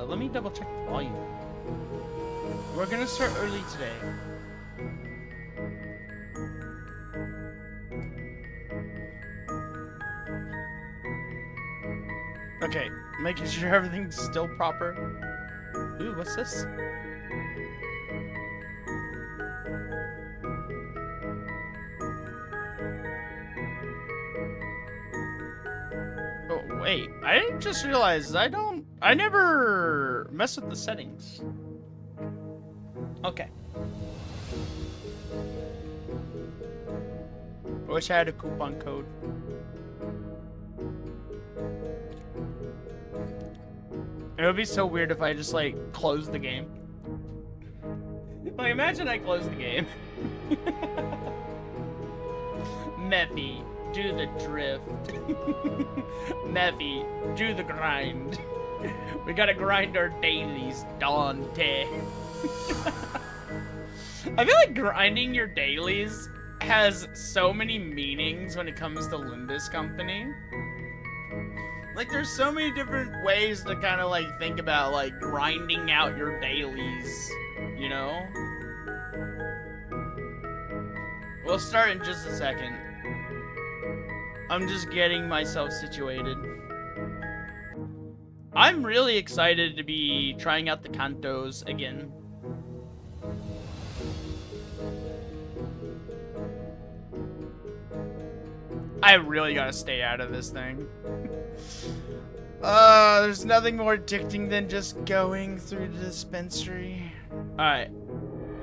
let me double check the volume. We're gonna start early today. Okay, making sure everything's still proper. Ooh, what's this? Oh, wait, I just realized I never mess with the settings. Okay. I wish I had a coupon code. It would be so weird if I just, like, closed the game. Like, imagine I closed the game. Mephi, do the drift. Mephi, do the grind. We gotta grind our dailies, Dante. I feel like grinding your dailies has so many meanings when it comes to Limbus Company. Like, there's so many different ways to kind of, like, think about, like, grinding out your dailies, you know? We'll start in just a second. I'm just getting myself situated. I'm really excited to be trying out the cantos again. I really gotta stay out of this thing. There's nothing more addicting than just going through the dispensary. Alright,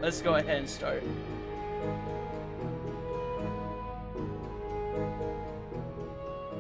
let's go ahead and start.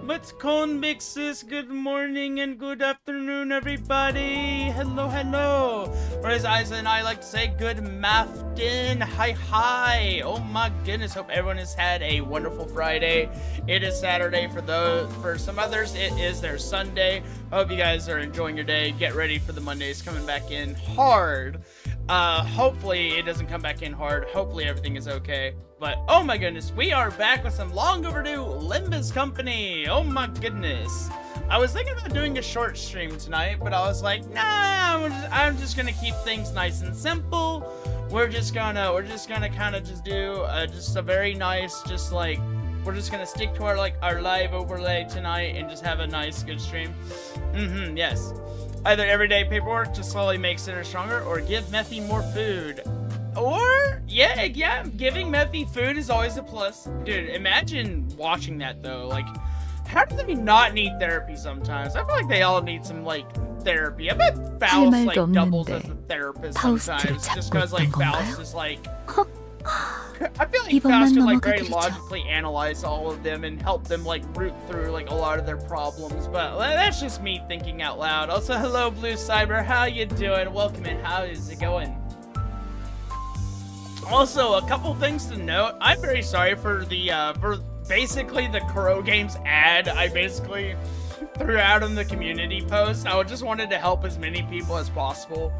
What's con Byxis? Good morning and good afternoon, everybody. Hello, hello. Or as Isa and I like to say, good maftin. Hi, hi. Oh my goodness. Hope everyone has had a wonderful Friday. It is Saturday for some others. It is their Sunday. Hope you guys are enjoying your day. Get ready for the Mondays coming back in hard. Hopefully it doesn't come back in hard. Hopefully everything is okay. But, oh my goodness, we are back with some long overdue Limbus Company. Oh my goodness. I was thinking about doing a short stream tonight, but I was like, nah, I'm just gonna keep things nice and simple. We're just gonna kind of just do just a very nice, we're just gonna stick to our live overlay tonight and just have a nice, good stream. Yes. Either everyday paperwork to slowly make Center stronger, or give Mephi more food. Or, yeah, giving Mephi food is always a plus. Dude, imagine watching that, though. Like, how do they not need therapy sometimes? I feel like they all need some, like, therapy. I bet Faust, like, doubles as a therapist sometimes. Just because, like, Faust is, like... I feel like Faust could, like, very logically analyze all of them and help them, like, root through, like, a lot of their problems. But that's just me thinking out loud. Also, hello, Blue Cyber. How you doing? Welcome in. How is it going? Also, a couple things to note. I'm very sorry for the, for basically the Crow Games ad I basically threw out in the community post. I just wanted to help as many people as possible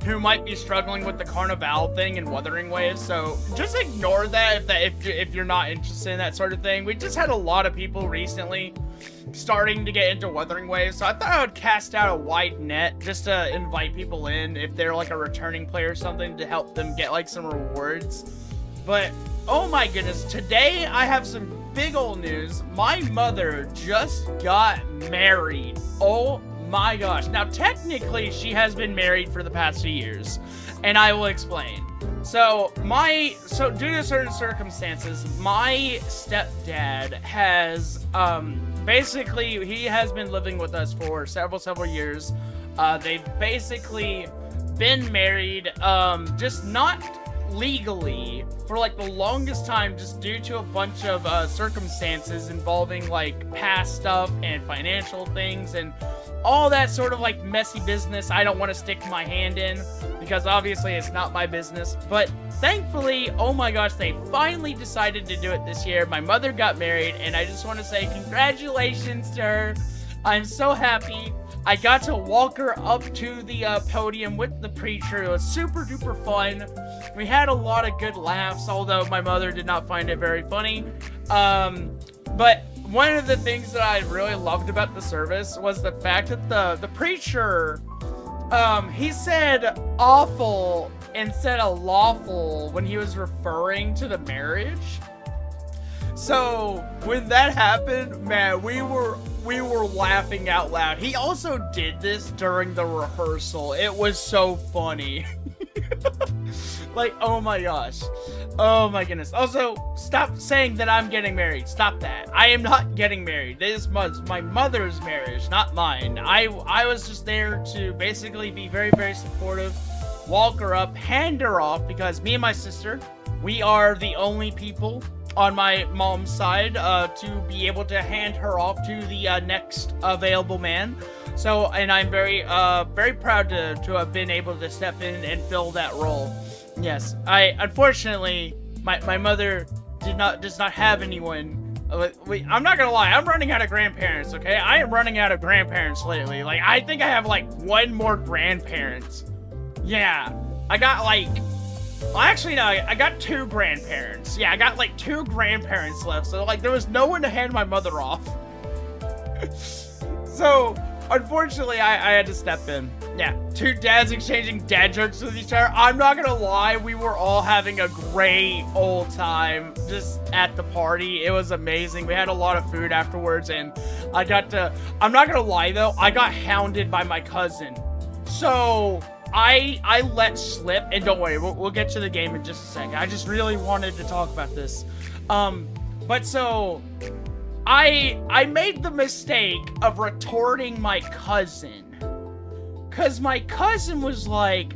who might be struggling with the Carnival thing and Wuthering Waves, so just ignore that if you're not interested in that sort of thing. We just had a lot of people recently starting to get into Wuthering Waves, so I thought I would cast out a wide net just to invite people in if they're like a returning player or something, to help them get like some rewards. But oh my goodness, today I have some big old news. My mother just got married. Oh my gosh. Now, technically, she has been married for the past 2 years, and I will explain. So, due to certain circumstances, my stepdad has, basically, he has been living with us for several years. They've basically been married, just not legally for like the longest time, just due to a bunch of circumstances involving like past stuff and financial things and all that sort of like messy business I don't want to stick my hand in, because obviously it's not my business. But thankfully, oh my gosh, they finally decided to do it this year. My mother got married, and I just want to say congratulations to her. I'm so happy. I got to walk her up to the podium with the preacher. It was super duper fun. We had a lot of good laughs, although my mother did not find it very funny. But one of the things that I really loved about the service was the fact that the preacher He said awful instead of lawful when he was referring to the marriage. So when that happened, man, we were laughing out loud. He also did this during the rehearsal. It was so funny. Like, oh my gosh. Oh my goodness. Also, stop saying that I'm getting married. Stop that. I am not getting married. This was my mother's marriage, not mine. I was just there to basically be very, very supportive, walk her up, hand her off, because me and my sister, we are the only people on my mom's side to be able to hand her off to the next available man. So, and I'm very, very proud to have been able to step in and fill that role. Yes, unfortunately, my mother does not have anyone. I'm not gonna lie, I'm running out of grandparents, okay? I am running out of grandparents lately. Like, I think I have, like, one more grandparents. Yeah, I got, like, well, actually, no, I got 2 grandparents. Yeah, I got, like, 2 grandparents left, so, like, there was no one to hand my mother off. So, unfortunately, I had to step in. Yeah, 2 dads exchanging dad jokes with each other. I'm not gonna lie, we were all having a great old time just at the party. It was amazing. We had a lot of food afterwards, and I got to... I'm not gonna lie, though, I got hounded by my cousin. So... I let slip, and don't worry, we'll get to the game in just a second. I just really wanted to talk about this. But so, I made the mistake of retorting my cousin. Cause my cousin was like,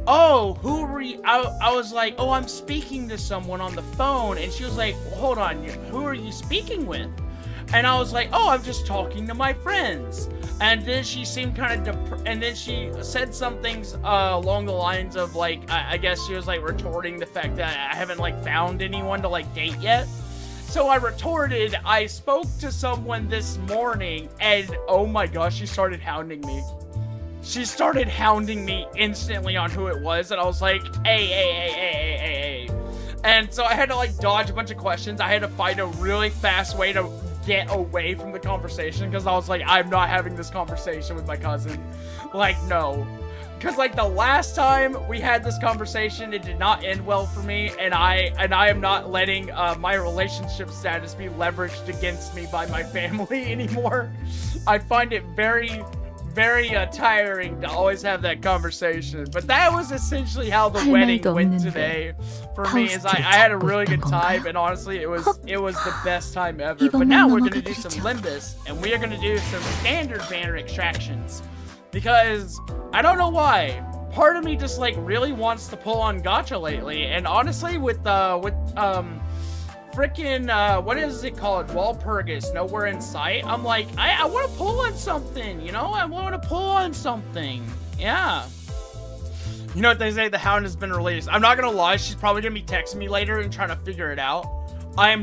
oh, who were you? I was like, oh, I'm speaking to someone on the phone. And she was like, well, hold on, who are you speaking with? And I was like, oh, I'm just talking to my friends. And then she seemed kind of and then she said some things along the lines of, like, I guess she was, like, retorting the fact that I haven't, like, found anyone to, like, date yet. So I retorted, I spoke to someone this morning, and oh my gosh, she started hounding me. She started hounding me instantly on who it was, and I was like, hey. And so I had to, like, dodge a bunch of questions. I had to find a really fast way to get away from the conversation, because I was like, I'm not having this conversation with my cousin. Like, no. Because, like, the last time we had this conversation, it did not end well for me, and I am not letting my relationship status be leveraged against me by my family anymore. I find it very, very tiring to always have that conversation. But that was essentially how the wedding went today for me. Is I had a really good time, and honestly, it was the best time ever. But now we're gonna do some Limbus, and we are gonna do some standard banner extractions, because I don't know why. Part of me just, like, really wants to pull on Gacha lately, and honestly, with freaking, what is it called? Walpurgis, Nowhere in Sight. I'm like, I want to pull on something, you know? I want to pull on something. Yeah. You know what they say? The Hound has been released. I'm not going to lie. She's probably going to be texting me later and trying to figure it out. I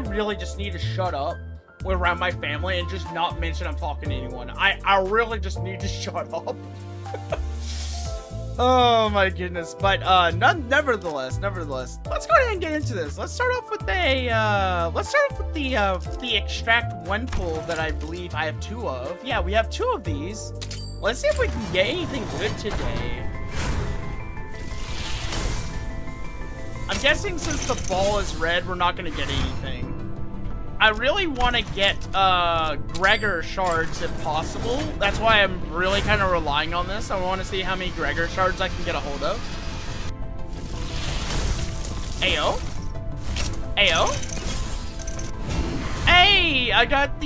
really just need to shut up around my family and just not mention I'm talking to anyone. I really just need to shut up. Oh my goodness, but nevertheless, let's go ahead and get into this. Let's start off with the extract 1 pull that I believe I have 2 of. Yeah, we have 2 of these. Let's see if we can get anything good today. I'm guessing since the ball is red, we're not gonna get anything. I really want to get Gregor shards if possible. That's why I'm really kind of relying on this. I want to see how many Gregor shards I can get a hold of. Ayo. Hey, I got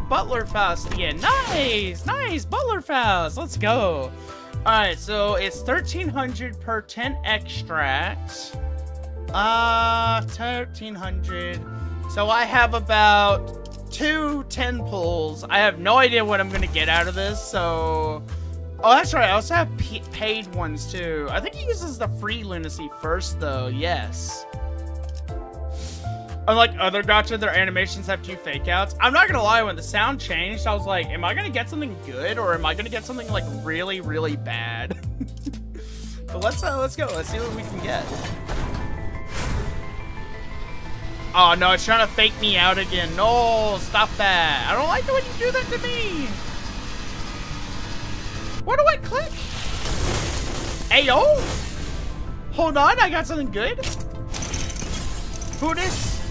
Butler Faust again. Nice, Butler Faust. Let's go. All right, so it's 1,300 per 10 extracts. 1,300. So I have about 2 10 pulls. I have no idea what I'm going to get out of this, so... Oh, that's right. I also have paid ones, too. I think he uses the free lunacy first, though. Yes. Unlike other Gacha, their animations have 2 fake outs. I'm not going to lie, when the sound changed, I was like, am I going to get something good, or am I going to get something, like, really, really bad? But let's go. Let's see what we can get. Oh, no, it's trying to fake me out again. No, stop that. I don't like it when you do that to me. What do I click? Ayo? Hold on, I got something good. Who this?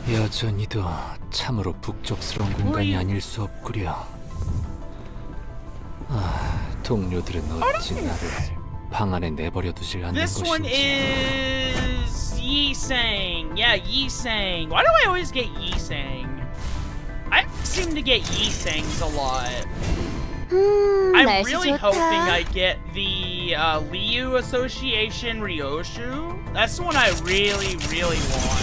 여전히도 참으로 북적스러운 공간이 아닐 수 없구려. 동료들은 어찌 나를 방 안에 내버려 두질 않는 This one 것인지. is Yisang. Yeah, Yisang. Why do I always get Yisang? I seem to get Yisangs a lot. I'm really hoping I get the Liu Association Ryoshu. That's the one I really, really want.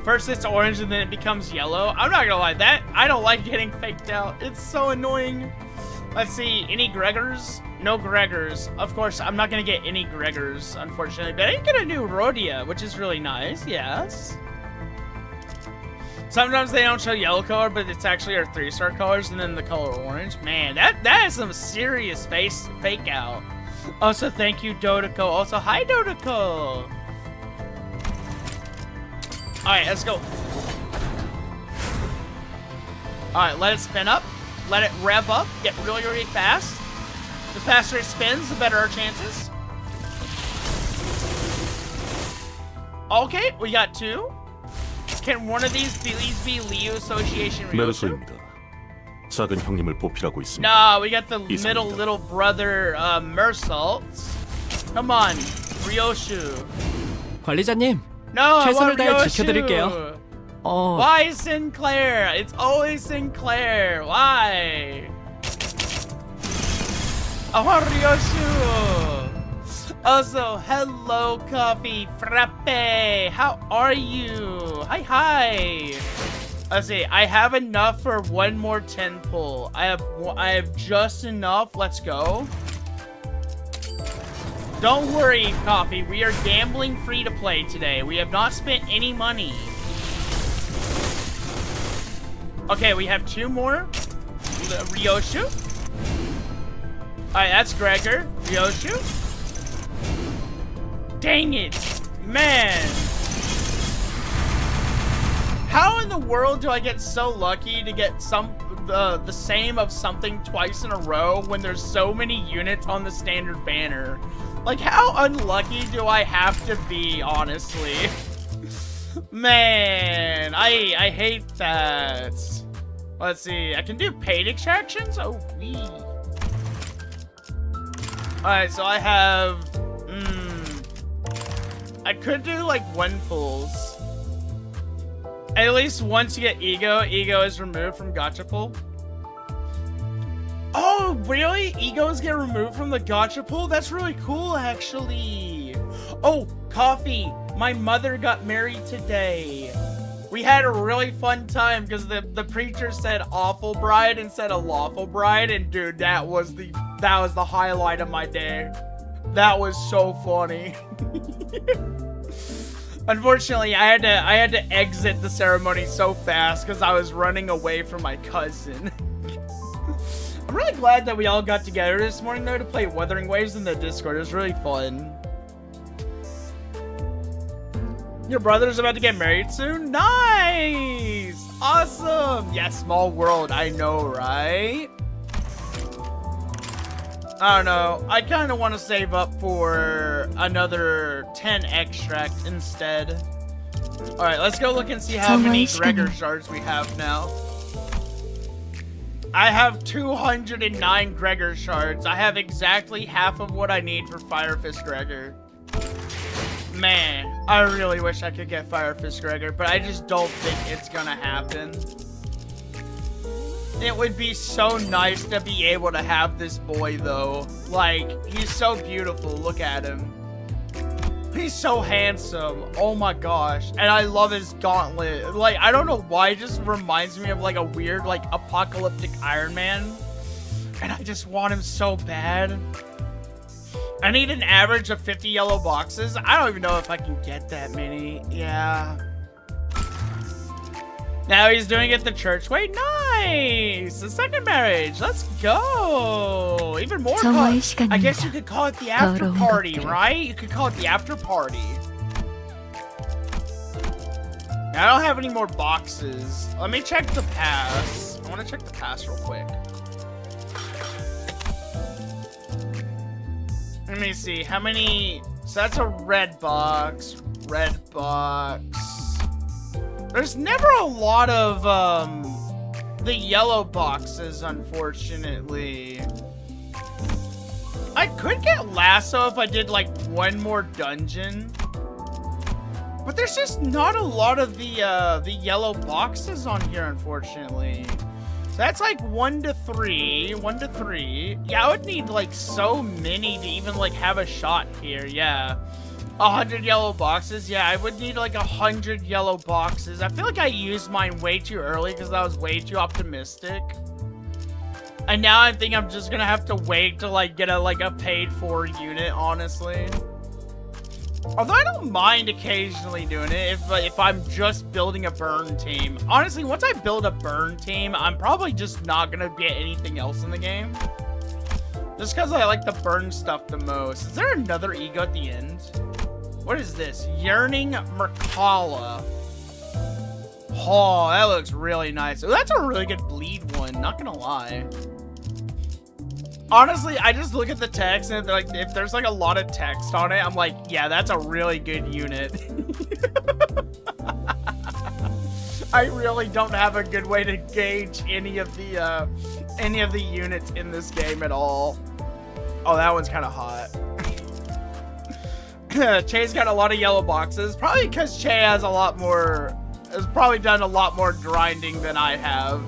First it's orange and then it becomes yellow. I'm not gonna lie, that I don't like getting faked out. It's so annoying. Let's see, any Gregors? No Gregors. Of course, I'm not gonna get any Gregors, unfortunately. But I did get a new Rhodia, which is really nice, yes. Sometimes they don't show yellow color, but it's actually our 3-star colors, and then the color orange. Man, that is some serious fake out. Also, thank you, Dodoko. Also, hi, Dodoko. Alright, let's go. Alright, let it spin up. Let it rev up. Get really, really fast. The faster it spins, the better our chances. Okay, we got 2. Can one of these please be Liu Association Ryoshu? 메르소입니다. 작은 형님을 보필하고 있습니다. No, we got the middle little brother Mersalts. Come on, Ryoshu. 관리자님, No, I 최선을 want 다해 Ryoshu. 지켜드릴게요. Why Sinclair? It's always Sinclair. Why? I want Ryoshu. Also, hello, Coffee Frappe. How are you? Hi. Let's see. I have enough for one more 10 pull. I have just enough. Let's go. Don't worry, Coffee. We are gambling free to play today. We have not spent any money. Okay, we have 2 more. Ryoshu. Alright, that's Gregor. Ryoshu. Dang it, man. How in the world do I get so lucky to get the same of something twice in a row when there's so many units on the standard banner? Like, how unlucky do I have to be, honestly? Man, I hate that. Let's see, I can do paid extractions? Oh, wee. Alright, so I have... I could do like 1 pulls. At least once you get Ego is removed from Gacha pool. Oh, really? Egos get removed from the Gacha pool? That's really cool, actually. Oh, Coffee. My mother got married today. We had a really fun time because the preacher said awful bride instead of lawful bride, and dude, that was the highlight of my day. That was so funny. Unfortunately, I had to exit the ceremony so fast because I was running away from my cousin. I'm really glad that we all got together this morning though to play Wuthering Waves in the Discord. It was really fun. Your brother's about to get married soon? Nice! Awesome! Yeah, small world, I know, right? I don't know. I kind of want to save up for another 10 extract instead. Alright, let's go look and see how many Gregor shards we have now. I have 209 Gregor shards. I have exactly half of what I need for Fire Fist Gregor. Man, I really wish I could get Fire Fist Gregor, but I just don't think it's gonna happen. It would be so nice to be able to have this boy, though. Like, he's so beautiful. Look at him. He's so handsome. Oh my gosh. And I love his gauntlet. Like, I don't know why. It just reminds me of, like, a weird, like, apocalyptic Iron Man. And I just want him so bad. I need an average of 50 yellow boxes. I don't even know if I can get that many. Yeah. Now he's doing it the church way. Nice! The second marriage. Let's go! Even more. I guess you could call it the after party, right? You could call it the after party. I don't have any more boxes. Let me check the pass. I want to check the pass real quick. Let me see. How many... So that's a red box. Red box. There's never a lot of, the yellow boxes, unfortunately. I could get lasso if I did, like, one more dungeon. But there's just not a lot of the yellow boxes on here, unfortunately. So that's like 1 to 3. 1 to 3. Yeah, I would need like so many to even like have a shot here. Yeah. 100 yellow boxes. Yeah, I would need like 100 yellow boxes. I feel like I used mine way too early because I was way too optimistic. And now I think I'm just gonna have to wait to like get a paid for unit, honestly. Although I don't mind occasionally doing it if I'm just building a burn team. Honestly, once I build a burn team, I'm probably just not gonna get anything else in the game. Just because I like the burn stuff the most. Is there another ego at the end? What is this? Yearning Merkala. Oh, that looks really nice. Oh, that's a really good bleed one, not gonna lie. Honestly, I just look at the text and if there's like a lot of text on it, I'm like, yeah, that's a really good unit. I really don't have a good way to gauge any of the units in this game at all. Oh, that one's kind of hot. Che's got a lot of yellow boxes, probably because Che has probably done a lot more grinding than I have.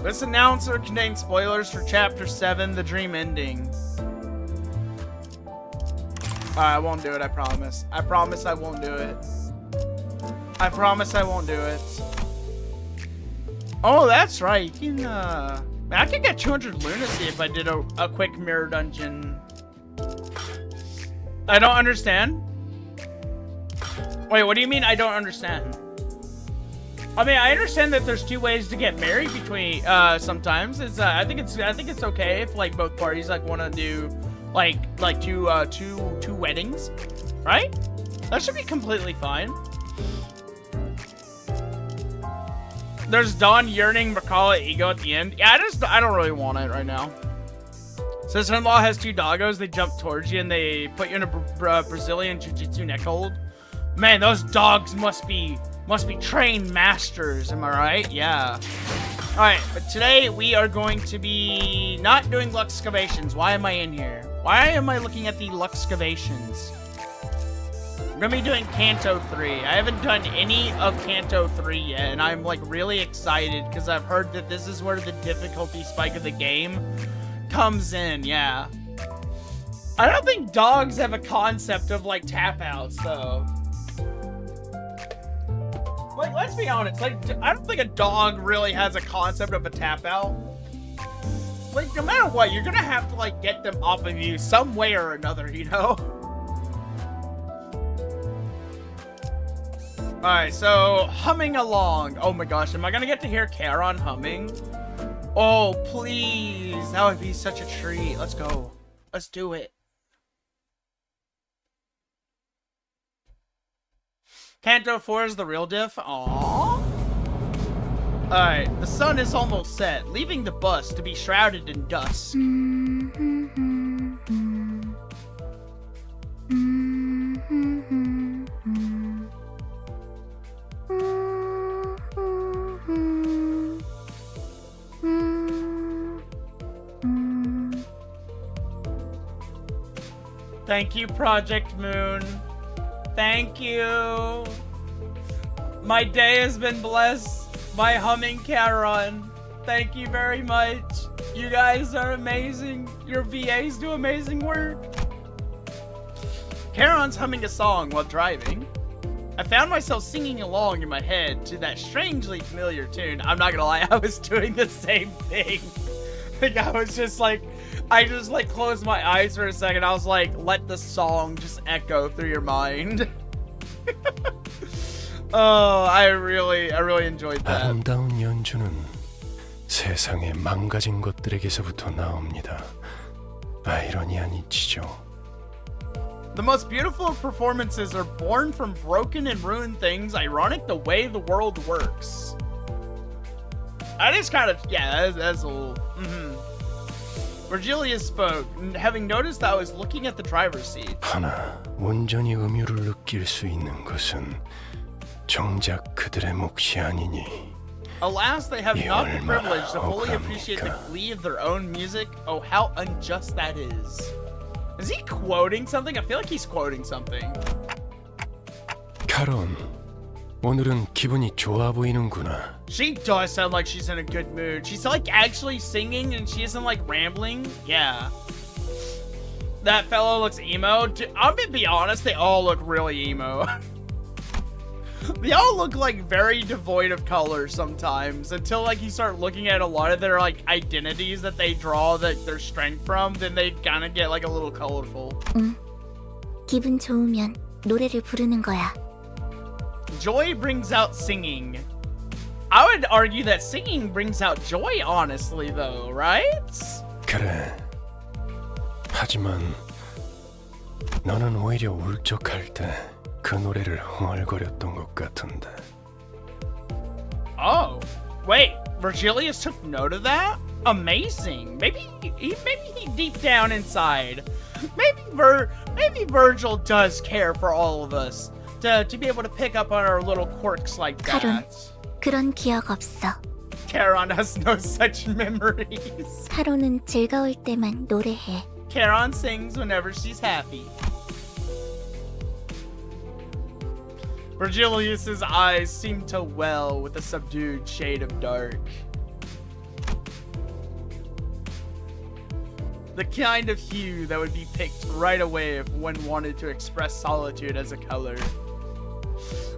This announcer contains spoilers for Chapter 7, The Dream Ending. Alright, I won't do it, I promise. I promise I won't do it. I promise I won't do it. Oh, that's right. You can, I could get 200 lunacy if I did a quick mirror dungeon. I don't understand. Wait, what do you mean I don't understand? I mean, I understand that there's 2 ways to get married between sometimes. It's I think it's okay if like both parties like want to do like two weddings, right? That should be completely fine. There's Dawn Yearning Merkala ego at the end. Yeah, I don't really want it right now. Sister-in-law has 2 doggos. They jump towards you and they put you in a Brazilian jiu-jitsu neck hold. Man, those dogs must be trained masters, am I right? Yeah. Alright, but today we are going to be not doing luxcavations. Why am I in here? Why am I looking at the luxcavations? I'm gonna be doing Canto 3. I haven't done any of Canto 3 yet, and I'm like really excited because I've heard that this is where the difficulty spike of the game comes in, yeah. I don't think dogs have a concept of like tap outs though. Like, let's be honest, like, I don't think a dog really has a concept of a tap out. Like, no matter what, you're gonna have to, like, get them off of you some way or another, you know? Alright, so, humming along. Oh my gosh, am I gonna get to hear Charon humming? Oh, please, that would be such a treat. Let's go. Let's do it. Canto 4 is the real diff. Aww. Alright, the sun is almost set, leaving the bus to be shrouded in dusk. Thank you, Project Moon. Thank you. My day has been blessed by humming Charon. Thank you very much. You guys are amazing. Your VAs do amazing work. Charon's humming a song while driving. I found myself singing along in my head to that strangely familiar tune. I'm not gonna lie, I was doing the same thing. Like, I was just like, I just like closed my eyes for a second. I was like, let the song just echo through your mind. Oh, I really enjoyed that. 아름다운 연주는 세상의 망가진 것들에게서부터 나옵니다. 아이러니한 이치죠. The most beautiful performances are born from broken and ruined things, ironic the way the world works. That is kind of, yeah, that's a little, Virgilius spoke, having noticed that I was looking at the driver's seat. 하나, 온전히 음유를 느낄 수 있는 것은 정작 그들의 몫이 아니니. Alas, they have not the privilege to fully appreciate the glee of their own music. Oh, how unjust that is. Is he quoting something? I feel like he's quoting something. 카론, 오늘은 기분이 좋아 보이는구나. She does sound like she's in a good mood. She's like actually singing and she isn't like rambling. Yeah. That fellow looks emo. I'm gonna be honest, they all look really emo. They all look like very devoid of color sometimes until like you start looking at a lot of their like identities that they draw their strength from, then they kind of get like a little colorful. 기분 좋으면 노래를 부르는 거야. Joy brings out singing. I would argue that singing brings out joy, honestly, though, right? 그래. 하지만 너는 오히려 울적할 때 그 노래를 흥얼거렸던 것 같은데. Oh, wait. Virgilius took note of that? Amazing. Maybe he deep down inside. Maybe Virgil does care for all of us. To be able to pick up on our little quirks like that. 카론, 그런 기억 없어. Charon has no such memories. 카론은 즐거울 때만 노래해. Charon sings whenever she's happy. Virgilius's eyes seem to well with a subdued shade of dark. The kind of hue that would be picked right away if one wanted to express solitude as a color.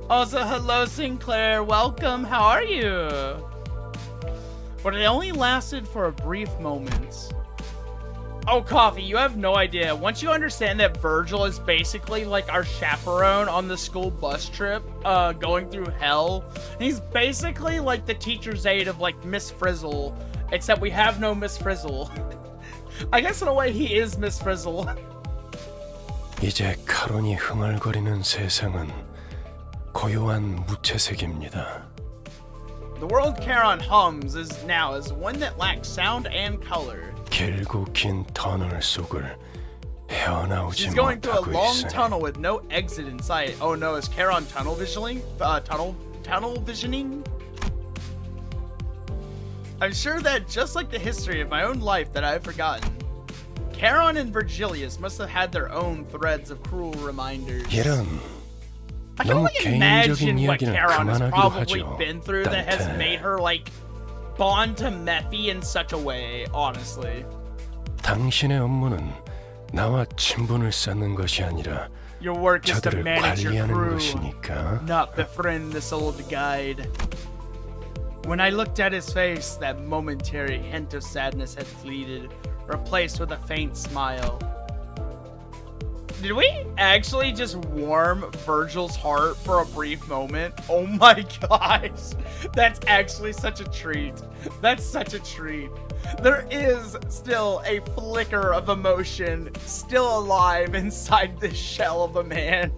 Also, hello Sinclair, welcome, how are you? But it only lasted for a brief moment. Oh, Coffee, you have no idea. Once you understand that Virgil is basically like our chaperone on the school bus trip, going through hell, he's basically like the teacher's aide of like Miss Frizzle, except we have no Miss Frizzle. I guess in a way he is Miss Frizzle. 이제 카론이 흥얼거리는 세상은 고요한 무채색입니다. The world Charon hums is one that lacks sound and color. 길고 긴 터널 속을 헤어나오지 She's going through a 못하고 long 있으니. tunnel with no exit in sight. Oh no, is Charon tunnel visioning? Tunnel visioning? I'm sure that just like the history of my own life that I've forgotten, Charon and Virgilius must have had their own threads of cruel reminders. 이런 I can 너무 only imagine 개인적인 what 이야기는 Charon has 그만하기로 probably 하죠. been through that has 딴테. made her like bond to Mephi in such a way, honestly. 당신의 업무는 나와 친분을 쌓는 것이 아니라 Your work is to 저들을 manage your 관리하는 crew, 것이니까. not befriend this old guide. When I looked at his face, that momentary hint of sadness had fleeted, replaced with a faint smile. Did we actually just warm Virgil's heart for a brief moment? Oh my gosh. That's actually such a treat. That's such a treat. There is still a flicker of emotion still alive inside this shell of a man.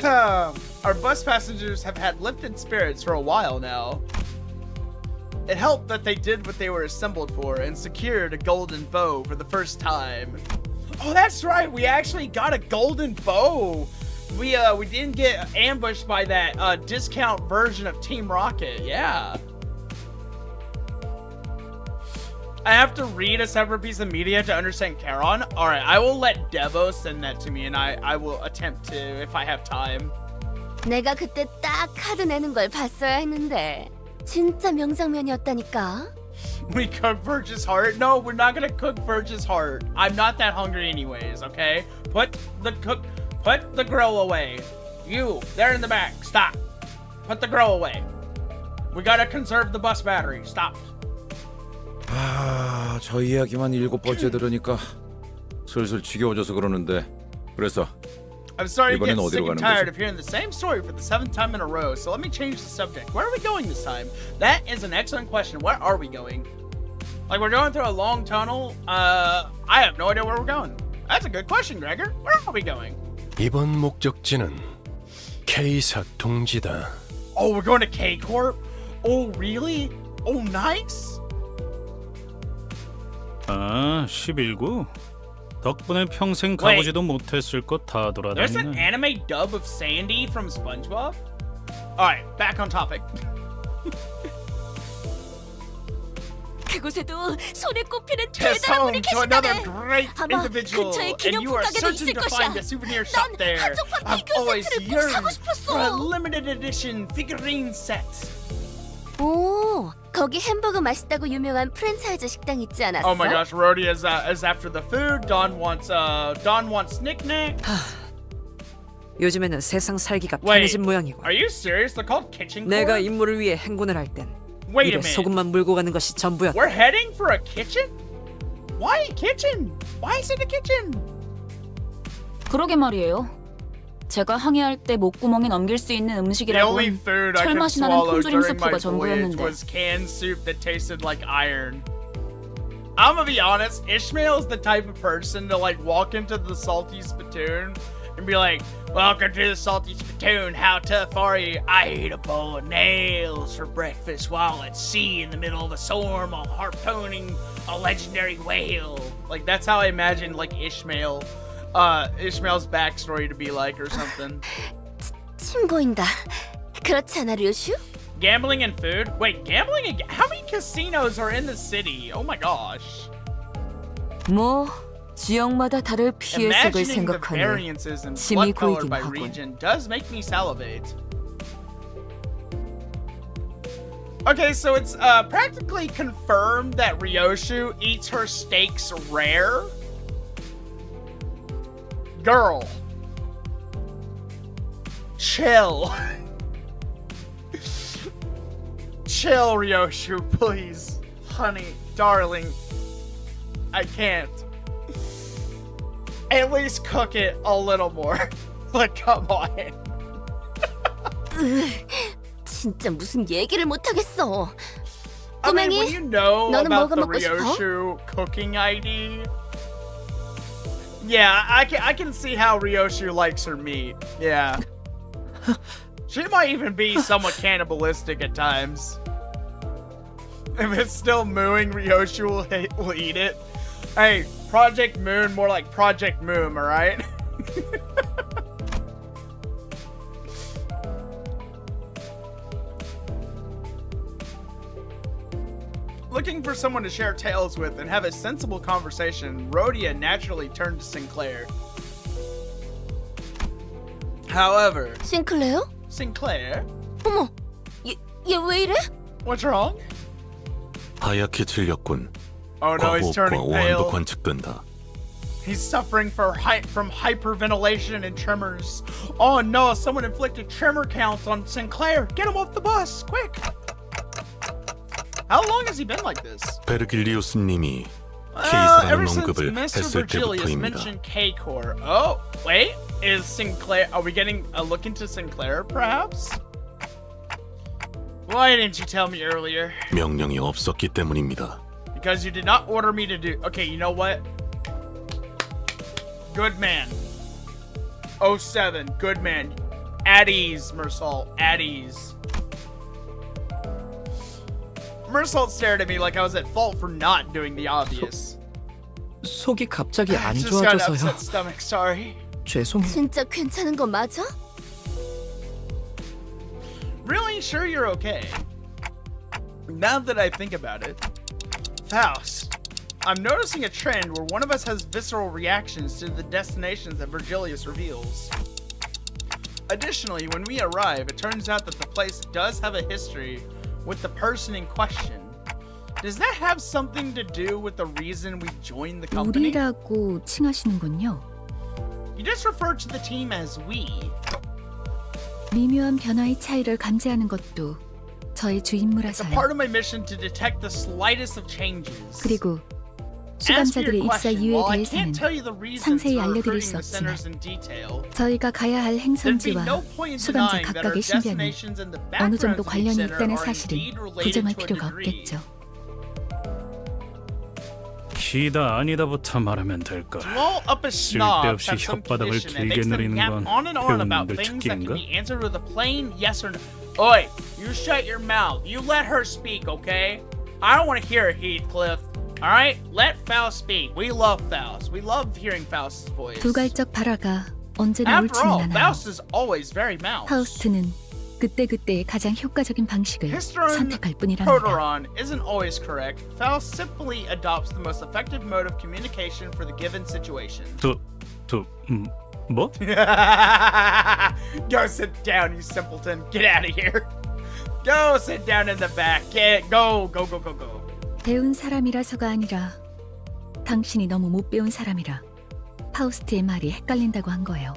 Our bus passengers have had lifted spirits for a while now. It helped that they did what they were assembled for and secured a golden bow for the first time. Oh, that's right. We actually got a golden bow. We didn't get ambushed by that discount version of Team Rocket. Yeah. I have to read a separate piece of media to understand Charon. All right, I will let Devo send that to me, and I will attempt to if I have time. 내가 그때 딱 카드 내는 걸 봤어야 했는데 진짜 명장면이었다니까. We cook Virgil's heart? No, we're not gonna cook Virgil's heart. I'm not that hungry anyways, okay? Put the grill away. You, there in the back, stop. Put the grill away. We gotta conserve the bus battery. Stop. 아, 저 이야기만 7번째 들으니까 슬슬 지겨워져서 그러는데. 그래서 I'm starting to 이번엔 get sick 어디로 and 가는 tired 거지? of hearing the same story for the 7th time in a row, so let me change the subject. Where are we going this time? That is an excellent question. Where are we going? Like we're going through a long tunnel. I have no idea where we're going. That's a good question, Gregor. Where are we going? 이번 목적지는 K사 동지다. Oh, we're going to K Corp. Oh, really? Oh, nice. 아, 11구. 덕분에 평생 가보지도 못했을 것 다 There's an 돌아다니네. anime dub of Sandy from SpongeBob. All right, back on topic. 그곳에도 손에 꼽히는 Test 대단한 home 분이 to another 계신다네. great 아마 individual, 근처에 and you are 기념품 가게도 searching 있을 to 것이야. find a souvenir shop 난 there. 한정판 I've 피규어 always 세트를 꼭 사고 yearned for a 싶었어. limited edition figurine set. 오, 거기 햄버거 맛있다고 유명한 프랜차이즈 식당 있지 않았어? Oh my gosh, Rhodey is after the food. Don wants knick-knack. 요즘에는 세상 살기가 Wait, 편해진 모양이고 are you serious? They're called kitchen 내가 corp? 임무를 위해 행군을 할 땐 Wait a 입에 minute. 소금만 물고 가는 것이 전부였다. We're heading for a kitchen? Why a kitchen? Why is it a kitchen? 그러게 말이에요. 제가 항해할 때 목구멍에 넘길 수 있는 The 음식이라고 only food I could 철맛이 나는 swallow 통조림 during my 스프가 voyage 전부였는데. was canned soup that tasted like iron. I'm gonna be honest, Ishmael's the type of person to like walk into the salty spittoon and be like, "Welcome to the salty spittoon. How tough are you? I ate a bowl of nails for breakfast while at sea in the middle of a storm, while harpooning a legendary whale." Like that's how I imagine like Ishmael's backstory to be like or something. 침 고인다. 그렇지 않아, 류슈? Gambling and food? Wait, gambling and how many casinos are in the city? Oh my gosh. 뭐 지역마다 다를 피해색을 Imagining the 생각하니 variances in 침이 blood color 고이긴 by 하군. region does make me salivate. Okay, so it's practically confirmed that Ryoshu eats her steaks rare. Girl. Chill. Chill, Ryoshu, please. Honey, darling. I can't. At least cook it a little more. Like, come on. 진짜 무슨 얘기를 못 하겠어. I mean, 꼬맹이, when you know 너는 about 뭐가 the 먹고 싶어? Ryoshu cooking ID, yeah, I can see how Ryoshu likes her meat. Yeah. She might even be somewhat cannibalistic at times. If it's still mooing, Ryoshu will eat it. Hey, Project Moon, more like Project Moon, alright? Looking for someone to share tales with and have a sensible conversation, Rhodia naturally turned to Sinclair. However, 싱클레어? Sinclair, 어머, 얘 왜 이래? what's wrong? 하얗게 질렸군. Oh no, he's 과호흡과 turning 오한도 pale. 관측된다. He's suffering from hyperventilation and tremors. Oh no, someone inflicted tremor counts on Sinclair. Get him off the bus, quick! How long has he been like this? 베르길리우스님이 K사라는 Ever since 언급을 Mr. 했을 Virgilius 때부터입니다. mentioned K-Core. Oh, wait, is Sinclair, are we getting a look into Sinclair, perhaps? Why didn't you tell me earlier? 명령이 없었기 때문입니다. Because you did not order me to do... Okay, you know what? Good man. 07, good man. At ease, Mersalt, at ease. Mersalt stared at me like I was at fault for not doing the obvious. 속이 갑자기 안 Just got an 좋아져서요. upset stomach, sorry. 죄송해요. 진짜 괜찮은 거 맞아? Really sure you're okay? Now that I think about it, Faust, I'm noticing a trend where one of us has visceral reactions to the destinations that Virgilius reveals. Additionally, when we arrive, it turns out that the place does have a history with the person in question. Does that have something to do with the reason we joined the company? 우리라고 칭하시는군요. You just referred to the team as we. 미묘한 변화의 차이를 감지하는 것도 저의 주 It's a 임무라서요. part of my mission to detect the slightest of changes. 그리고 As for 수감자들의 your 입사 question, 이유에 while I can't 대해서는 tell you the reasons 상세히 for 알려드릴 recruiting 수 the 없지만 centers in detail, 저희가 가야 할 there'd be 행선지와 no point in 수감자 denying that our 각각의 신변이 destinations and the 어느 backgrounds 정도 of each 관련이 center 있다는 are 사실은 indeed related 부정할 to a 필요가 degree. 없겠죠. 시다 아니다부터 말하면 될까? Blow up as snobs 쓸데없이 have some 혓바닥을 condition that 길게 makes them 누리는 yap 건 on and on about 배우는들 things that can 특기인가? be answered with a plain yes or no. Oi, you shut your mouth. You let her speak, okay? I don't want to hear it, Heathcliff. All right, let Faust speak. We love Faust. We love hearing Faust's voice. 두갈적 발화가 언제나 After all, 옳지는 않아요. Faust is always very mouse. 파우스트는 그때그때의 가장 효과적인 방식을 History 선택할 뿐이랍니다. Proteron isn't always correct. Faust simply adopts the most effective mode of communication for the given situation. 뭐? Go sit down, you simpleton. Get out of here. Go sit down in the back. Go. 배운 사람이라서가 아니라 당신이 너무 못 배운 사람이라 파우스트의 말이 헷갈린다고 한 거예요.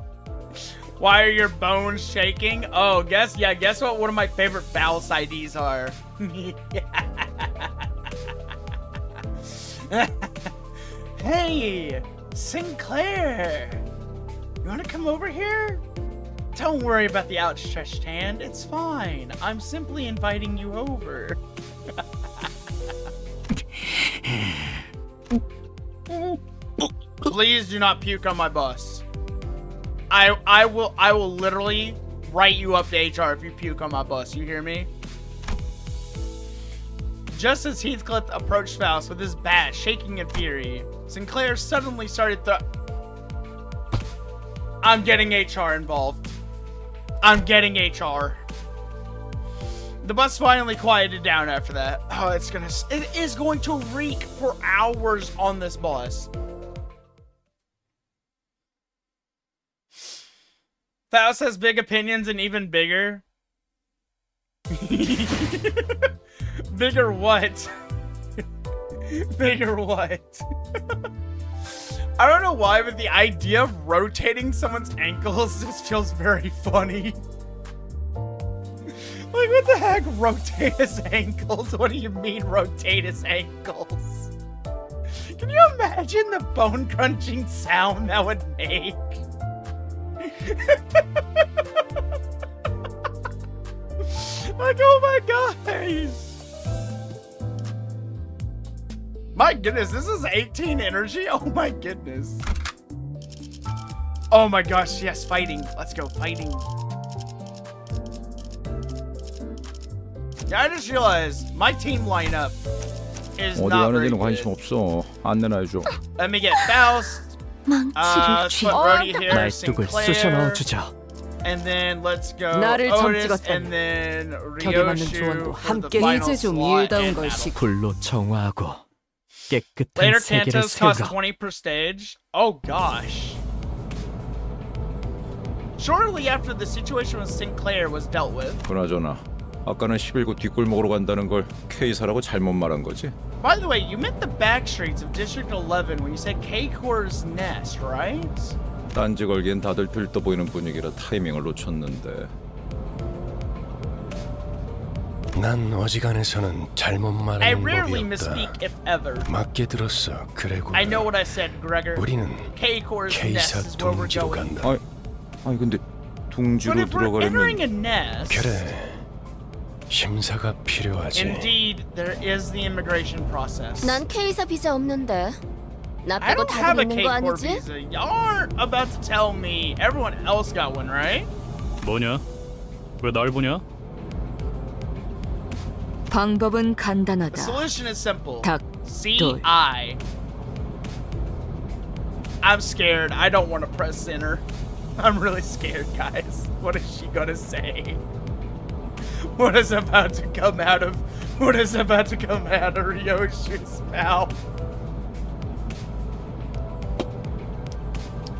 Why are your bones shaking? Oh, guess what one of my favorite Faust IDs are. Hey, Sinclair. You want to come over here? Don't worry about the outstretched hand. It's fine. I'm simply inviting you over. Please do not puke on my bus. I will literally write you up to HR if you puke on my bus. You hear me? Just as Heathcliff approached Faust with his bat shaking in fury, Sinclair suddenly started I'm getting HR involved. I'm getting HR. The bus finally quieted down after that. Oh, it is going to reek for hours on this bus. Faust has big opinions and even bigger. Bigger what? Bigger what? I don't know why, but the idea of rotating someone's ankles just feels very funny. Like, what the heck? Rotate his ankles? What do you mean, rotate his ankles? Can you imagine the bone crunching sound that would make? Like, oh my gosh! My goodness, this is 18 energy? Oh my goodness. Oh my gosh, yes, fighting. Let's go, fighting. Yeah, I just realized my team lineup is 어디 not very 가는지는 관심 good. 없어. 안내나 해줘. Let me get Faust. 망치를 쥐. Put Brody here, 말뚝을 쑤셔 Sinclair. 넣어주자. And then let's go 나를 점 Otis, 찍었다니. and then 격에 맞는 Ryoshu 조언도 for the 함께 final 이제 좀 slot 일다운 and 걸 battle. 불로 정화하고 깨끗한 Later 세계를 cantos cost 세우라. 20 per stage. Oh gosh. Shortly after the situation with Sinclair was dealt with. 그나저나 아까는 11구 뒷골목으로 간다는 걸 K사라고 잘못 말한 거지? By the way, you meant the back streets of District 11 when you said K-Core's Nest, right? 딴지 걸기엔 다들 들떠 보이는 분위기라 타이밍을 놓쳤는데. 난 어지간해서는 잘못 I 말하는 rarely 법이었다. misspeak if ever. 맞게 들었어. 그래구나. I know what I said, Gregor. 우리는 K-Core's K사 Nest is where we're 둥지로 going. 간다. 아니 근데 But 둥지로 if we're entering 들어가려면 a nest, 그래. 심사가 필요하지. indeed, there is the immigration process. 난 K사 비자 없는데. 나 I 빼고 don't have 다들 a 있는 거 K-Core 아니지? visa. Y'all aren't about to tell me everyone else got one, right? 뭐냐? 왜 날 보냐? 방법은 The 간단하다. solution is simple. 닭, 돌. C-I. I'm scared. I don't want to press enter. I'm really scared, guys. What is she gonna say? What is about to come out of Ryoshu's mouth?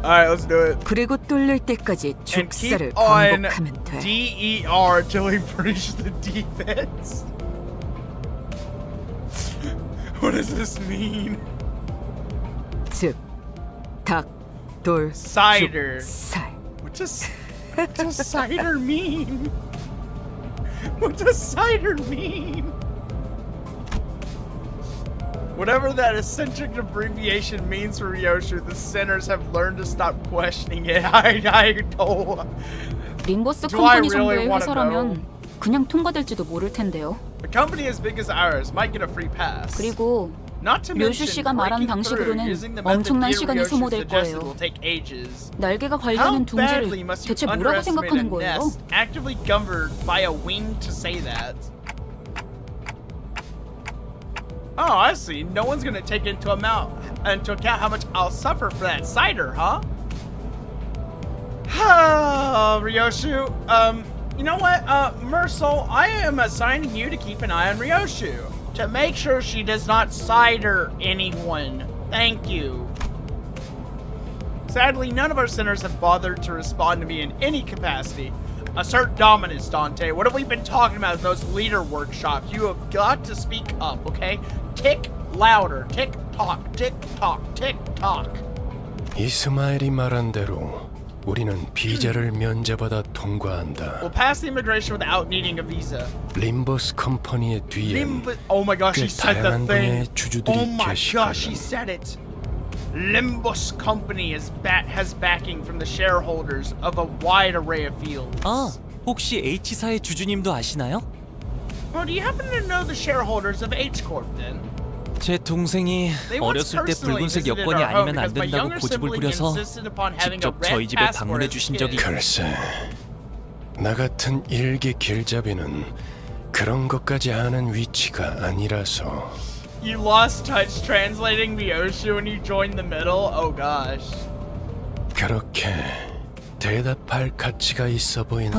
Alright, let's do it. 그리고 뚫릴 때까지 And keep 죽사를 on 반복하면 돼. DER till we breach the defense. What does this mean? 즉, 닭, 돌, Cider. 살. What does cider mean? What does cider mean? Whatever that eccentric abbreviation means for Ryoshu, the sinners have learned to stop questioning it. I don't. 림버스 Do I 컴퍼니 really 정도의 wanna 회사라면 그냥 통과될지도 모를 텐데요. A company as big as ours might get a free pass. 그리고 Not to 료슈 mention 씨가 말한 breaking through 방식으로는 using the method 엄청난 시간이 Ryoshi 소모될 suggested 거예요. will take ages. 날개가 How 관리하는 badly 둥지를 must you 대체 뭐라고 underestimate a 생각하는 거예요? nest actively governed by a wing to say that? Oh, I see. No one's gonna take into account how much I'll suffer for that cider, huh? Ryoshu, you know what? Mersal, I am assigning you to keep an eye on Ryoshu to make sure she does not cider anyone. Thank you. Sadly, none of our sinners have bothered to respond to me in any capacity. Assert dominance, Dante. What have we been talking about in those leader workshops? You have got to speak up, okay? Tick louder. Tick tock. Tick tock. Tick tock. 이스마엘이 말한 대로 우리는 비자를 면제받아 통과한다. We'll pass the immigration without needing a visa. 림버스 컴퍼니의 뒤엔 Oh my gosh, 꽤 he said the 다양한 thing. 분야의 주주들이 Oh my gosh, he 계시거든. said it. Limbus Company has backing from the shareholders of a wide array of fields. 혹시 H사의 주주님도 아시나요? Well, do you happen to know the shareholders of H Corp then? 제 동생이 They once 어렸을 때 personally 붉은색 visited 여권이 our home 아니면 안 because my 된다고 younger 고집을 sibling 부려서 insisted upon having a 직접 red 저희 집에 passport 방문해 as a 주신 kid. 적이 글쎄, 나 같은 일개 길잡이는 그런 것까지 아는 위치가 아니라서. You lost touch translating Ryoshu when you joined the middle? Oh gosh. 그렇게 대답할 가치가 있어 보이는.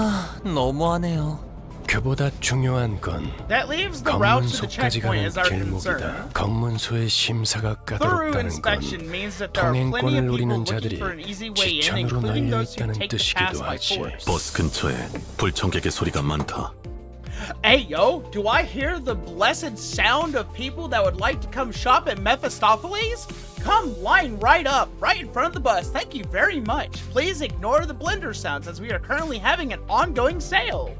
너무하네요. 그보다 중요한 건 That leaves the route to the 검문소까지 checkpoint 가는 as our concern. 길목이다. 검문소의 심사가 Thorough 까다롭다는 건 inspection means that there are plenty 통행권을 of people 누리는 looking 자들이 for an easy way in, 지천으로 including 널려 those who 있다는 take the pass 뜻이기도 by 하지. force. 버스 근처에 불청객의 소리가 많다. Hey yo, do I hear the blessed sound of people that would like to come shop at Mephistopheles? Come line right up, right in front of the bus. Thank you very much. Please ignore the blender sounds as we are currently having an ongoing sale.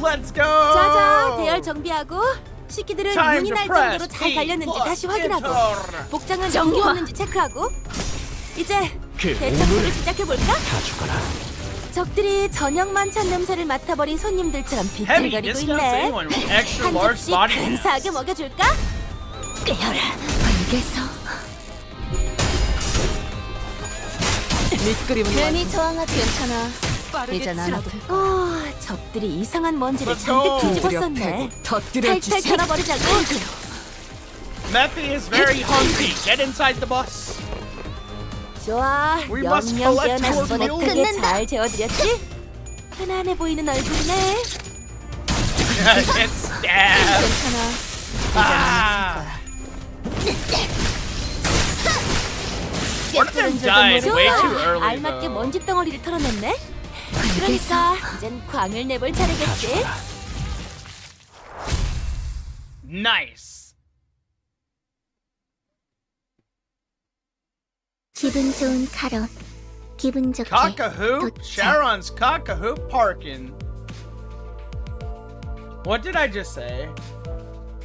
Let's go! 자자, 대열 정비하고 식기들은 Time 윤이 to 날 press 정도로 잘 B 달렸는지 plus 다시 확인하고 enter. 복장은 정리 없는지 체크하고 이제 대청소를 시작해볼까? 다 죽어라. 적들이 저녁 만찬 냄새를 맡아버린 손님들처럼 Heavy 비틀거리고 discounts 있네. anyone with extra 한 large 접시 body 근사하게 mass. 먹여줄까? 끄여라, 벌게서. 밑그림은 괜히 저항하지 괜찮아. 빠르게 이제 치러도 나눠도. 적들이 이상한 먼지를 Let's go. 잔뜩 두드려 뒤집었었네. 패고 터뜨려 탈탈 주지. 털어버리자고. Mephi is very hungry. Get inside the bus. 좋아. We must 영영 collect 깨어나 your 이번에 meal. 크게 잘 재워드렸지? 편안해 보이는 얼굴이네. Get stabbed. 괜찮아. Ah. One of them died way too early. 알맞게 though. 먼지 덩어리를 털어냈네. 그러니까 이젠 광을 내볼 차례겠지. Nice. 기분 좋은 카론. 기분 좋게 Cock-a-hoop. 도착. Sharon's cock-a-hoop parking. What did I just say?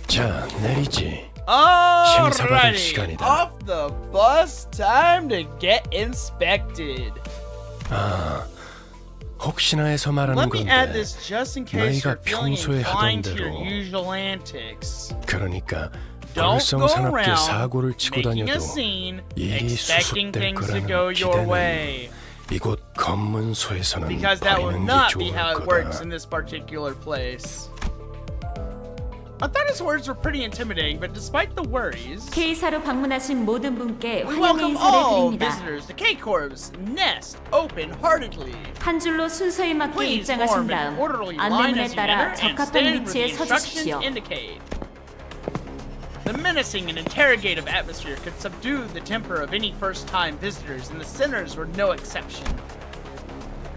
자, 내리지. Alrighty, 시간이다. off the bus, time to get inspected. 아, 혹시나 해서 말하는 Let me add 건데. this just in case 너희가 you're feeling 평소에 inclined 하던 to your 대로. usual antics. 그러니까 Don't go 벌성사납게 around 사고를 치고 making a 다녀도 scene, 일이 expecting 수습될 things to 거라는 go your way. 기대는 이곳 검문소에서는 Because that will 버리는 게 not be 좋을 how it works 거다. in this particular place. I thought his words were pretty intimidating, but despite the worries, K사로 방문하신 모든 분께 we 환영의 welcome 인사를 all 드립니다. visitors to K-Corp's nest open-heartedly. 한 줄로 순서에 맞게 Please 입장하신 form an 다음 orderly line 안내문에 as you 따라 enter and 적합한 stand where the 위치에 instructions 서주십시오. indicate. The menacing and interrogative atmosphere could subdue the temper of any first-time visitors, and the sinners were no exception.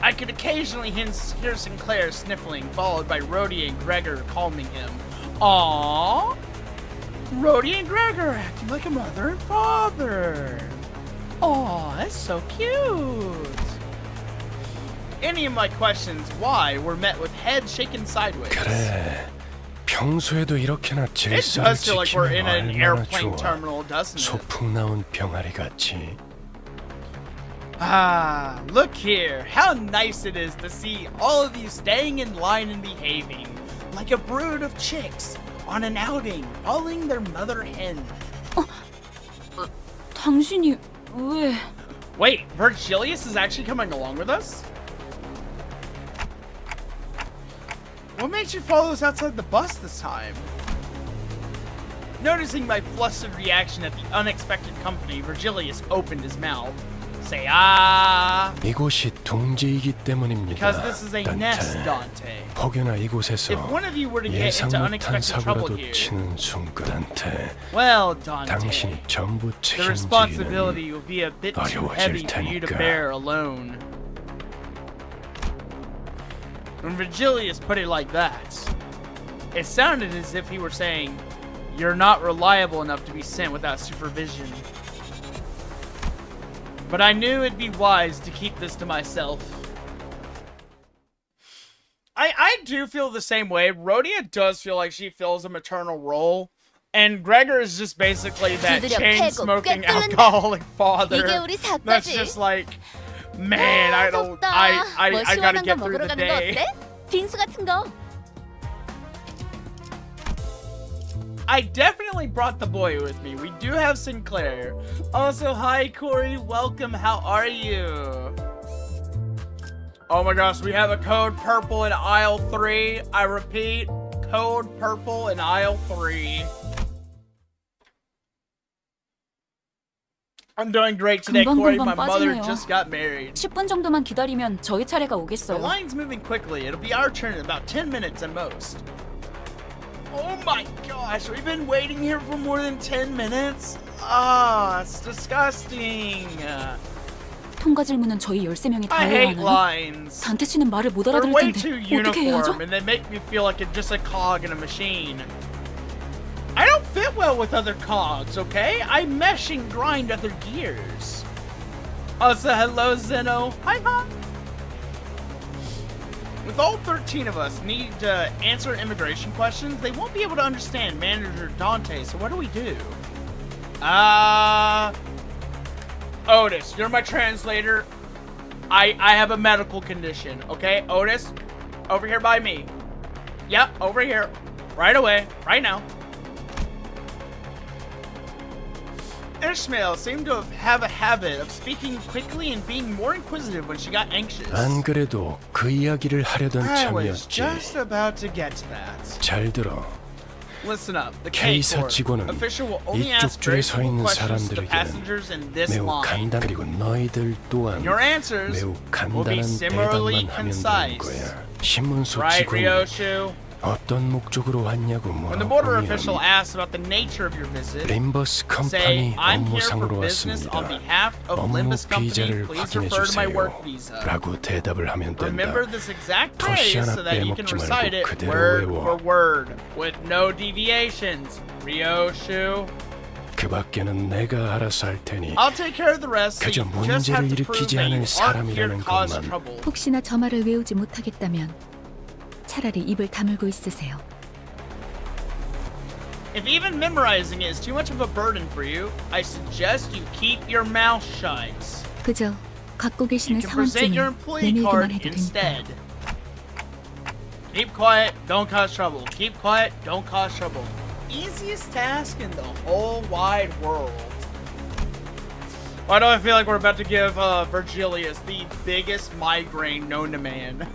I could occasionally hear Sinclair sniffling, followed by Rhodey and Gregor calming him. Aww! Rhodey and Gregor acting like a mother and father. Aw, that's so cute. Any of my questions why were met with heads shaken sideways. 그래, 평소에도 이렇게나 It 질서를 does feel like we're in 지키면 an 얼마나 airplane 좋아. terminal, doesn't it? 소풍 나온 병아리 같이. Ah, look here. How nice it is to see all of you staying in line and behaving like a brood of chicks on an outing, following their mother hen. 당신이 왜? Wait, Virgilius is actually coming along with us? What made you follow us outside the bus this time? Noticing my flustered reaction at the unexpected company, Virgilius opened his mouth. Say ah. 이곳이 둥지이기 때문입니다. Because this is a nest, Dante. 혹여나 이곳에서 If one of you were to get 예상 into 못한 unexpected trouble 사고라도 here, 치는 순간 Dante, well, Dante, 당신이 전부 the responsibility 책임지기는 will be a bit too 어려워질 heavy for you to 테니까. bear alone. When Virgilius put it like that, it sounded as if he were saying, "You're not reliable enough to be sent without supervision." But I knew it'd be wise to keep this to myself. I do feel the same way. Rhodia does feel like she fills a maternal role. And Gregor is just basically that chain-smoking alcoholic father. That's just like, man, I gotta get through the day. 빙수 같은 거. I definitely brought the boy with me. We do have Sinclair. Also, hi Corey, welcome, how are you? Oh my gosh, we have a code purple in aisle 3. I repeat, code purple in aisle 3. I'm doing great today, Corey. My mother just got married. 10분 정도만 기다리면 저희 차례가 The 오겠어요. line's moving quickly. It'll be our turn in about 10 minutes at most. Oh my gosh, we've been waiting here for more than 10 minutes? Ah, it's disgusting. 통과 질문은 저희 13명이 다 I 해야 hate 하나요? lines. 단테 씨는 말을 못 They're 알아들을 way 텐데 too 어떻게 해야죠? uniform and they make me feel like it's just a cog in a machine. I don't fit well with other cogs, okay? I mesh and grind other gears. Also, hello Zeno. Hi, hi. With all 13 of us need to answer immigration questions, they won't be able to understand Manager Dante, so what do we do? Otis, you're my translator. I have a medical condition, okay? Otis, over here by me. Yep, over here. Right away, right now. Ishmael seemed to have a habit of speaking quickly and being more inquisitive when she got anxious. 안 그래도 그 이야기를 하려던 I was 참이었지. just about to get to that. 잘 들어. Listen up. The K K사 Corp 직원은 official will only ask 이쪽 very 줄에 서 simple 있는 questions to the 사람들에게는 passengers in this 매우 line. 간단 그리고 너희들 또한 Your answers 매우 will be 간단한 similarly 대답만 하면 되는 concise. 거야. 신문소 Right, 직원이 Ryoshu? 어떤 목적으로 왔냐고 When the border 물어보면 official asks about the nature of your visit, 림버스 say, 컴퍼니 I'm here for 업무상으로 business on 왔습니다. behalf of 업무 Limbus Company. 비자를 Please 확인해 refer to my 주세요. work visa. 라고 대답을 하면 된다. Remember this exact 토시 phrase 하나 so that you can 빼먹지 recite 말고 it 그대로 word 외워. for word with no deviations. Ryoshu. 그 밖에는 내가 알아서 할 테니 I'll take care of the rest. So 그저 you just have 문제를 to prove 일으키지 that you 않을 aren't here to 사람이라는 cause 것만. trouble. 혹시나 저 말을 외우지 못하겠다면 차라리 입을 다물고 있으세요. If even memorizing it is too much of a burden for you, I suggest you keep your mouth shut. 그저 갖고 You 계시는 can present your 사원증을 employee 내밀기만 card 해도 instead. 되니까요. Keep quiet, don't cause trouble. Keep quiet, don't cause trouble. Easiest task in the whole wide world. Why do I feel like we're about to give Virgilius the biggest migraine known to man?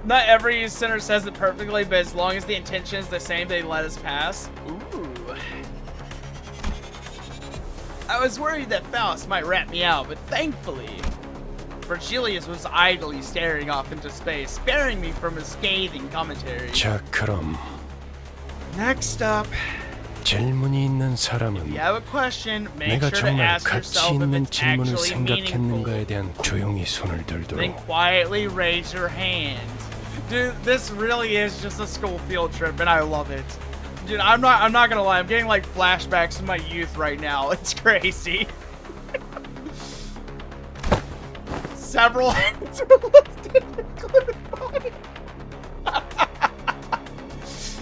Not every center says it perfectly, but as long as the intention is the same, they let us pass. Ooh. I was worried that Faust might rat me out, but thankfully, Virgilius was idly staring off into space, sparing me from his scathing commentary. 자, 그럼 Next up, 질문이 있는 if 사람은 you have a question, make 내가 sure to 정말 ask 가치 yourself if 있는 it's 질문을 actually meaningful. 생각했는가에 대한 조용히 손을 Then 들도록. quietly raise your hand. Dude, this really is just a school field trip, and I love it. Dude, I'm not gonna lie, I'm getting like flashbacks to my youth right now. It's crazy. Several hands are lifted, including mine.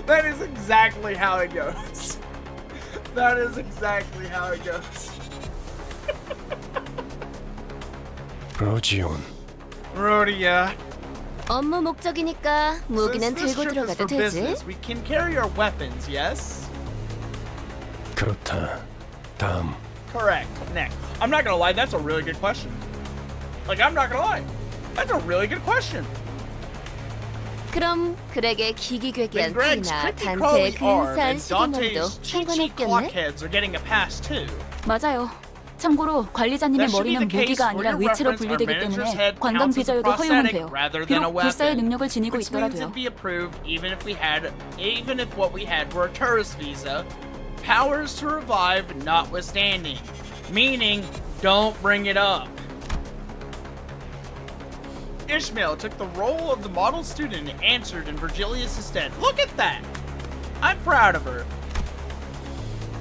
That is exactly how it goes. That is exactly how it goes. 로지온. Rhodia. 업무 목적이니까 무기는 Since this 들고 trip is 들어가도 for 되지. business, we can carry our weapons, yes? 그렇다. 다음. Correct. Next. I'm not gonna lie, that's a really good question. Like, I'm not gonna lie. That's a really good question. 그럼 그렉의 Then 기기괴기한 Greg's 팔이나 creepy 단테의 crawly arm 근사한 and 시계머리도 Dante's cheeky 상관없겠네? clockheads are getting a pass too. 맞아요. 참고로 관리자님의 That should be 머리는 the case 무기가 for 아니라 your 위치로 reference. Our 분류되기 manager's 때문에 head 관광 counts as a 비자여도 허용은 prosthetic 돼요. rather than a 비록 불사의 weapon, 능력을 지니고 which means 있더라도요. it'd be approved even if what we had were a tourist visa. Powers to revive notwithstanding, meaning don't bring it up. Ishmael took the role of the model student and answered in Virgilius' stead. Look at that! I'm proud of her.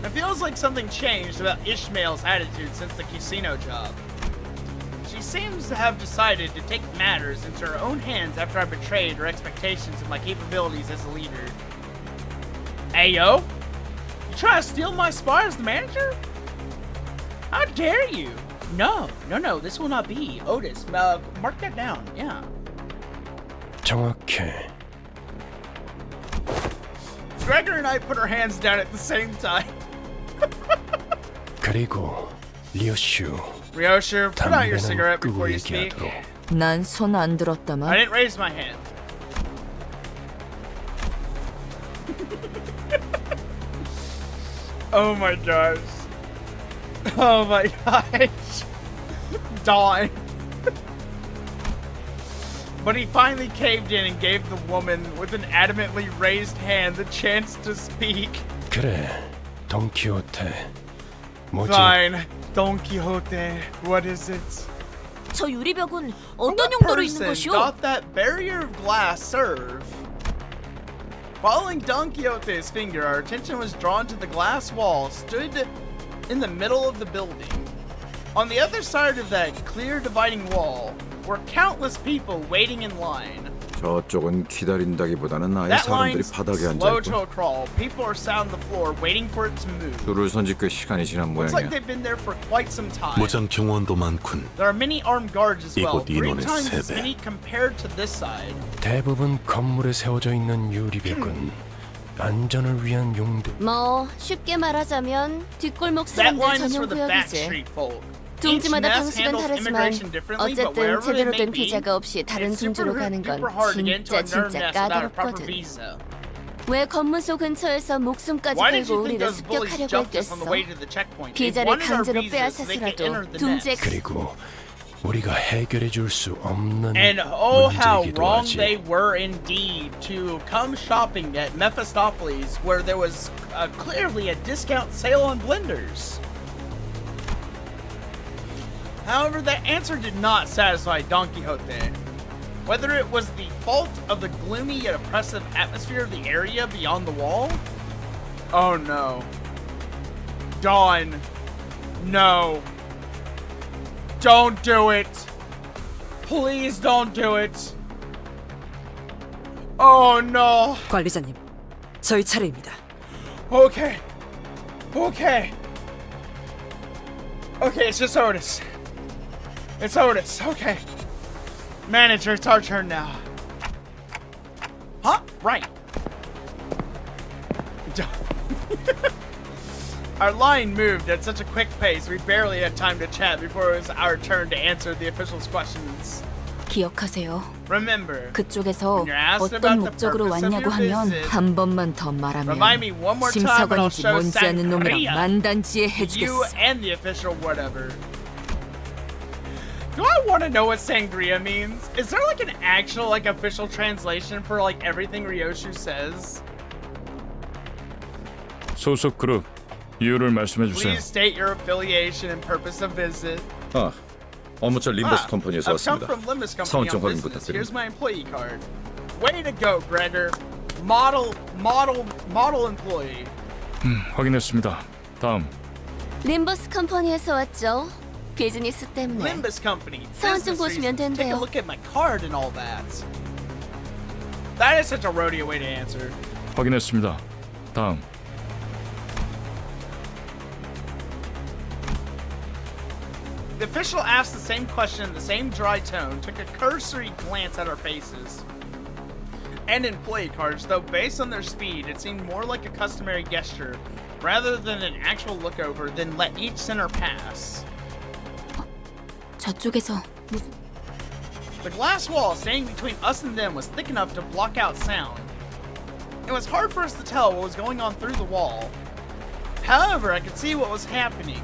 It feels like something changed about Ishmael's attitude since the casino job. She seems to have decided to take matters into her own hands after I betrayed her expectations of my capabilities as a leader. Hey yo! You trying to steal my spot as the manager? How dare you! No, this will not be. Otis, mark that down, yeah. 정확해. Gregor and I put our hands down at the same time. 그리고 리오슈. Ryoshu, put out your 담배는 cigarette 끄고 before you speak. 얘기하도록. 난 손 안 I 들었다만. didn't raise my hand. Oh my gosh. Oh my gosh. Dawn. But he finally caved in and gave the woman with an adamantly raised hand the chance to speak. 그래. 돈키호테. 뭐지? Fine. Don Quixote. What is it? 저 유리벽은 What 어떤 용도로 있는 person 것이오? thought that barrier of glass serve? Following Don Quixote's finger, our attention was drawn to the glass wall stood in the middle of the building. On the other side of that clear dividing wall were countless people waiting in line. 저쪽은 기다린다기보다는 아예 That 사람들이 line's 바닥에 slow to 앉아있고 a crawl. People are sat on the floor waiting for it to move. 줄을 선지 꽤 시간이 지난 Looks like 모양이야. they've been there for quite some time. 무장 경호원도 많군. There are many armed guards as well, 이곳 3 인원의 times as 3배. many compared to this side. 대부분 건물에 세워져 있는 유리벽은 안전을 위한 용도. 뭐 쉽게 말하자면 뒷골목 That 사람들 line is for 전용 the 구역이지. backstreet folk. Each 둥지마다 mess 방식은 handles 다르지만 immigration differently, but 어쨌든 wherever it 제대로 may 된 be, 비자가 없이 다른 it's 둥지로 super 가는 건 hard to get into a nerve 진짜 nest without a proper 까다롭거든. visa. 왜 검문소 근처에서 목숨까지 Why did 걸고 you think 우리를 those bullies 습격하려고 jumped us on the 했겠어? way to the checkpoint? They 비자를 wanted our 강제로 visas so they could 빼앗았으라도 enter the 둥지에 nest. 그리고 우리가 해결해 줄 수 없는 And oh, how 문제이기도 wrong 하지. they were indeed to come shopping at Mephistopheles, where there was clearly a discount sale on blenders. However, that answer did not satisfy Don Quixote. Whether it was the fault of the gloomy yet oppressive atmosphere of the area beyond the wall? Oh no. Don. No. Don't do it. Please don't do it. Oh no. 관리자님, 저희 차례입니다. Okay. Okay, it's just Otis. It's Otis. Okay. Manager, it's our turn now. Huh? Right. Our line moved at such a quick pace, we barely had time to chat before it was our turn to answer the officials' questions. 기억하세요. Remember, 그쪽에서 when you're asked 어떤 about the 목적으로 purpose of 왔냐고 your 하면 visit, 한 번만 더 말하면 remind me one more time and I'll 심사관인지 show 뭔지 아는 놈이랑 Sangria. 만단지에 You 해주겠어. and the official whatever. Do I want to know what sangria means? Is there like an actual like official translation for like everything Ryoshu says? 소속 그룹 이유를 말씀해 주세요. Please state your affiliation and purpose of visit. 아, 업무차 림버스 컴퍼니에서 I've come 왔습니다. from Limbus Company 사원증 on 확인 business. 부탁드립니다. Here's my employee card. Way to go, Gregor. Model employee. 확인했습니다. 다음. 림버스 컴퍼니에서 왔죠. 비즈니스 때문에. Limbus Company. 사원증 Business 보시면 reasons. Take a 된대요. look at my card and all that. That is such a rodeo way to answer. 확인했습니다. 다음. The official asked the same question in the same dry tone, took a cursory glance at our faces and employee cards, though based on their speed, it seemed more like a customary gesture rather than an actual look over, then let each center pass. 저쪽에서 The glass wall standing between us and them was thick enough to block out sound. It was hard for us to tell what was going on through the wall. However, I could see what was happening.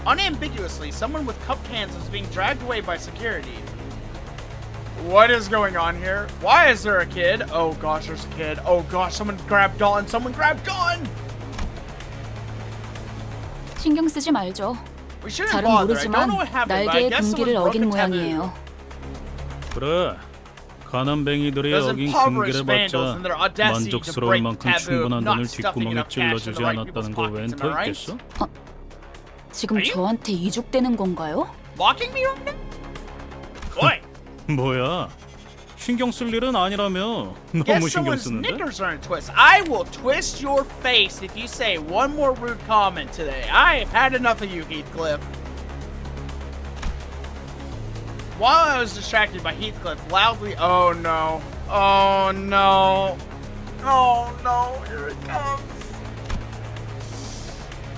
Unambiguously, someone with cup cans was being dragged away by security. What is going on here? Why is there a kid? Oh gosh, there's a kid. Oh gosh, someone grabbed Dawn. Someone grabbed Dawn! 신경 쓰지 말죠. We shouldn't 잘은 bother. I don't 모르지만 know what happened, but I 날개의 guess 금기를 someone broke 어긴 a taboo. 모양이에요. 그래. 가난뱅이들이 Those 어긴 impoverished 금기를 vandals 받자 and their audacity to 만족스러울 break 만큼 taboo of 충분한 not 돈을 stuffing 뒷구멍에 enough cash in 찔러주지 the right people's 않았다는 거 pockets, 웬 am 터 I right? 있겠어? 지금 저한테 이죽되는 건가요? Mocking me right now? Boy, 뭐야? 신경 쓸 일은 아니라며. 너무 guess 신경 someone's 쓰는데? knickers are in twist. I will twist your face if you say one more rude comment today. I've had enough of you, Heathcliff. While I was distracted by Heathcliff loudly, oh no, oh no, oh no, here it comes.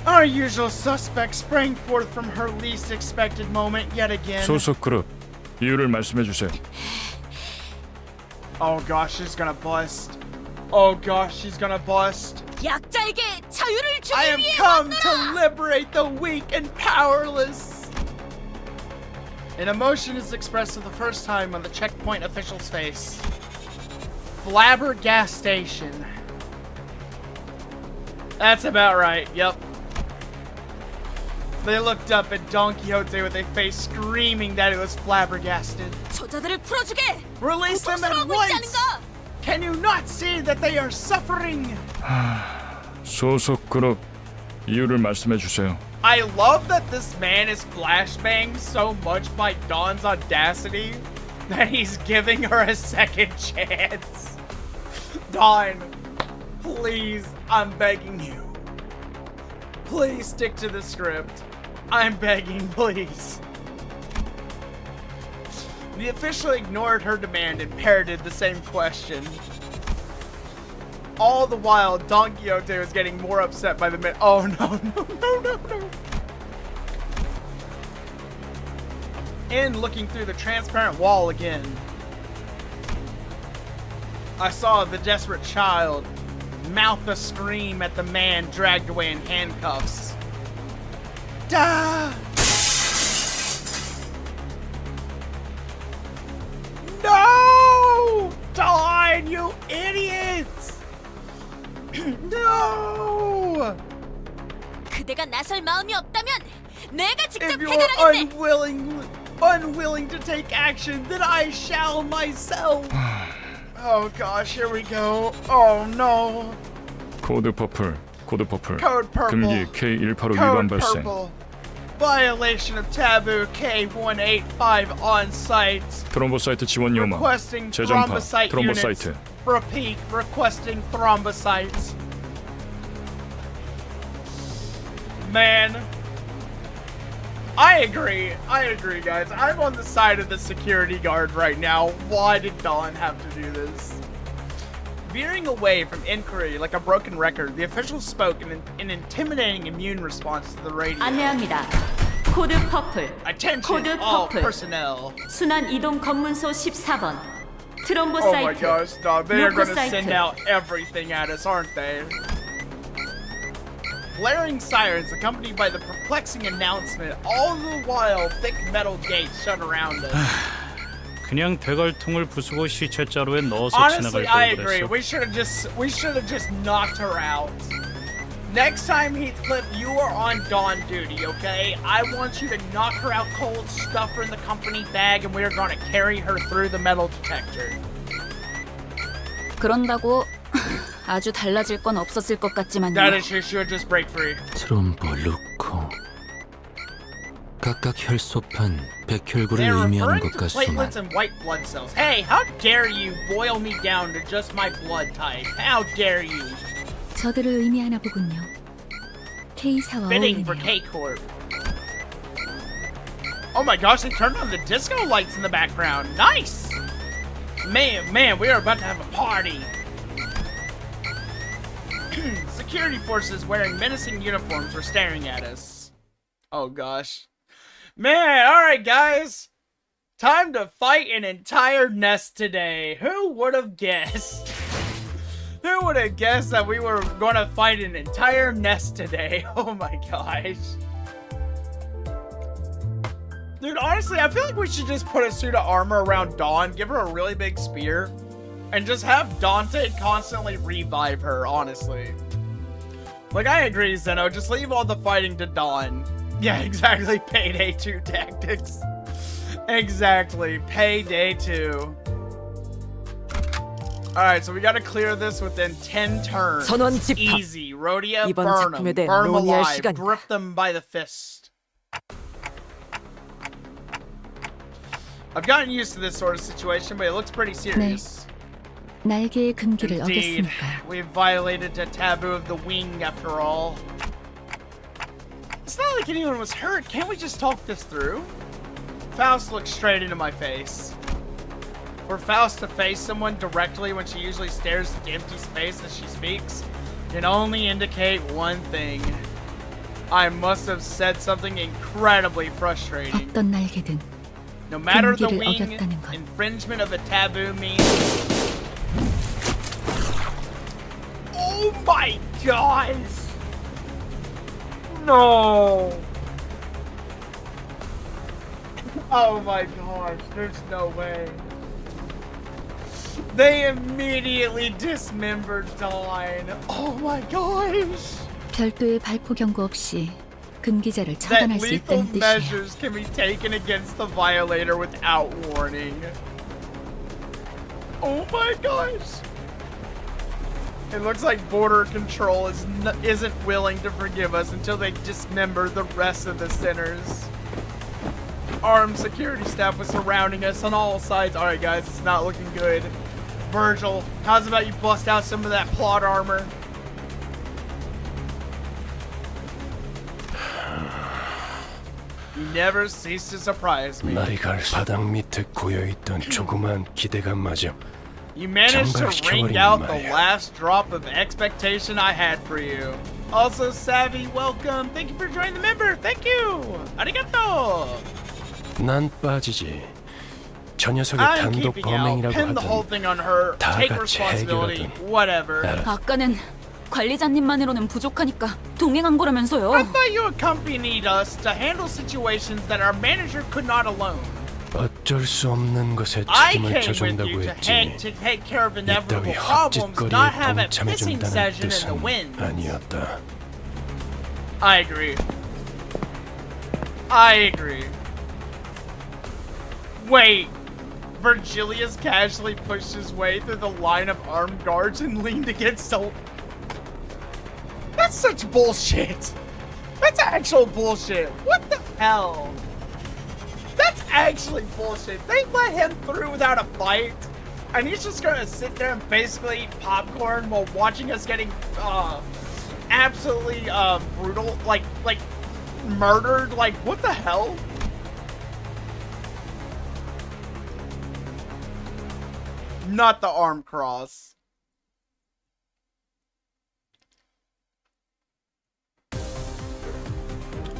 Our usual suspect sprang forth from her least expected moment yet again. 소속 그룹 이유를 말씀해 주세요. Oh gosh, she's gonna bust. Oh gosh, she's gonna bust. 약자에게 자유를 주기 I am 위해 come 왔노라! to liberate the weak and powerless. An emotion is expressed for the first time on the checkpoint official's face. Flabbergastation. That's about right, yep. They looked up at Don Quixote with a face screaming that it was flabbergasted. 저자들을 풀어주게! Release them at 고통스러워하고 있지 once! 않은가? Can you not see that they are suffering? 소속 그룹 이유를 말씀해 주세요. I love that this man is flashbanged so much by Dawn's audacity that he's giving her a second chance. Dawn, please, I'm begging you. Please stick to the script. I'm begging, please. The official ignored her demand and parroted the same question. All the while, Don Quixote was getting more upset by the minute. Oh no, no. And looking through the transparent wall again, I saw the desperate child mouth a scream at the man dragged away in handcuffs. Da! No! Dawn, you idiot! No! 그대가 나설 마음이 없다면 내가 직접 If you're 해결하겠네! unwilling to take action, then I shall myself. Oh gosh, here we go. Oh no. 코드 퍼플 Code purple. 금기 K185 위반 Code 발생. purple. Violation of taboo K185 on site. 트롬보사이트 지원 요망. Requesting 재전파 thrombocyte units. 트롬보사이트. Repeat, requesting thrombocytes. Man. I agree, guys. I'm on the side of the security guard right now. Why did Dawn have to do this? Veering away from inquiry like a broken record, the official spoke in an intimidating immune response to the radio. 안내합니다. 코드 퍼플. Attention, 코드 all 퍼플. personnel. 순환 이동 검문소 14번. Oh my 트롬보사이트. gosh, Dawn, they are gonna 루코사이트. send out everything at us, aren't they? Blaring sirens accompanied by the perplexing announcement, all the while thick metal gates shut around us. 그냥 대갈통을 부수고 시체자루에 넣어서 Honestly, 지나갈 I 걸 agree. 그랬어. We should have just knocked her out. Next time, Heathcliff, you are on dawn duty, okay? I want you to knock her out cold, stuff her in the company bag, and we are going to carry her through the metal detector. 그런다고 아주 달라질 건 없었을 것 같지만요. That is true. She would just break free. 트롬보 루코 각각 혈소판 백혈구를 They're 의미하는 referring 것 to 같소만. platelets and white blood cells. Hey, how dare you boil me down to just my blood type? How dare you? 저들을 의미하나 보군요. K사와 Fitting for 어울리네요. K Corp. Oh my gosh, they turned on the disco lights in the background. Nice! Man, we are about to have a party. Security forces wearing menacing uniforms were staring at us. Oh gosh. Man, alright guys. Time to fight an entire nest today. Who would have guessed? Who would have guessed that we were going to fight an entire nest today? Oh my gosh. Dude, honestly, I feel like we should just put a suit of armor around Dawn, give her a really big spear, and just have Dante constantly revive her, honestly. Like, I agree, Zeno, just leave all the fighting to Dawn. Yeah, exactly, Payday 2 tactics. Exactly, Payday 2. Alright, so we gotta clear this within 10 turns. Easy. Rhodia, burn them. Burn them alive. Grip them by the fist. I've gotten used to this sort of situation, but it looks pretty serious. 날개의 금기를 Indeed, 어겼으니까요. we've violated the taboo of the wing after all. It's not like anyone was hurt. Can't we just talk this through? Faust looks straight into my face. For Faust to face someone directly when she usually stares into empty space as she speaks can only indicate one thing. I must have said something incredibly frustrating. 어떤 날개든 No matter the 금기를 wing, 어겼다는 것. infringement of a taboo means... Oh my gosh! No! Oh my gosh, there's no way. They immediately dismembered Dawn. Oh my gosh! 별도의 발포 경고 없이 금기자를 That 처단할 수 lethal 있다는 뜻이에요. measures can be taken against the violator without warning. Oh my gosh! It looks like border control isn't willing to forgive us until they dismember the rest of the sinners. Armed security staff was surrounding us on all sides. Alright guys, it's not looking good. Virgil, how's about you bust out some of that plot armor? You never cease to surprise me. 날이 갈 바닥 밑에 고여있던 조그만 기대감마저 You managed to wring 장발시켜버린 out the 말이야. last drop of expectation I had for you. Also, Savvy, welcome. Thank you for joining the member. Thank you. Arigato. 난 빠지지. 저 녀석의 I'm 단독 keeping out. 범행이라고 Pin the whole 하던 thing on her. 다 Take 같이 responsibility. 해결하던 Whatever. 아까는 관리자님만으로는 부족하니까 동행한 거라면서요. I thought you accompanied us to handle situations that our manager could not alone. 어쩔 수 없는 것에 I 책임을 came with 져준다고 you 했지. to take care of inevitable 이따위 problems, not 헛짓거리에 have a pissing 동참해준다는 session in the 뜻은 wind. 아니었다. I agree. I agree. Wait. Virgilius casually pushed his way through the line of armed guards and leaned against a... That's such bullshit. That's actual bullshit. What the hell? That's actually bullshit. They let him through without a fight, and he's just gonna sit there and basically eat popcorn while watching us getting absolutely brutal, like murdered. Like, what the hell? Not the arm cross.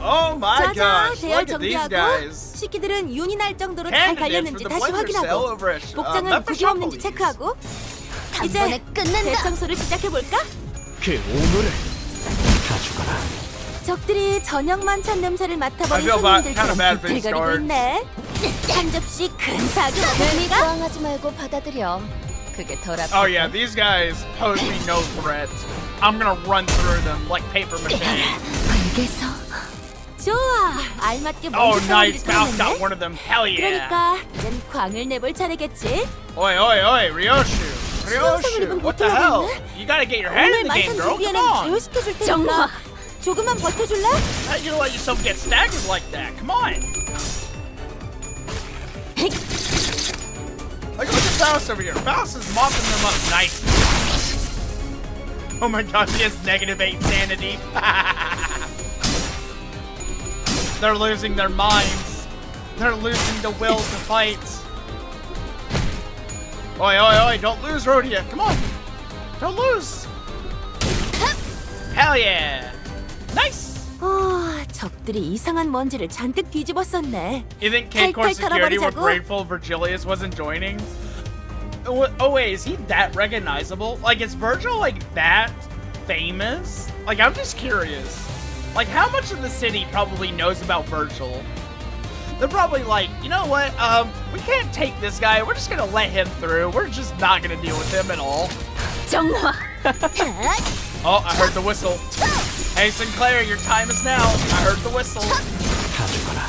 Oh my gosh, look at these guys. 식기들은 윤이 날 정도로 잘 Candidates 갈렸는지 for the 다시 pleasure sale 확인하고 over at 복장은 Mephi 구김없는지 Shop 체크하고 이제 대청소를 시작해볼까? 그 오물을 가져가라. 적들이 저녁 만찬 냄새를 I 맡아버린 feel 손님들처럼 kind of bad for these 비틀거리고 guards. 있네. 한 접시 큰 사기 괜히 저항하지 말고 받아들여. 그게 덜 아플까? Oh yeah, these guys pose me no threat. I'm gonna run through them like paper mache. 알겠어. 좋아, 알맞게 Oh 먼저 nice, 사람들이 Mouse got 들어오네. one of them. Hell yeah. 그러니까 이젠 광을 내볼 차례겠지. Oi, oi, oi, Ryoshu. 수영성을 입은 Ryoshu, what the hell? 보틀러겠네. You gotta get your head 오늘 in the game, 만찬 girl. Come 준비해낸 on. 제어시켜줄 정말. 테니까 조금만 버텨줄래? How you gonna let yourself get staggered like that? Come on. Look at Faust over here. Faust is mopping them up nice. Oh my gosh, he has -8 sanity. They're losing their minds. They're losing the will to fight. Oi, oi, oi, don't lose, Rhodia. Come on. Don't lose. Hell yeah. Nice. 적들이 이상한 먼지를 잔뜩 뒤집었었네. You think K-Core security were 털어버리자고? grateful Virgilius wasn't joining? Oh wait, is he that recognizable? Like, is Virgil like that famous? Like, I'm just curious. Like, how much of the city probably knows about Virgil? They're probably like, you know what? We can't take this guy. We're just gonna let him through. We're just not gonna deal with him at all. 정화. Oh, I heard the whistle. Hey, Sinclair, your time is now. I heard the whistle. 다 죽어라.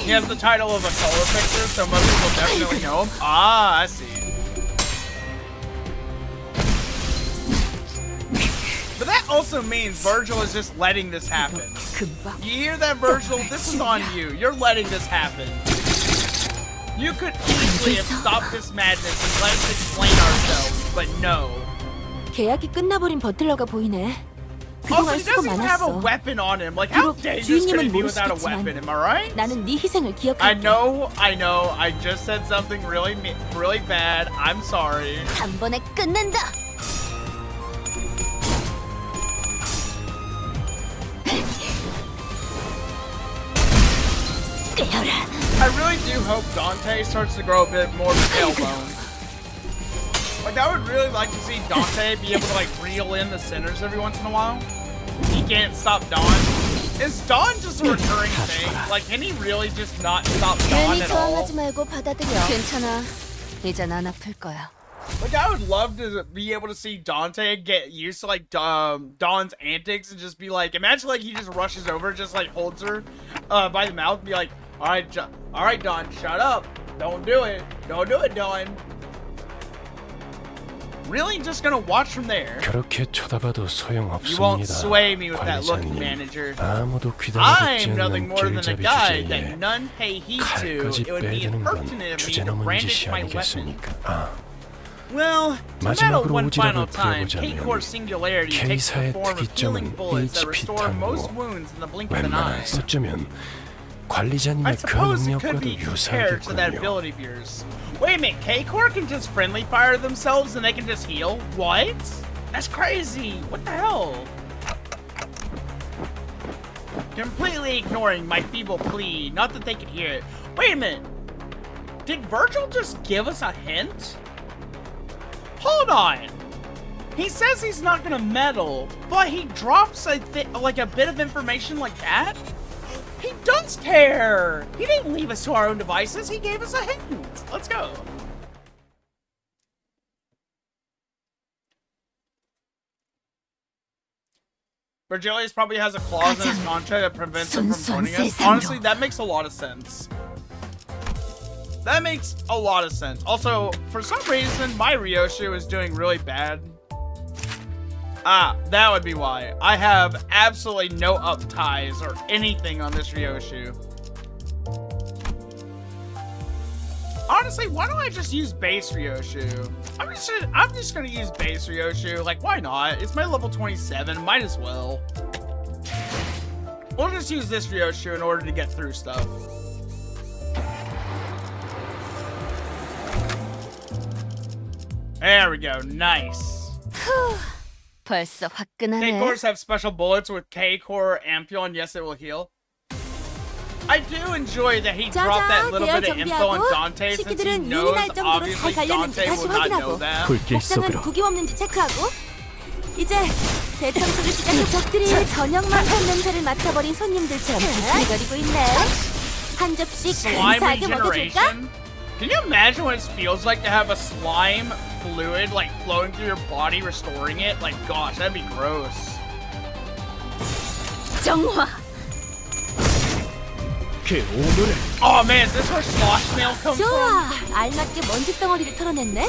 He has the title of a color picture, so most people definitely know him. Ah, I see. But that also means Virgil is just letting this happen. You hear that, Virgil? This is on you. You're letting this happen. You could easily have stopped this madness and let us explain ourselves, but no. 계약이 끝나버린 버틀러가 보이네. Also, 그동안 he 수고 doesn't even have a 많았어. weapon on him. Like, how 비록 dangerous could he 주인님은 be without a 모르시겠지만 weapon? Am I right? 나는 네 희생을 기억할게. I know. I just said something really bad. I'm sorry. 단번에 끝낸다. I really do hope Dante starts to grow a bit more of a tailbone. Like, I would really like to see Dante be able to, like, reel in the sinners every once in a while. He can't stop Dawn. Is Dawn just a recurring thing? Like, can he really just not stop Dawn 괜히 at all? 저항하지 말고 받아들여. 괜찮아. 이젠 안 아플 거야. Like, I would love to be able to see Dante get used to, like, Dawn's antics and just be like, imagine, like, he just rushes over, just, like, holds her by the mouth and be like, all right, Dawn, shut up. Don't do it. Don't do it, Dawn. Really? Just gonna watch from there? 그렇게 쳐다봐도 You won't 소용없습니다. sway me with that look, 관리자님, manager. 아무도 귀담아듣지 I'm nothing 않는 more than a 길잡이 guy 주제에 that none pay heed to. 칼까지 It would be 빼드는 건 impertinent of me 주제 to 넘은 brandish 짓이 my weapon. 아니겠습니까? Well, to meddle 마지막으로 one final 오지랖을 time, 부려보자면 K-Core Singularity takes the K사의 form of healing 특이점은 bullets that HP restore most 탄으로 wounds in the blink of an eye. 웬만한 어쩌면 I 관리자님의 그 suppose it could 능력과도 be compared to that 유사하겠군요. ability of yours. Wait a minute, K-Core can just friendly fire themselves and they can just heal? What? That's crazy! What the hell? Completely ignoring my feeble plea, not that they could hear it. Wait a minute! Did Virgil just give us a hint? Hold on! He says he's not gonna meddle, but he drops like a bit of information like that? He does care! He didn't leave us to our own devices, he gave us a hint! Let's go! Virgilius probably has a clause in his contract that prevents him from joining us. Honestly, that makes a lot of sense. That makes a lot of sense. Also, for some reason, my Ryoshu is doing really bad. Ah, that would be why. I have absolutely no up ties or anything on this Ryoshu. Honestly, why don't I just use base Ryoshu? I'm just gonna use base Ryoshu. Like, why not? It's my level 27. Might as well. We'll just use this Ryoshu in order to get through stuff. There we go. Nice. 벌써 화끈하네. K-cores have special bullets with K-core Ampule, and yes, it will heal. I do enjoy that he dropped that little bit of info on Dante since he knows obviously Dante will not know that. 복장은 구김 없는지 체크하고 이제 대청소를 시작해 적들이 저녁만큼 냄새를 맡아버린 손님들처럼 비틀거리고 있네. 한 접시 Slime 근사하게 먹여줄까? regeneration? Can you imagine what it feels like to have a slime fluid like flowing through your body, restoring it? Like, gosh, that'd be gross. 정화. Oh man, is this where slosh mail comes 좋아, from? 알맞게 먼지 덩어리를 털어냈네.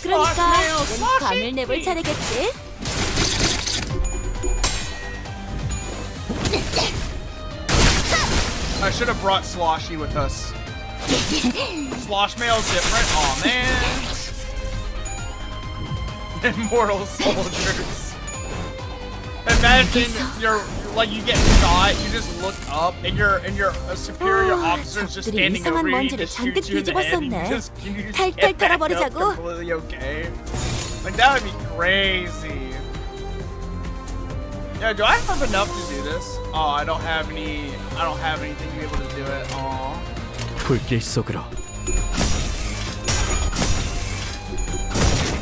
그러니까 오늘 광을 내볼 차례겠지. I should have brought Sloshy with us. Slosh mail is different. Oh man. Immortal soldiers. Imagine you're like you get shot, you just look up, and your superior officer's just 적들이 standing over 이상한 you, he 먼지를 just 잔뜩 shoots you in the head, and 뒤집었었네. you just 탈탈 get back up 털어버리자고. completely okay. Like that would be crazy. Yeah, do I have enough to do this? Oh, I don't have anything to be able to do it. Aw. 불길 속으로.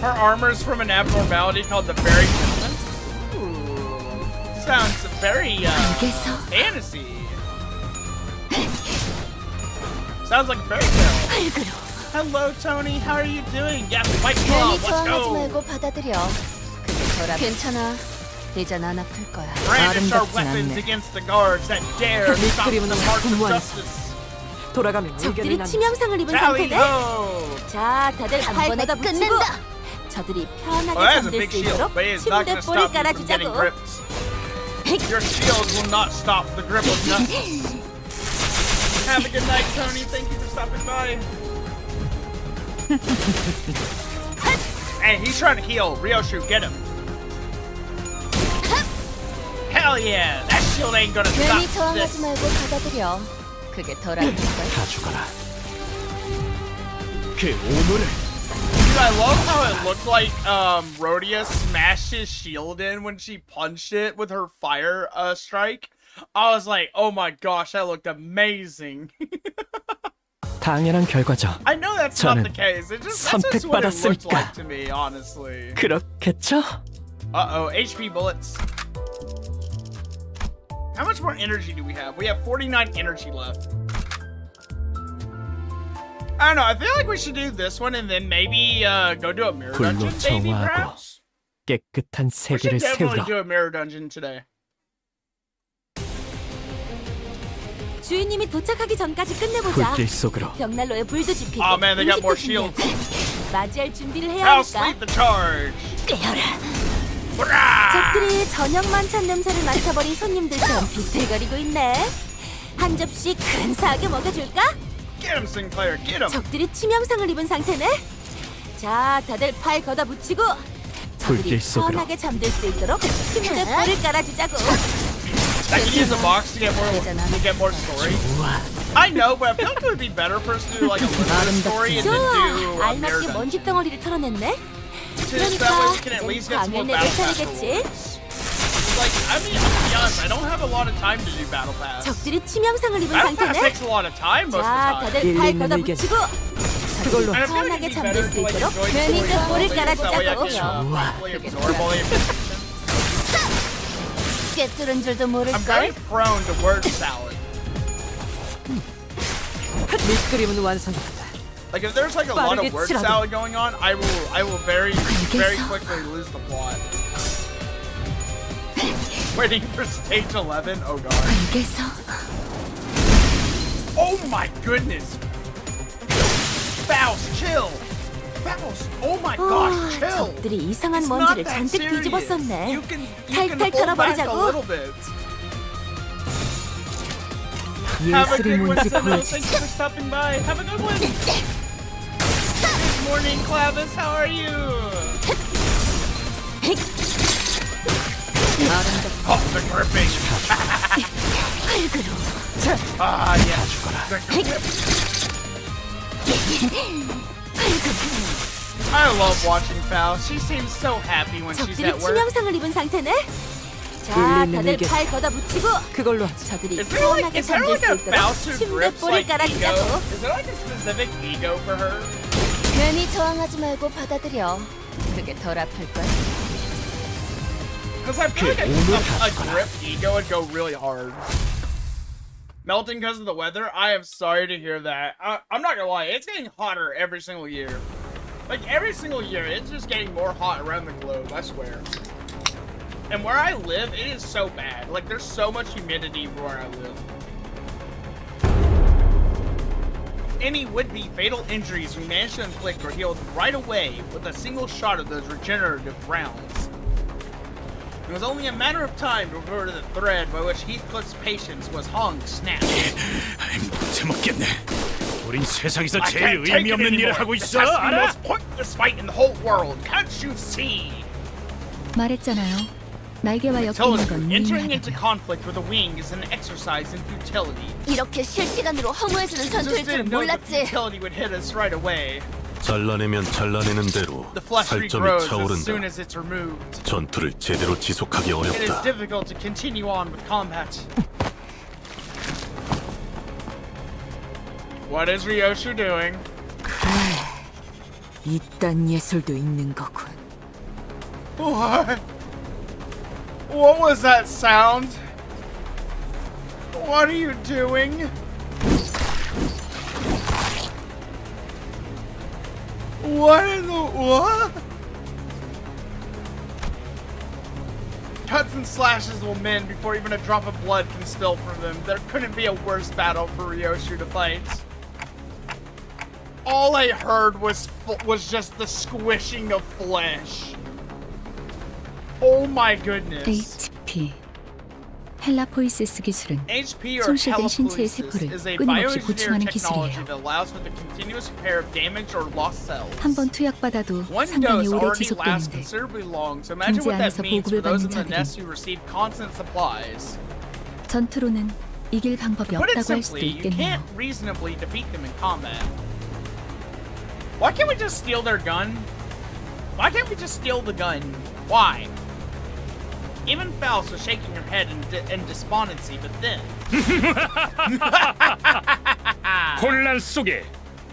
Her armor's from an abnormality called the Fairy Gentleman. Ooh. Sounds very, fantasy. Sounds like a fairy tale. Hello, Tony. How are you doing? Yes, Fight Club. 괜히 Let's 저항하지 go. 말고 받아들여. 그게 덜 괜찮아. 이젠 안 아플 거야. Brandish our weapons against the guards that dare stop the march of justice. 돌아가면 적들이 치명상을 입은 Tally 상태네. ho! 자, 다들 팔 번에 걷어붙이고 끝낸다. 저들이 Well, 편하게 that is a 잠들 big 수 shield, 있도록 but it is not going to 침대볼을 stop you from getting 깔아주자고. gripped. Your shield will not stop the grip of justice. Have a good night, Tony. Thank you for stopping by. Hey, he's trying to heal. Ryoshu, get him. Hell yeah! That shield ain't gonna stop 괜히 저항하지 this. 말고 받아들여. 그게 덜 아플 거야. 다 죽어라. 그 오물을. Dude, I love how it looked like Rhodia smashed his shield in when she punched it with her fire strike. I was like, oh my gosh, that looked amazing. 당연한 결과죠. I know that's not the 저는 case. That's just what it looked 선택받았으니까. like to me, honestly. 그렇겠죠? Uh-oh, HP bullets. How much more energy do we have? We have 49 energy left. I don't know, I feel like we should do this one and then maybe go do a mirror dungeon, 불로 maybe, 정화하고 perhaps? 깨끗한 We should 세계를 definitely 세우러. do a mirror dungeon today. 주인님이 도착하기 전까지 끝내보자. 불길 속으로. 벽난로에 불도 지피고 Oh man, they got more 음식도 shields. 준비하고 맞이할 준비를 해야 I'll 하니까. sleep the charge. 깨어라. Brah! 적들이 저녁 만찬 냄새를 맡아버린 손님들처럼 비틀거리고 있네. 한 접시 근사하게 먹여줄까? Get him, Sinclair, get him. 적들이 치명상을 입은 상태네. 자, 다들 팔 걷어붙이고 적들이 불길 속으로. 편하게 잠들 수 있도록 침대볼을 깔아주자고. I can use the box to get more story. I know, but I feel like it would be better for us to do like a limited story and then do a mirror 알맞게 dungeon. 먼지 덩어리를 털어냈네. Just that way we can at least get some more battle pass 차리겠지. rewards. Like, I mean, I'll be honest, I don't have a lot of time to do battle pass. 적들이 치명상을 입은 Battle pass 상태네. takes a lot of time most 자, of the time. 다들 팔 걷어붙이고 그걸로. And I feel like 편하게 it'd be 잠들 better 수 to like 있도록 enjoy the 괜히 story 볼을 slowly, so that way I 깔아주자고. can fully absorb all the information. 꿰뚫은 줄도 I'm 모를걸. very prone to word salad. 밑그림은 완성했다. Like if there's like a lot of 빠르게 word 치라고. salad going on, I will very quickly lose the plot. Waiting for stage 11. Oh god. 알겠어. Oh my goodness. Faust, chill. Faust. Oh my gosh, chill. 적들이 이상한 It's not 먼지를 that 잔뜩 serious. 뒤집었었네. You can 탈탈 hold back a 털어버리자고. little bit. Have a 예술이 good one, 뭔지 Sino. 보여주지. Thank you for stopping by. Have a good one. Good morning, Clavis. How are you? Oh, the gripping. Ah, yeah. The grip. I love watching Faust. She seems so happy when she's 적들이 at work. 치명상을 입은 상태네. 자, 울리는 다들 의견. 팔 걷어붙이고 그걸로 하자. 저들이 Is there 편하게 like 잠들 수 a 있도록 Faust who grips 침대볼을 like ego? 깔아주자고. Is there like a specific ego for her? 괜히 저항하지 말고 받아들여. 그게 덜 아플 거야. Because I feel like a grip ego would go really hard. Melting because of the weather? I am sorry to hear that. I'm not gonna lie, it's getting hotter every single year. Like, every single year, it's just getting more hot around the globe, I swear. And where I live, it is so bad. Like, there's so much humidity where I live. Any would-be fatal injuries we managed to inflict were healed right away with a single shot of those regenerative rounds. It was only a matter of time before the thread by which Heathcliff's patience was hung snapped. 못 참았겠네. 우린 세상에서 I 제일 can't take 의미 it 없는 일을 anymore. 하고 This 있어. has to be the 알아? most pointless fight in the whole world. Can't you see? 말했잖아요. 날개와 엮이는 Telling 건 you, entering into 무의미하다고요. conflict with a wing is an exercise in futility. 이렇게 실시간으로 허무해지는 전투일 Just 줄은 didn't know the 몰랐지. futility would hit us right away. 잘라내면 잘라내는 대로 The flesh 살점이 regrows as soon 차오른다. as it's removed. 전투를 제대로 지속하기 It is 어렵다. difficult to continue on with combat. What is Ryoshu doing? 이딴 예술도 있는 거군. What? What was that sound? What are you doing? What in the what? Cuts and slashes will mend before even a drop of blood can spill from them. There couldn't be a worse battle for Ryoshu to fight. All I heard was just the squishing of flesh. Oh my goodness. HP. 헬라포이시스 기술은 HP or 손실된 신체의 telepoiesis 세포를 is a 끊임없이 bioengineered 보충하는 technology 기술이에요. that allows for the continuous repair of damaged or lost cells. 한 번 투약받아도 One 상당히 dose 오래 already lasts 지속되는데 considerably long, so imagine 금지 what that 안에서 means for 보급을 those in 받는 the nest 자들은 who receive constant supplies. 전투로는 이길 방법이 Put it 없다고 할 수도 simply, you 있겠네요. can't reasonably defeat them in combat. Why can't we just steal their gun? Why can't we just steal the gun? Why? Even Faust was shaking her head in despondency, but then... 혼란 속에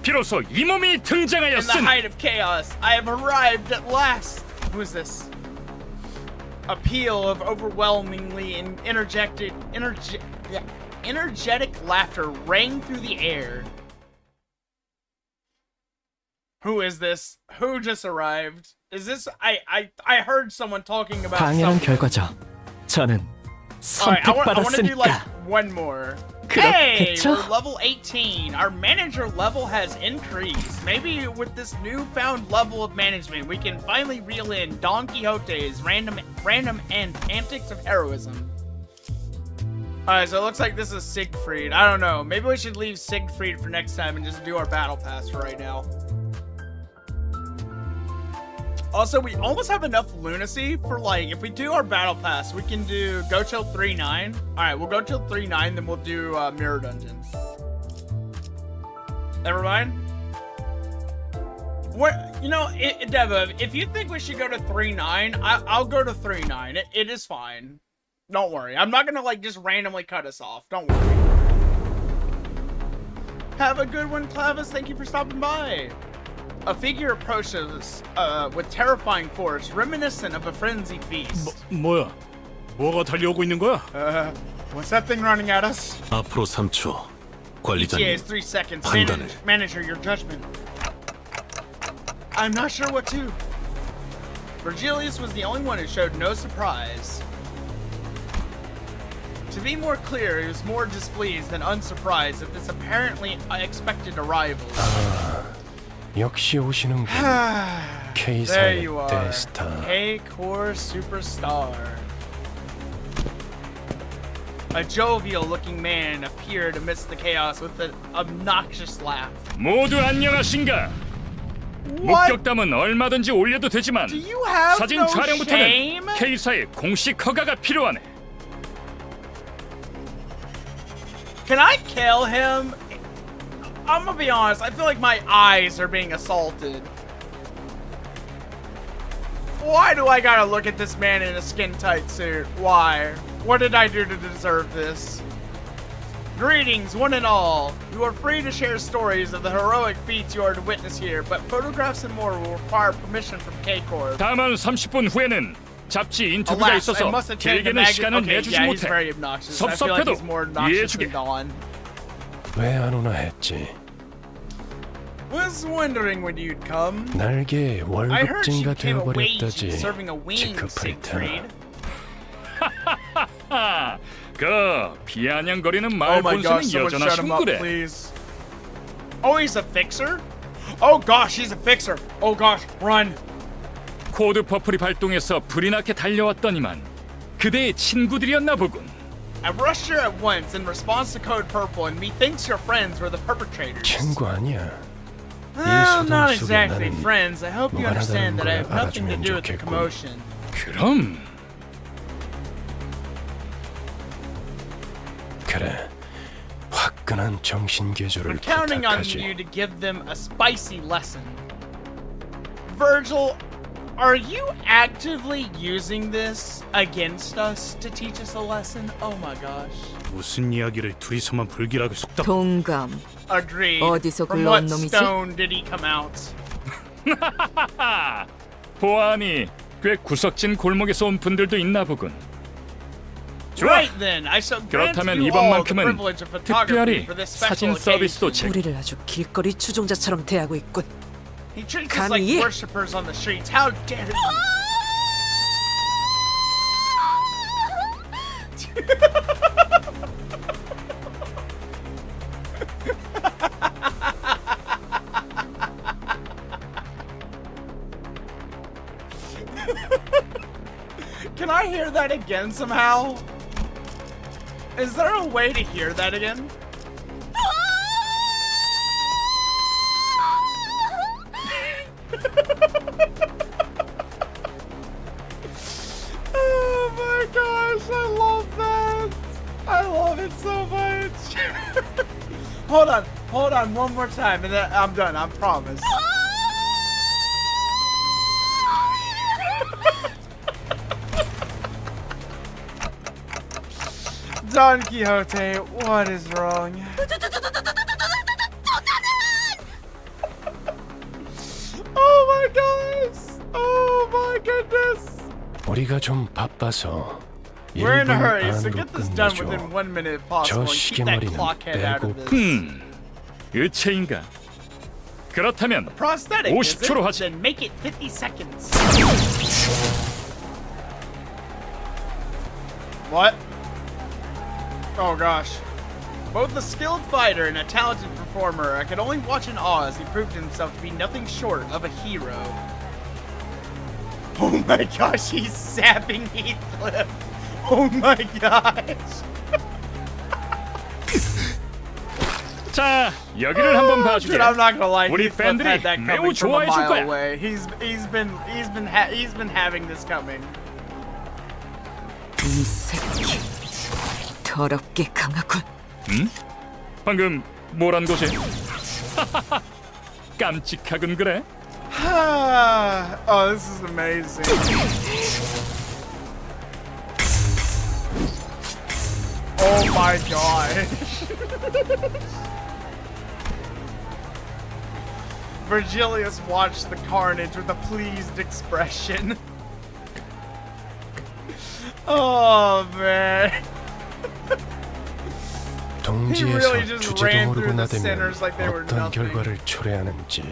비로소 이 몸이 In the 등장하였으니 height of chaos, I have arrived at last! Who is this? A peal of overwhelmingly energetic laughter rang through the air. Who is this? Who just arrived? Is this... I heard someone talking about 당연한 something. 결과죠. 저는 Alright, I want to do like 선택받았으니까. one more. Hey, 그렇겠죠? we're level 18. Our manager level has increased. Maybe with this newfound level of management, we can finally reel in Don Quixote's random antics of heroism. Alright, so it looks like this is Siegfried. I don't know. Maybe we should leave Siegfried for next time and just do our battle pass for right now. Also, we almost have enough lunacy for, like, if we do our battle pass, we can do go till 3-9. Alright, we'll go till 3-9, then we'll do Mirror Dungeon. Never mind. What, you know, Devo, if you think we should go to 3-9, I'll go to 3-9. It is fine. Don't worry. I'm not gonna, like, just randomly cut us off. Don't worry. Have a good one, Clavis. Thank you for stopping by. A figure approaches with terrifying force, reminiscent of a frenzied beast. 뭐야? 뭐가 달려오고 있는 거야? What's that thing running at us? 앞으로 3초. ETA 관리자님, is 3 seconds. 판단을. Manager, your judgment. I'm not sure what to. Virgilius was the only one who showed no surprise. To be more clear, he was more displeased than unsurprised at this apparently unexpected arrival. 역시 오시는군. There K사의 you are. 대스타. K-Core Superstar. A jovial-looking man appeared amidst the chaos with an obnoxious laugh. 모두 안녕하신가? What? 목격담은 얼마든지 올려도 되지만 Do you have 사진 no 촬영부터는 shame? K사의 공식 허가가 필요하네. Can I kill him? I'm gonna be honest, I feel like my eyes are being assaulted. Why do I gotta look at this man in a skin-tight suit? Why? What did I do to deserve this? Greetings, one and all. You are free to share stories of the heroic feats you are to witness here, but photographs and more will require permission from K-Corp. 다만 30분 후에는 잡지 인터뷰가 Alas, I 있어서 must attend the 길게는 시간을 okay, 내주지 yeah, he's 못해. very obnoxious. I feel like 섭섭해도 he's more obnoxious 이해해주게. than Dawn. 왜 안 오나 했지. Was wondering when you'd come. 날개의 I heard you 월급쟁이가 became a wage 되어버렸다지. serving a wing, Siegfried. 하하하. 그 비아냥거리는 Oh 말 my gosh, 본수는 someone 여전하 shut him up, 신구래. please. Oh, he's a fixer? Oh gosh, he's a fixer. Oh gosh, run. 코드 퍼플이 발동해서 불이 나게 달려왔더니만 그대의 친구들이었나 보군. I rushed here at once in response to Code Purple, and methinks your friends were the perpetrators. 친구 아니야. Well, not 소동 속에 exactly 나는 friends. I hope you 뭐가 understand that I have 다른 nothing to 걸 do with the 알아주면 commotion. 그럼 그래. 화끈한 정신 개조를 We're counting on 부탁하지. you to give them a spicy lesson. Virgil, are you actively using this against us to teach us a lesson? Oh my gosh. 무슨 이야기를 둘이서만 불길하게 속다. 동감. Agreed. 어디서 From 굴러온 what 놈이지? stone did he come out? 보아하니 꽤 구석진 골목에서 온 분들도 있나 보군. 좋아. Right then, I shall grant 그렇다면 you all the 이번만큼은 privilege of photography 특별히 for this special 사진 서비스도 occasion. 우리를 아주 길거리 추종자처럼 대하고 있군. He treats us like 감히? worshippers on the streets. How dare he? Can I hear that again somehow? Is there a way to hear that again? Oh my gosh, I love that. I love it so much. Hold on, one more time and then I'm done, I promise. Don Quixote, what is wrong? Oh my gosh! Oh my goodness! 우리가 좀 바빠서 We're in a 1분 hurry, so 안으로 get this done 끝내줘. within 1 minute if possible 저 and keep that 시계머리는 clockhead out of 빼고 this. 의체인가? 그렇다면 Prosthetic, is 50초로 it? 하지. Then make it 50 seconds. What? Oh gosh. Both a skilled fighter and a talented performer, I could only watch in awe as he proved himself to be nothing short of a hero. Oh my gosh, he's sapping Heathcliff. Oh my gosh. 자, 여기를 한번 봐주게. Dude, I'm not gonna lie. 우리 Heathcliff 팬들이 had that 매우 coming from a 좋아해줄 mile 거야. away. He's been having this coming. 이 새끼 더럽게 강하군. 응? 방금 뭐란 거지? 깜찍하군 그래? Oh, this is amazing. Oh my god. Virgilius watched the carnage with a pleased expression. Oh man. 동지에서 really just 주제도 ran 모르고 through the 나대면 sinners like they were 어떤 nothing. 결과를 초래하는지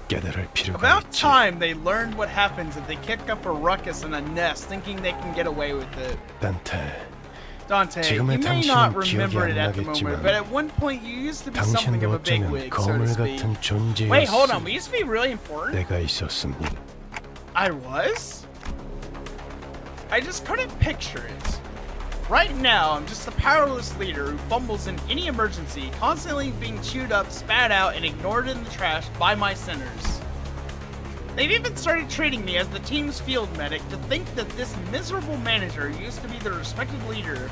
깨달을 필요가 About 있지. time they learned what happens if they kick up a ruckus in a nest thinking they can get away with it. Dante, you 지금의 may not 당신은 remember 기억이 it 안 at the moment, 나겠지만 but at one point you used to be something 당신도 of a 어쩌면 bigwig, so to 거물 speak. 같은 존재였어. Wait, hold on, we used to be really important? 내가 있었습니다. I was? I just couldn't picture it. Right now, I'm just a powerless leader who fumbles in any emergency, constantly being chewed up, spat out, and ignored in the trash by my sinners. They've even started treating me as the team's field medic to think that this miserable manager used to be the respected leader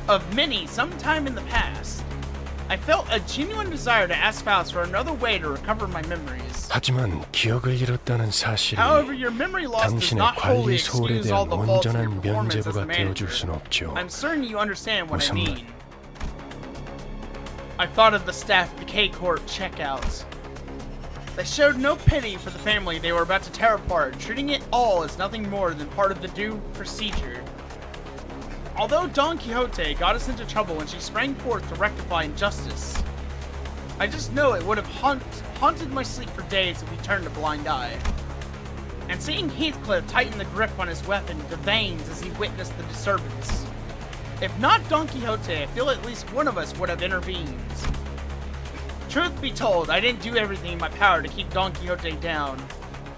of many sometime in the past. I felt a genuine desire to ask Faust for another way to recover my memories. 하지만 기억을 잃었다는 사실이 However, your memory loss does 당신의 not wholly 관리 소홀에 excuse all 대한 the faults of your 온전한 performance as the 면죄부가 manager. 되어줄 순 없죠. I'm certain you understand what I 무슨 말? mean. I thought of the staff at the K-Court checkouts. They showed no pity for the family they were about to tear apart, treating it all as nothing more than part of the due procedure. Although Don Quixote got us into trouble when she sprang forth to rectify injustice, I just know it would have haunted my sleep for days if we turned a blind eye. And seeing Heathcliff tighten the grip on his weapon to veins as he witnessed the disturbance. If not Don Quixote, I feel at least one of us would have intervened. Truth be told, I didn't do everything in my power to keep Don Quixote down.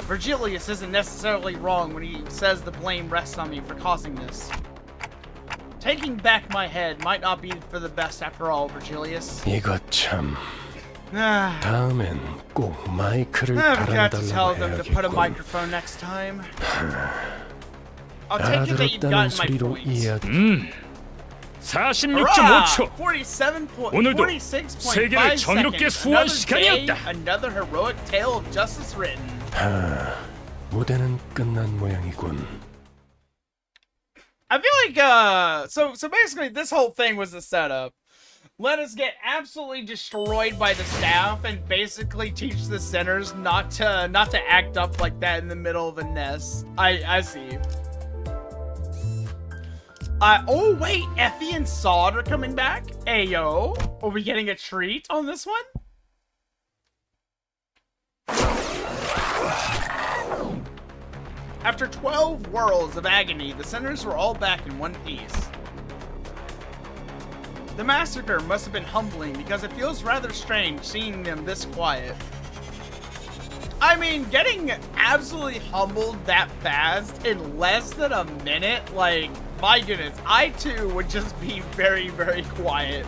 Virgilius isn't necessarily wrong when he says the blame rests on me for causing this. Taking back my head might not be for the best after all, Virgilius. 이거 참. Ah, 다음엔 꼭 마이크를 I've got to tell 달아달라고 them to put a 해야겠군. microphone next time. I'll take it that you've 알아들었다는 gotten my 소리로 point. 이해하기. 46.5초. 47.46.5 오늘도 세계를 정의롭게 수호할 시간이었다. Another heroic tale of justice written. 무대는 끝난 모양이군. I feel like so basically this whole thing was a setup. Let us get absolutely destroyed by the staff and basically teach the sinners not to act up like that in the middle of a nest. I see. Oh wait, Effie and Sod are coming back? Ayo, are we getting a treat on this one? After 12 worlds of agony, the sinners were all back in one piece. The massacre must have been humbling because it feels rather strange seeing them this quiet. I mean, getting absolutely humbled that fast in less than a minute, like, my goodness, I too would just be very, very quiet.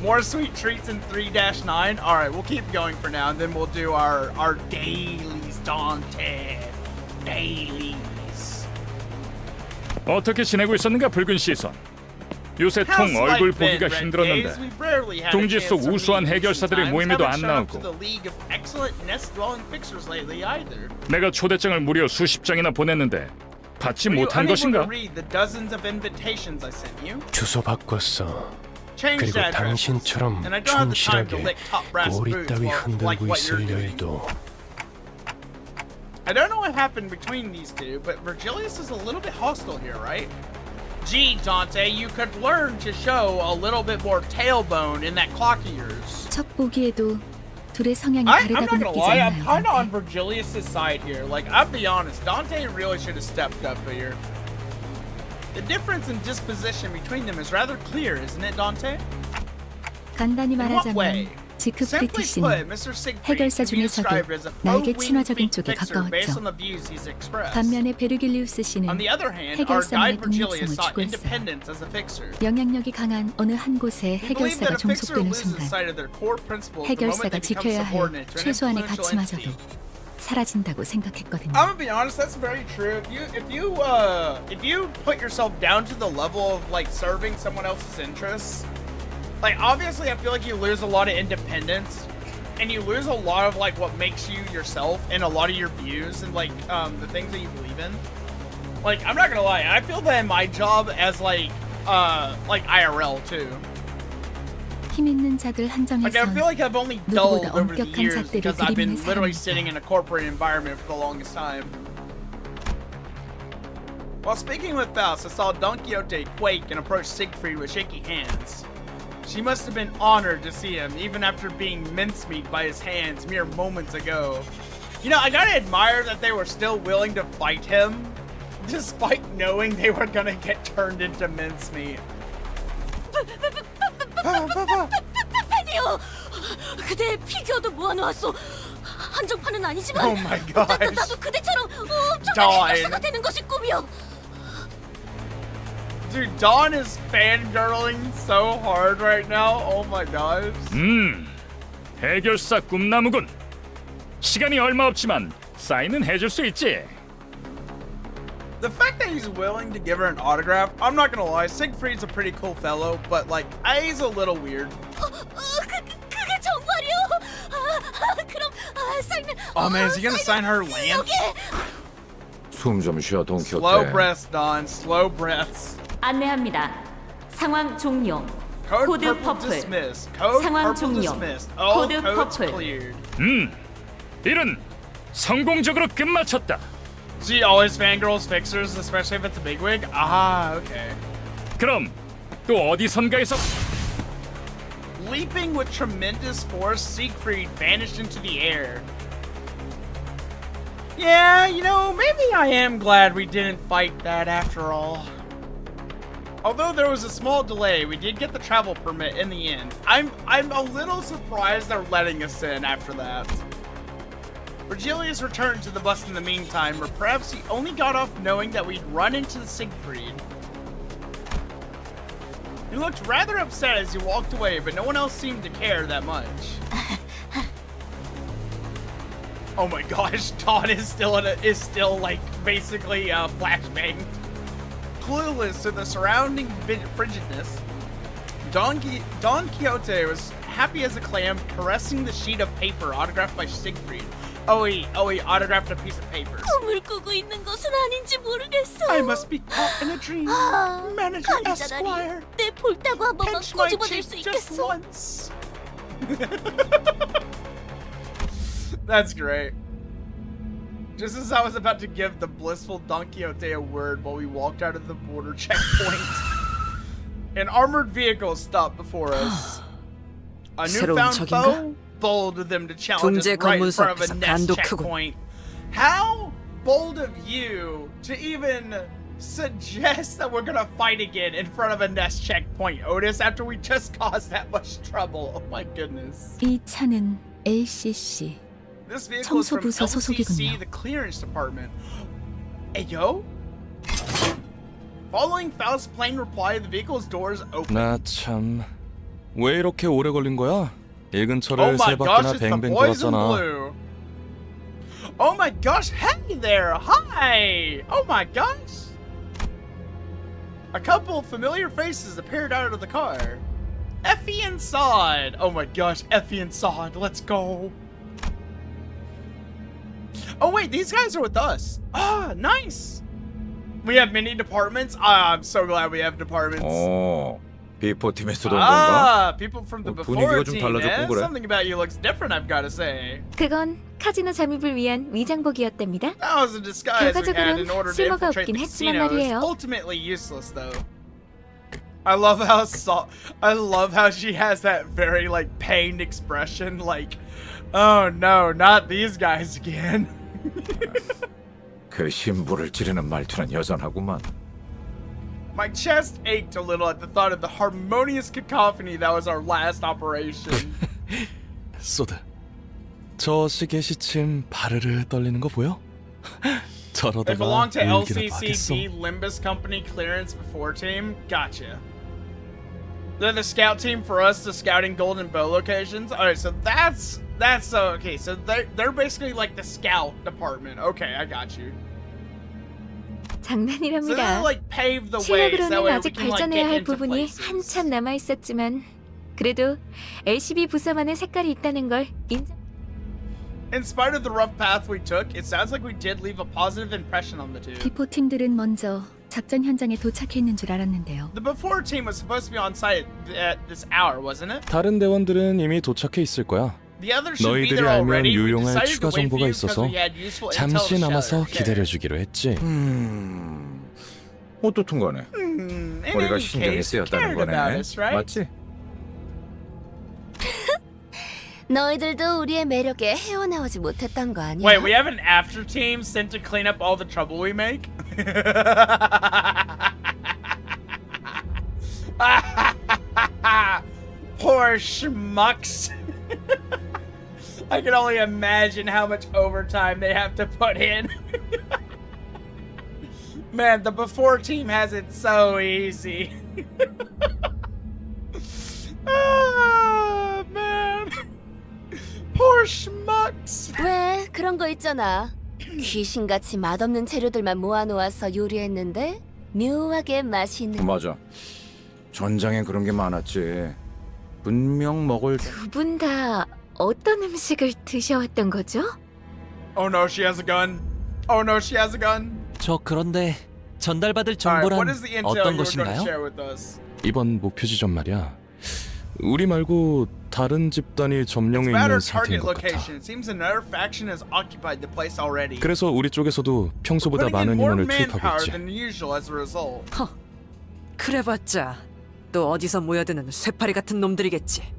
More sweet treats in 3-9? Alright, we'll keep going for now, and then we'll do our dailies, Dante. Dailies. 어떻게 지내고 있었는가 붉은 시선. 요새 통 얼굴 보기가 힘들었는데 둥지 속 우수한 해결사들의 모임에도 안 나오고 내가 초대장을 무려 수십 장이나 보냈는데 받지 못한 것인가? 주소 바꿨어. 그리고 당신처럼 충실하게 꼬리 따위 흔들고 있을 여유도. I don't know what happened between these two, but Virgilius is a little bit hostile here, right? Gee, Dante, you could learn to show a little bit more tailbone in that clock of yours. 첫 보기에도 둘의 성향이 I'm 다르다고 not gonna 느끼지 lie, I'm 않나요? kind of on Virgilius' side here. Like, I'll be honest, Dante really should have stepped up here. The difference in disposition between them is rather clear, isn't it, Dante? 간단히 In what way? 말하자면 지크 Simply 프리티시는 put, Mr. Siegfried 해결사 can be 중에서도 described as a 나에게 pro-wing 친화적인 쪽에 fixer based on 가까웠죠. the views he's expressed. 반면에 베르길리우스 On 씨는 the other hand, our guide 해결사만의 Virgilius 독립성을 sought 추구했어요. independence as a fixer. 영향력이 강한 어느 한 곳에 He believed 해결사가 that a fixer 종속되는 loses 순간 sight of their core principles the moment 해결사가 they become 지켜야 할 subordinate to an 최소한의 influential entity. 가치마저도 사라진다고 생각했거든요. I'm gonna be honest, that's very true. If you put yourself down to the level of like serving someone else's interests, like obviously I feel like you lose a lot of independence and you lose a lot of like what makes you yourself and a lot of your views and like the things that you believe in. Like I'm not gonna lie, I feel that in my job as like IRL too. 힘 있는 자들 Like I 한정에선 feel like I've only dulled 누구보다 over the 엄격한 years 잣대를 because I've been 들이미는 literally 사람이다. sitting in a corporate environment for the longest time. While speaking with Faust, I saw Don Quixote quake and approach Siegfried with shaky hands. She must have been honored to see him, even after being mincemeat by his hands mere moments ago. You know, I gotta admire that they were still willing to fight him, despite knowing they were gonna get turned into mincemeat. 팬이요. 그대 피규어도 모아놓았어. 한정판은 아니지만 Oh my gosh. 나도 그대처럼 엄청난 Dawn. 해결사가 되는 것이 꿈이요. Dude, Dawn is fangirling so hard right now. Oh my gosh. 해결사 꿈나무군. 시간이 얼마 없지만 사인은 해줄 수 있지. The fact that he's willing to give her an autograph, I'm not gonna lie, Siegfried's a pretty cool fellow, but like, he's a little weird. 그게 정말이요? 그럼 사인은 Oh man, is he gonna sign her lance? 숨 좀 쉬어 돈 Slow 켰대. breaths, Dawn. Slow breaths. 안내합니다. 상황 종료. Code 코드 purple 퍼플. dismissed. Code 상황 purple 종료. dismissed. All 코드 codes 퍼플. cleared. 일은 성공적으로 끝마쳤다. She always fangirls fixers, especially if it's a bigwig. Ah, okay. 그럼 또 어디선가에서 Leaping with tremendous force, Siegfried vanished into the air. Yeah, you know, maybe I am glad we didn't fight that after all. Although there was a small delay, we did get the travel permit in the end. I'm a little surprised they're letting us in after that. Virgilius returned to the bus in the meantime, or perhaps he only got off knowing that we'd run into Siegfried. You looked rather upset as you walked away, but no one else seemed to care that much. Oh my gosh, Dawn is still like basically flashbanged. Clueless to the surrounding frigidness, Don Quixote was happy as a clam, caressing the sheet of paper autographed by Siegfried. Oh, he autographed a piece of paper. 꿈을 꾸고 있는 것은 아닌지 모르겠어. I must be caught in a dream. Manager Esquire. 내 볼따구 한 번만 Pinch my 꼬집어낼 수 cheek just 있겠어? once. That's great. Just as I was about to give the blissful Don Quixote a word while we walked out of the border checkpoint, an armored vehicle stopped before us. A newfound foe bold of them to challenge us right in front of a nest checkpoint. How bold of you to even suggest that we're gonna fight again in front of a nest checkpoint, Otis, after we just caused that much trouble. Oh my goodness. 이 차는 LCC This vehicle is from 청소부서 LCC, 소속이군요. the clearance department. Hey, yo? Following Faust's plain reply, the vehicle's doors open. 나 참... 왜 이렇게 오래 걸린 거야? 이 Oh 근처를 my 세 gosh, 바퀴나 it's the 뱅뱅 boys in 돌았잖아. blue. Oh my gosh, hey there, hi! Oh my gosh! A couple of familiar faces appeared out of the car. Effie and Sod! Oh my gosh, Effie and Sod, let's go! Oh wait, these guys are with us. Ah, nice! We have many departments. Ah, I'm so glad we have departments. 비포 팀에서도 온 건가? Ah, people from the 분위기가 before 좀 team, 달라졌군 man. 그래. Something about you looks different, I've got to say. 그건 카지노 잠입을 위한 위장복이었답니다. That was a disguise we had in order to 쓸모가 infiltrate 없긴 the 했지만 casino. It's 말이에요. ultimately useless, though. I love how she has that very like pained expression, like, oh no, not these guys again. 그 심부를 찌르는 말투는 여전하구만. My chest ached a little at the thought of the harmonious cacophony that was our last operation. 소드, 저 시계 시침 바르르 떨리는 거 보여? They 저러다가 belong to 울기라도 하겠어. LCCB Limbus Company Clearance Before Team. Gotcha. They're the scout team for us, the scouting golden bow locations. Alright, so that's okay. So they're basically like the scout department. Okay, I got you. So they 장난이랍니다. like pave the way so that 실력으로는 way we 아직 can like 발전해야 get 할 into 부분이 places. 한참 남아 있었지만 그래도 LCB 부서만의 색깔이 있다는 걸 인정. In spite of the rough path we took, it sounds like we did leave a positive impression on the two. 비포 팀들은 먼저 작전 현장에 도착했는 줄 알았는데요. The before team was supposed to be on site at this hour, wasn't it? 다른 대원들은 이미 도착해 있을 거야. The others should be 너희들이 there 알면 already. We 유용할 decided 추가 to wait for 정보가 you because 있어서 we had useful intel 잠시 to 남아서 share. 기다려주기로 했지. 어떻든 간에 In 우리가 any 신경이 case, you 쓰였다는 cared about 거네. us, right? 맞지? 너희들도 우리의 매력에 헤어나오지 못했던 거 아니야? Wait, we have an after team sent to clean up all the trouble we make? Poor schmucks. I can only imagine how much overtime they have to put in. Man, the before team has it so easy. Ah, man. Poor schmucks. 왜 그런 거 있잖아. 귀신같이 맛없는 재료들만 모아놓아서 요리했는데 묘하게 맛있는. 맞아. 전장엔 그런 게 많았지. 분명 먹을. 두 분 다 어떤 음식을 드셔왔던 거죠? Oh no, she has a gun. Oh no, she has a gun. 저 그런데 전달받을 Alright, what 정보란 is the intel 어떤 you were going to 것인가요? share with us? 이번 목표 지점 말이야. 우리 말고 다른 집단이 점령해 It's about 있는 our 상태인 target 것 같아. location. It seems another faction has occupied the place already. 그래서 우리 쪽에서도 평소보다 Putting in 많은 more 인원을 manpower 투입하고 있지. than usual as a result. 그래봤자 또 어디서 모여드는 쇠파리 같은 놈들이겠지.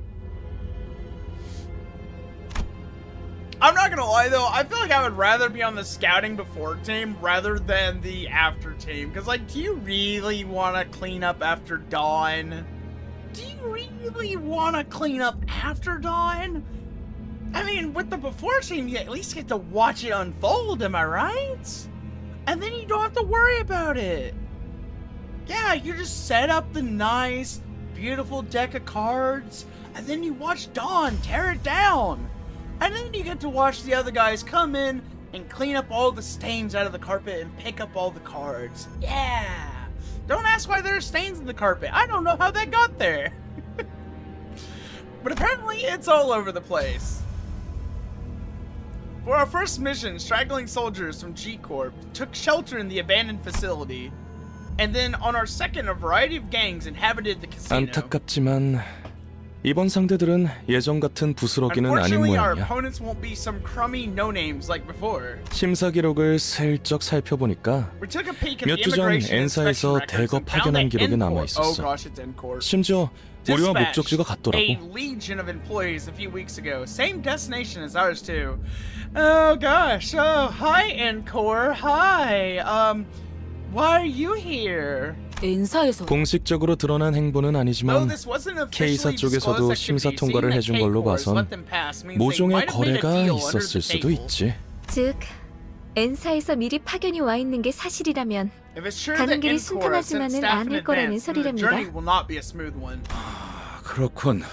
I'm not gonna lie though, I feel like I would rather be on the scouting before team rather than the after team. Cause like, do you really want to clean up after dawn? Do you really want to clean up after dawn? I mean, with the before team, you at least get to watch it unfold, am I right? And then you don't have to worry about it. Yeah, you just set up the nice beautiful deck of cards, and then you watch Dawn tear it down. And then you get to watch the other guys come in and clean up all the stains out of the carpet and pick up all the cards. Yeah! Don't ask why there are stains in the carpet. I don't know how that got there. But apparently it's all over the place. For our first mission, straggling soldiers from G-Corp took shelter in the abandoned facility. And then on our second, a variety of gangs inhabited the casino. 안타깝지만 이번 상대들은 예전 같은 부스러기는 아닌 Unfortunately, our 모양이야. opponents won't be some crummy no-names like before. 심사 기록을 슬쩍 살펴보니까 We took a peek at 몇 the 주 전 immigration 엔사에서 inspection records 대거 and found 파견한 that 기록이 남아 Oh 있었어. gosh, it's N-Corp. 심지어 우리와 Dispatched 목적지가 같더라고. a legion of employees a few weeks ago. Same destination as ours too. Oh gosh. Oh, hi N-Corp. Hi. Why are you here? 엔사에서 공식적으로 드러난 행보는 Though 아니지만 this wasn't K사 officially 쪽에서도 disclosed 심사 activity, 통과를 seeing 해준 that 걸로 K-Corps 봐선 let them pass means they 모종의 might have made a 거래가 deal under 있었을 the 수도 table. 있지. 즉, N사에서 미리 파견이 와 있는 게 사실이라면 If it's true 가는 that 길이 N-Corps has sent 순탄하지만은 staff in 않을 거라는 advance, then the 소리랍니다. journey will not be a smooth one. 그렇군.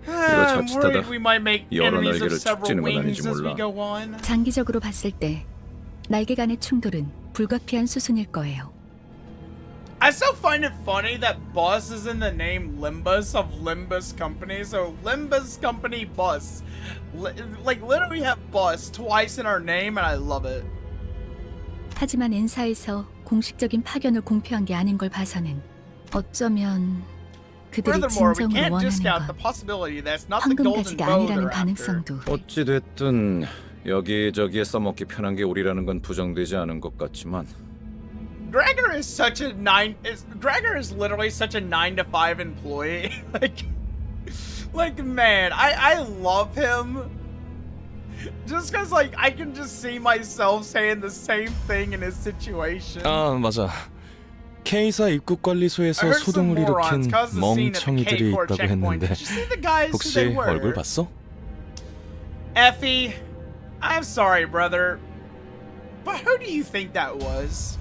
I'm 자칫하다 worried we might make 여러 enemies of 날개를 several 축지는 건 wings 아닌지 as we 몰라. go on. 장기적으로 봤을 때 날개 간의 충돌은 불가피한 수순일 거예요. I still find it funny that bus is in the name Limbus of Limbus Company, so Limbus Company Bus. Like literally have bus twice in our name and I love it. 하지만 N사에서 공식적인 파견을 공표한 게 아닌 걸 봐서는 어쩌면 그들이 Furthermore, we 진정으로 can't 원하는 discount the 건 possibility that's not the 황금 golden 가지가 bow 아니라는 they're after. 가능성도. 어찌 됐든 여기저기에 써먹기 편한 게 우리라는 건 부정되지 않은 것 같지만 Gregor is such a Gregor is literally such a 9-to-5 employee. like man, I love him. Just cause like I can just see myself saying the same thing in his situation. 아 맞아. K사 입국관리소에서 소동을 일으킨 멍청이들이 있다고 했는데 혹시 얼굴 봤어? Effie, I'm sorry, brother, but who do you think that was?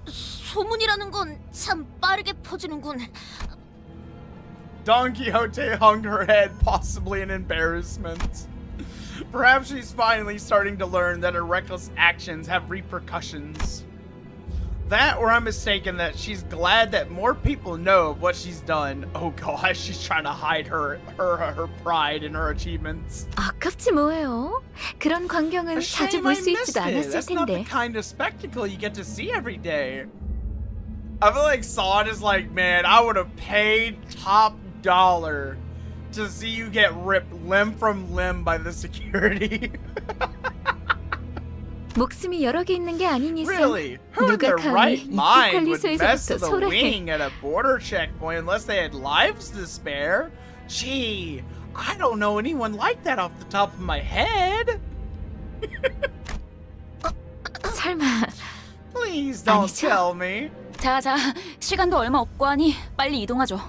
소문이라는 건 참 빠르게 퍼지는군. Don Quixote hung her head, possibly in embarrassment. Perhaps she's finally starting to learn that her reckless actions have repercussions. That, or I'm mistaken that she's glad that more people know of what she's done. Oh gosh, she's trying to hide her pride and her achievements. 아깝지 뭐예요. 그런 광경은 자주 볼 수 있지도 않았을 That's not the 텐데. kind of spectacle you get to see every day. I feel like Sod is like, man, I would have paid top dollar to see you get ripped limb from limb by the security. 목숨이 여러 개 있는 게 아닌 이상 Really? Who in 누가 their right 감히 mind would mess 입국관리소에서부터 with a 소라해. wing at a border checkpoint unless they had lives to spare? Gee, I don't know anyone like that off the top of my head. 설마 Please don't 아니죠? tell me. 자, 시간도 얼마 없고 하니 빨리 이동하죠.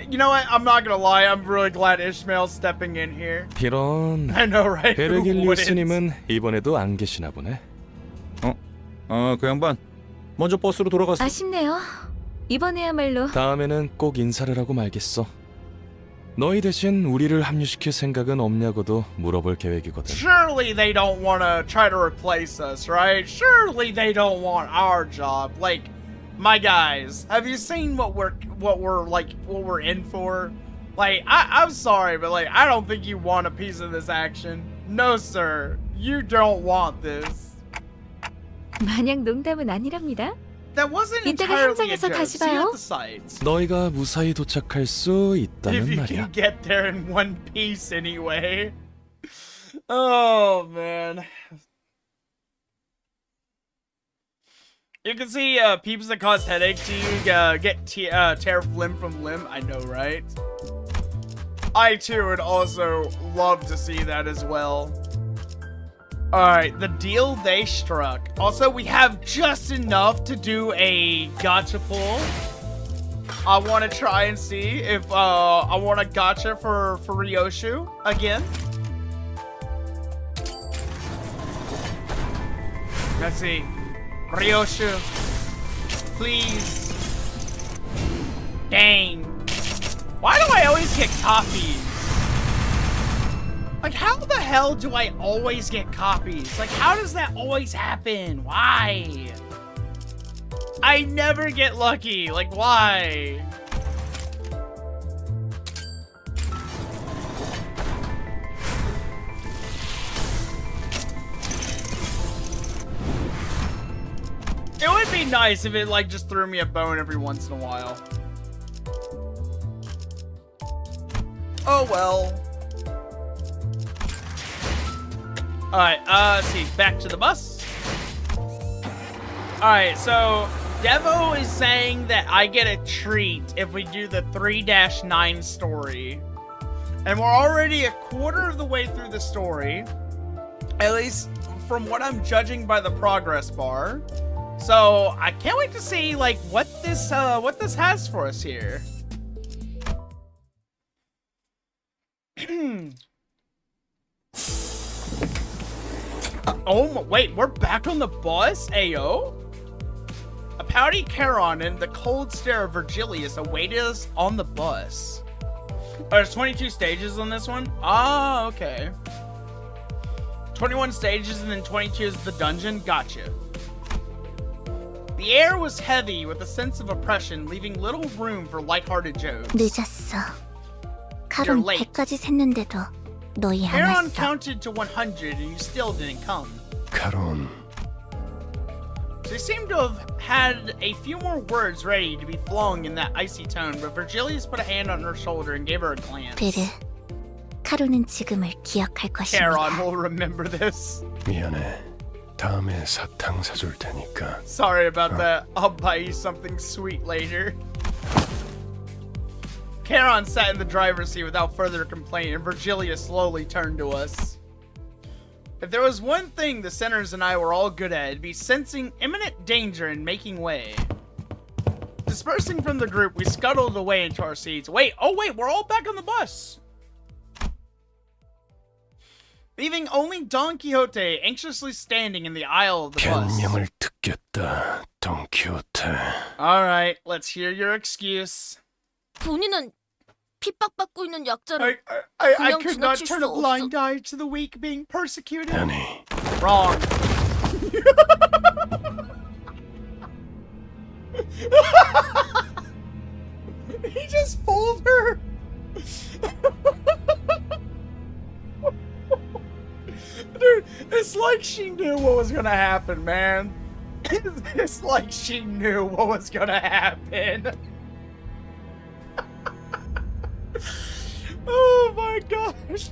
You know what? I'm not gonna lie. I'm really glad Ishmael's stepping in here. 이런 I know, right? Who wouldn't? 베르길리우스님은 이번에도 안 계시나 보네. 그 양반 먼저 버스로 돌아갔어. 아쉽네요. 이번에야말로 다음에는 꼭 인사를 하고 말겠어. 너희 대신 우리를 합류시킬 생각은 없냐고도 물어볼 계획이거든. Surely they don't want to try to replace us, right? Surely they don't want our job. Like, my guys, have you seen what we're in for? Like, I'm sorry, but like, I don't think you want a piece of this action. No, sir, you don't want this. 마냥 농담은 아니랍니다. That wasn't 이따가 entirely a 현장에서 joke. 다시 See you 봐요. at the sites. 너희가 무사히 도착할 수 If 있다면 you 말이야. can get there in one piece anyway. Oh man. You can see peeps that cause headache to you get tear limb from limb. I know, right? I too would also love to see that as well. Alright, the deal they struck. Also, we have just enough to do a gacha pull. I want to try and see if I want a gacha for Ryoshu again. Let's see. Ryoshu, please. Dang. Why do I always get copies? Like, how the hell do I always get copies? Like, how does that always happen? Why? I never get lucky. Like, why? It would be nice if it, like, just threw me a bone every once in a while. Oh, well. Alright, let's see. Back to the bus. Alright, so Devo is saying that I get a treat if we do the 3-9 story. And we're already a quarter of the way through the story. At least from what I'm judging by the progress bar. So I can't wait to see like what this has for us here. Oh, wait, we're back on the bus? Ayo? A pouty Charon and the cold stare of Virgilius awaited us on the bus. Oh, there's 22 stages on this one? Ah, okay. 21 stages and then 22 is the dungeon? Gotcha. The air was heavy with a sense of oppression, leaving little room for lighthearted jokes. 늦었어. You're 카론 late. 100까지 샜는데도 너희 안 Charon 왔어. counted to 100 and you still didn't come. 카론, They seem to have had a few more words ready to be flung in that icy tone, but Virgilius put a hand on her shoulder and gave her a glance. 베르, 카론은 지금을 기억할 것입니다. Charon will remember this. 미안해. 다음에 사탕 사줄 테니까. Sorry about that. I'll buy you something sweet later. Charon sat in the driver's seat without further complaint, and Virgilius slowly turned to us. If there was one thing the sinners and I were all good at, it'd be sensing imminent danger and making way. Dispersing from the group, we scuttled away into our seats. Wait, oh wait, we're all back on the bus! Leaving only Don Quixote anxiously standing in the aisle of the bus. 변명을 듣겠다, Don Quixote. Alright, let's hear your excuse. 본인은 핍박받고 있는 약자를 I 그냥 could not 지나칠 turn 수 a blind 없어. eye to the weak being persecuted. 아니, Wrong. He just fooled her. Dude, it's like she knew what was gonna happen, man. It's like she knew what was gonna happen. Oh my gosh.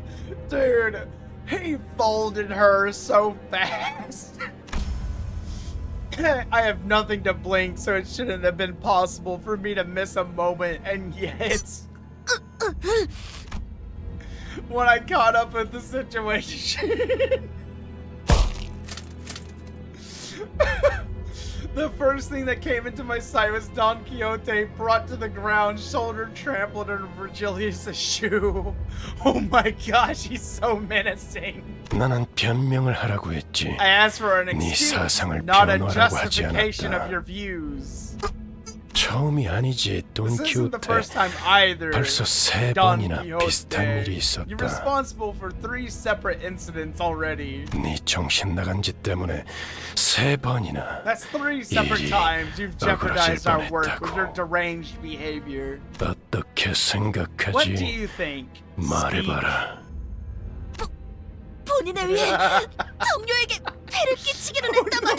Dude, he folded her so fast. I have nothing to blink, so it shouldn't have been possible for me to miss a moment, and yet... when I caught up with the situation... The first thing that came into my sight was Don Quixote brought to the ground, shoulder trampled on Virgilius' shoe. Oh my gosh, he's so menacing. 나는 변명을 하라고 했지. I asked for an 네 excuse, 사상을 not a 변호하라고 하지 justification of 않았다. your views. 처음이 아니지, Don This isn't the Quixote. first time either. 벌써 세 Don 번이나 Quixote. 비슷한 일이 You're 있었다. responsible for 3 separate incidents already. 네 정신 나간 짓 때문에 세 번이나 That's 3 separate 일이 times you've 억울하실 jeopardized our work with your 뻔했다고. deranged behavior. 어떻게 What do 생각하지? you think? 말해봐라. 본인을 위해 동료에게 폐를 끼치기는 했다만.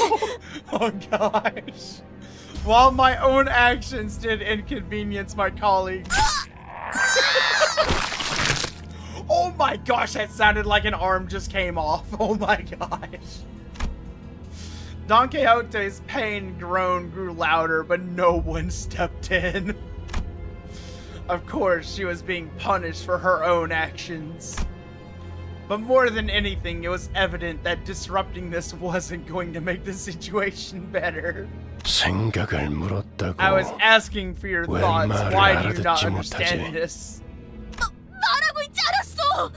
Oh gosh. While my own actions did inconvenience my colleagues. Oh my gosh, that sounded like an arm just came off. Oh my gosh. Don Quixote's pain groan grew louder, but no one stepped in. Of course, she was being punished for her own actions. But more than anything, it was evident that disrupting this wasn't going to make the situation better. 생각을 물었다고. I was asking for your 왜 thoughts. 말을 Why do you not 알아듣지 understand 못하지? this? 말하고 있지 않았어.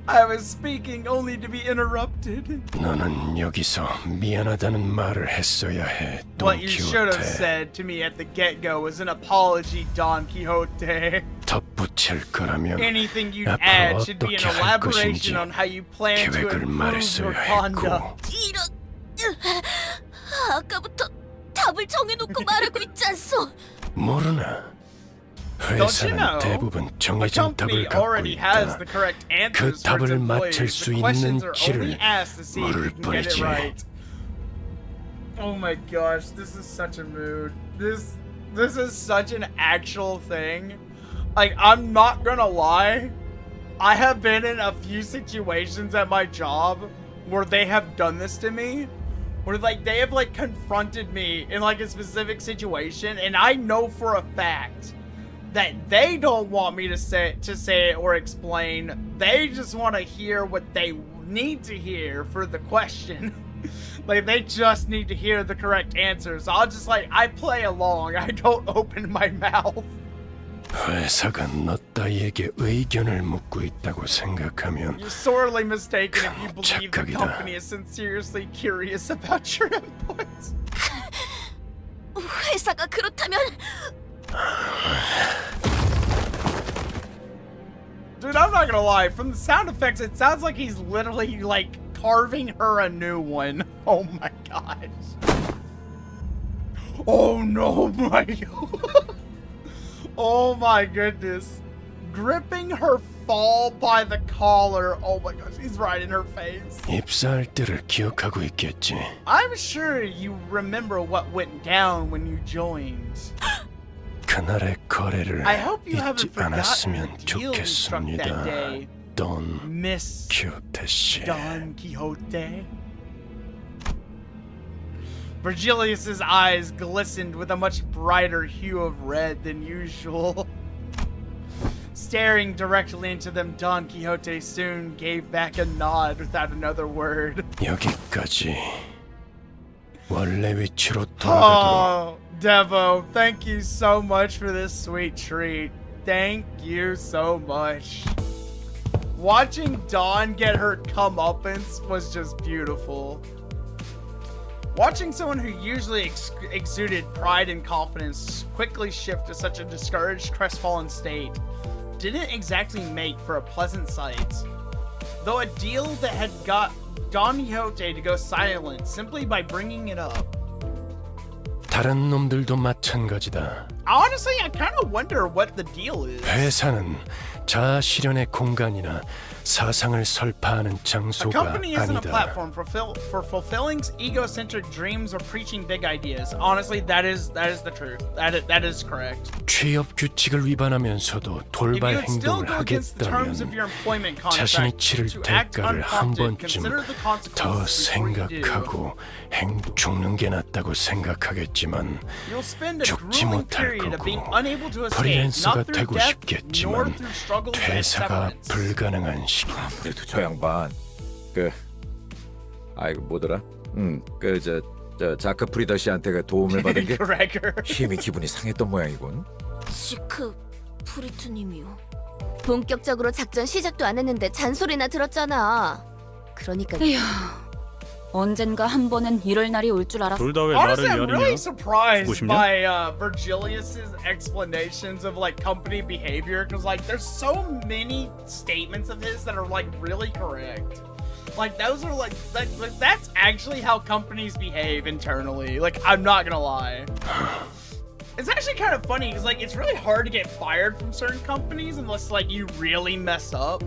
I was speaking only to be interrupted. 너는 여기서 미안하다는 말을 했어야 해, What you should have 돈키호테. said to me at the get-go was an apology, Don Quixote. 덧붙일 거라면 Anything you'd 앞으로 add should be an 어떻게 할 것인지 elaboration on how you plan to 계획을 improve 말했어야 your conduct. 했고. 아까부터 답을 정해놓고 말하고 있지 않소? 모르나? Don't you 회사는 know? 대부분 The 정해진 company 답을 갖고 already has 있다. the correct 그 answers for its 답을 employees. 맞힐 수 The 있는 questions are 길을 only asked to see if you 물을 can get it 뿌리지. right. Oh my gosh, this is such a mood. This is such an actual thing. Like, I'm not gonna lie. I have been in a few situations at my job where they have done this to me. Where, like, they have, like, confronted me in, like, a specific situation, and I know for a fact that they don't want me to say it or explain. They just want to hear what they need to hear for the question. Like, they just need to hear the correct answers. I'll just, like, I play along. I don't open my mouth. 회사가 너 따위에게 의견을 묻고 있다고 생각하면 You're sorely mistaken if you believe the 착각이다. company is sincerely curious about your input. 회사가 그렇다면 Dude, I'm not gonna lie. From the sound effects, it sounds like he's literally, like, carving her a new one. Oh my gosh. Oh no, my God. Oh my goodness. Gripping her fall by the collar. Oh my gosh, he's right in her face. 입사할 때를 기억하고 있겠지. I'm sure you remember what went down when you joined. 그날의 거래를 I hope you haven't 잊지 forgotten 않았으면 the deal you struck that 좋겠습니다. day, 돈 Miss 키호테 씨. Don Quixote. Virgilius's eyes glistened with a much brighter hue of red than usual. Staring directly into them, Don Quixote soon gave back a nod without another word. 여기까지. 원래 위치로 돌아가도록. Oh, Devo, thank you so much for this sweet treat. Thank you so much. Watching Dawn get her comeuppance was just beautiful. Watching someone who usually exuded pride and confidence quickly shift to such a discouraged, crestfallen state didn't exactly make for a pleasant sight. Though a deal that had got Don Quixote to go silent simply by bringing it up. 다른 놈들도 마찬가지다. Honestly, I kind of wonder what the deal is. 회사는 자아 실현의 공간이나 사상을 설파하는 A 장소가 company isn't a 아니다. platform for fulfilling egocentric dreams or preaching big ideas. Honestly, that is the truth. That is correct. 취업 규칙을 위반하면서도 If 돌발 you would still 행동을 go against the terms of 하겠다면 your employment 자신이 contract 치를 to act 대가를 한 unprompted, 번쯤 consider the 더 consequences before you do. 생각하고 죽는 게 낫다고 생각하겠지만 You'll spend a 죽지 grueling 못할 period of 거고 being unable to escape, 프리랜서가 not through 되고 death, nor 싶겠지만 through struggles and 퇴사가 severance. 불가능한 시기. 그래도 저 양반 아이고 뭐더라? 저 자크 프리더 씨한테 그 도움을 받은 게 Gregor. 힘이 기분이 상했던 모양이군. 지크 프리트님이요. 본격적으로 작전 시작도 안 했는데 잔소리나 들었잖아. 그러니까 에휴, 언젠가 한 번은 이럴 날이 올 줄 알았어. 둘 다 왜 말을 Honestly, I'm 미안이냐? really surprised 보고 싶냐? by Virgilius's explanations of like company behavior, because like there's so many statements of his that are like really correct. Like those are like that's actually how companies behave internally. Like I'm not gonna lie. It's actually kind of funny because like it's really hard to get fired from certain companies unless like you really mess up.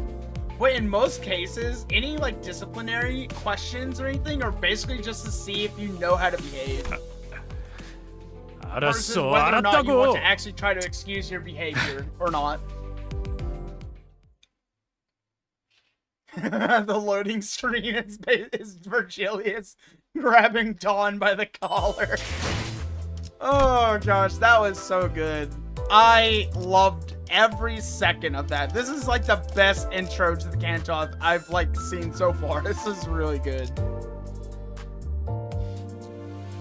But in most cases, any like disciplinary questions or anything are basically just to see if you know how to behave. Versus 알았어, whether or not you want 알았다고. to actually try to excuse your behavior or not. The loading screen is Virgilius grabbing Dawn by the collar. Oh gosh, that was so good. I loved every second of that. This is like the best intro to the Canto I've like seen so far. This is really good.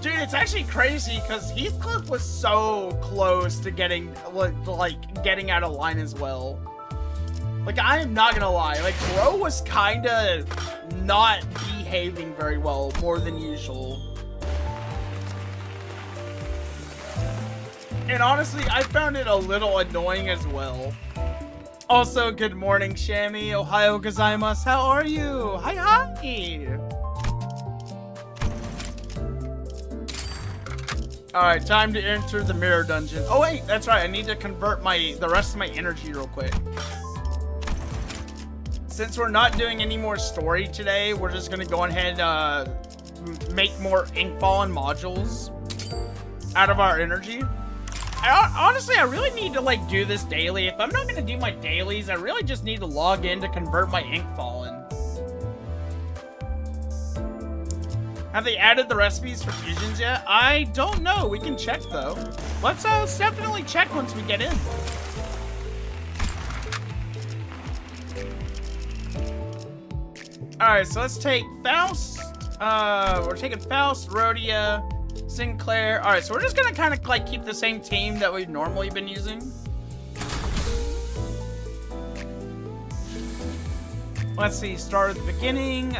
Dude, it's actually crazy because Heathcliff was so close to getting like getting out of line as well. Like, I am not gonna lie. Like, Bro was kinda not behaving very well, more than usual. And honestly, I found it a little annoying as well. Also, good morning, Shami. Ohayo gozaimasu. How are you? Hi, hi. Alright, time to enter the mirror dungeon. Oh wait, that's right. I need to convert the rest of my energy real quick. Since we're not doing any more story today, we're just gonna go ahead and make more Inkfallen modules out of our energy. Honestly, I really need to like do this daily. If I'm not gonna do my dailies, I really just need to log in to convert my Inkfallen. Have they added the recipes for fusions yet? I don't know. We can check though. Let's definitely check once we get in. Alright, so let's take Faust. We're taking Faust, Rhodia, Sinclair. Alright, so we're just gonna kind of like keep the same team that we've normally been using. Let's see, start at the beginning.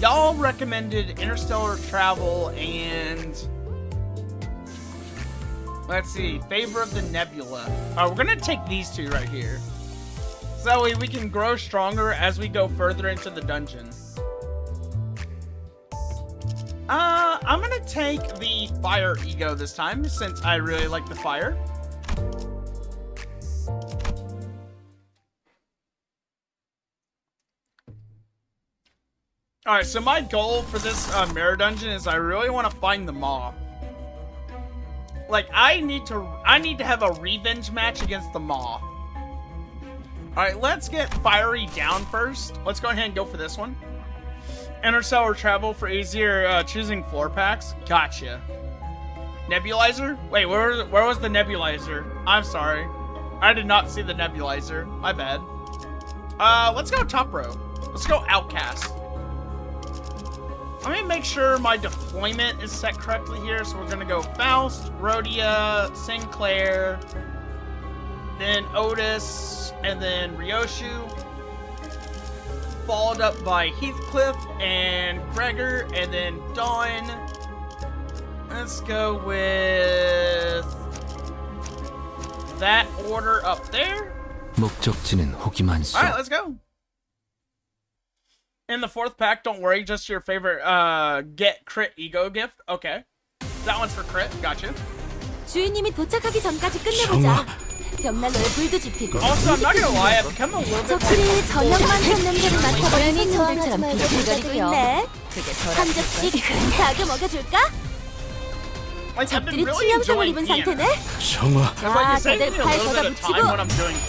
Y'all recommended Interstellar Travel and... Let's see, Favor of the Nebula. Alright, we're gonna take these two right here. So that way we can grow stronger as we go further into the dungeon. I'm gonna take the Fire Ego this time, since I really like the fire. Alright, so my goal for this mirror dungeon is I really want to find the Maw. Like, I need to have a revenge match against the Maw. Alright, let's get Fiery down first. Let's go ahead and go for this one. Interstellar Travel for easier choosing floor packs. Gotcha. Nebulizer? Wait, where was the nebulizer? I'm sorry. I did not see the nebulizer. My bad. Let's go top row. Let's go Outcast. Let me make sure my deployment is set correctly here. So we're gonna go Faust, Rhodia, Sinclair, then Otis, and then Ryoshu. Followed up by Heathcliff and Gregor, and then Dawn. Let's go with that order up there. 목적지는 호기만 써. Alright, let's go. In the fourth pack, don't worry, just your favorite get crit ego gift. Okay. That one's for crit, gotcha. 주인님이 도착하기 전까지 끝내보자. 벽난로에 불도 지피고. Also, I'm not gonna lie, I've become a little bit 적들이 저녁만 한 냄새를 맡아버린 손님들처럼 비틀거리고 있네. 한 접시 근사하게 먹여줄까? 적들이 치명상을 입은 상태네. 자, 다들 팔 걷어붙이고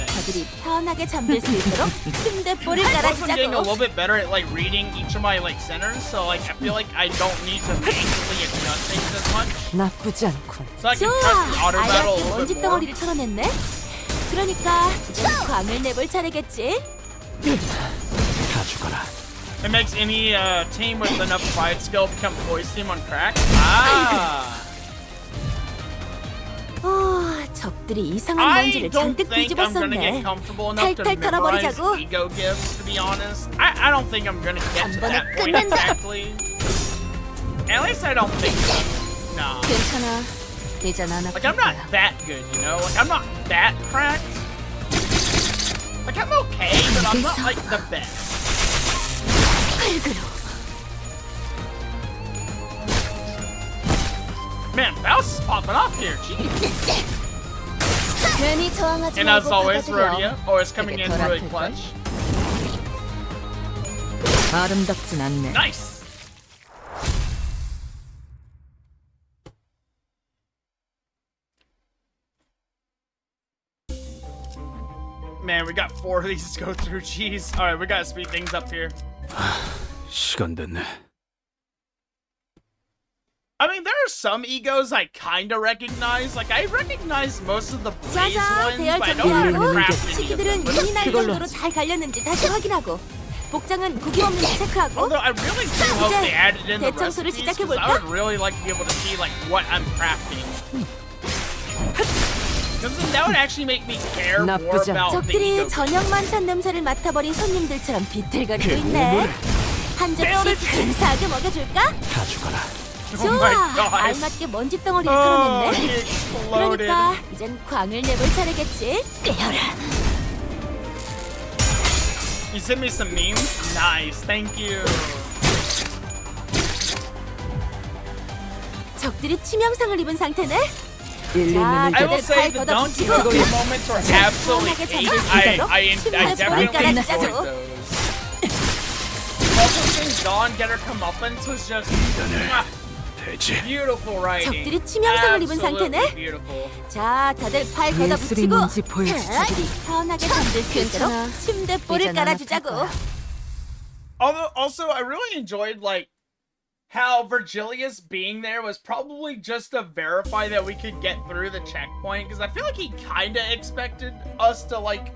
저들이 편하게 잠들 수 있도록 침대볼을 깔아주자고. I'm getting a little bit better at like reading each of my like centers, so like I feel like I don't need to manually adjust things as much. 나쁘지 않군. So I can press the auto battle a 아예 little 먼지 bit more. 덩어리를 털어냈네. 그러니까 광을 내볼 차례겠지. 다 죽어라. It makes any team with enough fight skill become voice team on crack. Ah. 적들이 이상한 먼지를 잔뜩 뒤집었었네. 탈탈 털어버리자고. Ego gifts, to be honest. I don't think I'm gonna get to that point exactly. At least I don't think so. No. 괜찮아. 이젠 안 Like, I'm not that good, you know? Like, I'm not that cracked. Like, I'm okay, but I'm not, like, the best. Man, Faust is popping off here, jeez. And as always, Rhodia, always coming in really clutch. 아름답진 않네. Nice! Man, we got 4 of these to go through, jeez. Alright, we gotta speed things up here. 시간 됐네. I mean, there are some egos I kinda recognize. Like, I recognize most of the Blaze ones, 대열 but I don't 정리하고 craft any of 치기들은 them. 용이나 정도로 잘 갈렸는지 다시 확인하고 복장은 구김 없는지 체크하고. Although I really do hope they added in the 대청소를 recipes, because 시작해볼까? I would really like to be able to see, like, what I'm crafting. Because then that would actually make me care more about the 적들이 ego. 저녁 만찬 냄새를 맡아버린 손님들처럼 비틀거리고 있네. 한 접시 근사하게 먹여줄까? 다 죽어라. Oh my 좋아. God. 알맞게 먼지 덩어리를 Oh, 털어냈네. he exploded. 그러니까 이젠 광을 내볼 차례겠지. 떼어라. You sent me some memes? Nice, thank you. 적들이 치명상을 입은 상태네. I 자, will 다들 say 팔 the 걷어 donkey 붙이고 kong moments are absolutely ace. I definitely enjoyed 깔아주자고. those. Also, seeing Dawn get her comeuppance was just beautiful writing. 적들이 치명상을 입은 Absolutely 상태네. beautiful. 자, 다들 팔 걷어 예술이 붙이고 뭔지 보여주지. 저들이 편하게 잠들 수 있도록 침대볼을 이젠 안 깔아주자고. 아플 거야. Also, I really enjoyed like how Virgilius being there was probably just to verify that we could get through the checkpoint, because I feel like he kind of expected us to like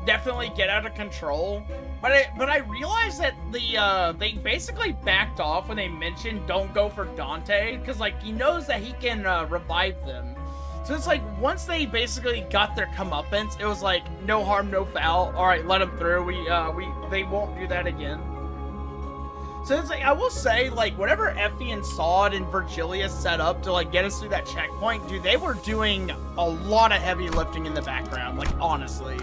definitely get out of control. But I realized that they basically backed off when they mentioned don't go for Dante, because like he knows that he can revive them. So it's like once they basically got their comeuppance, it was like no harm, no foul. All right, let them through. They won't do that again. So it's like, I will say, like, whatever Effie and Sod and Virgilius set up to, like, get us through that checkpoint, dude, they were doing a lot of heavy lifting in the background, like, honestly.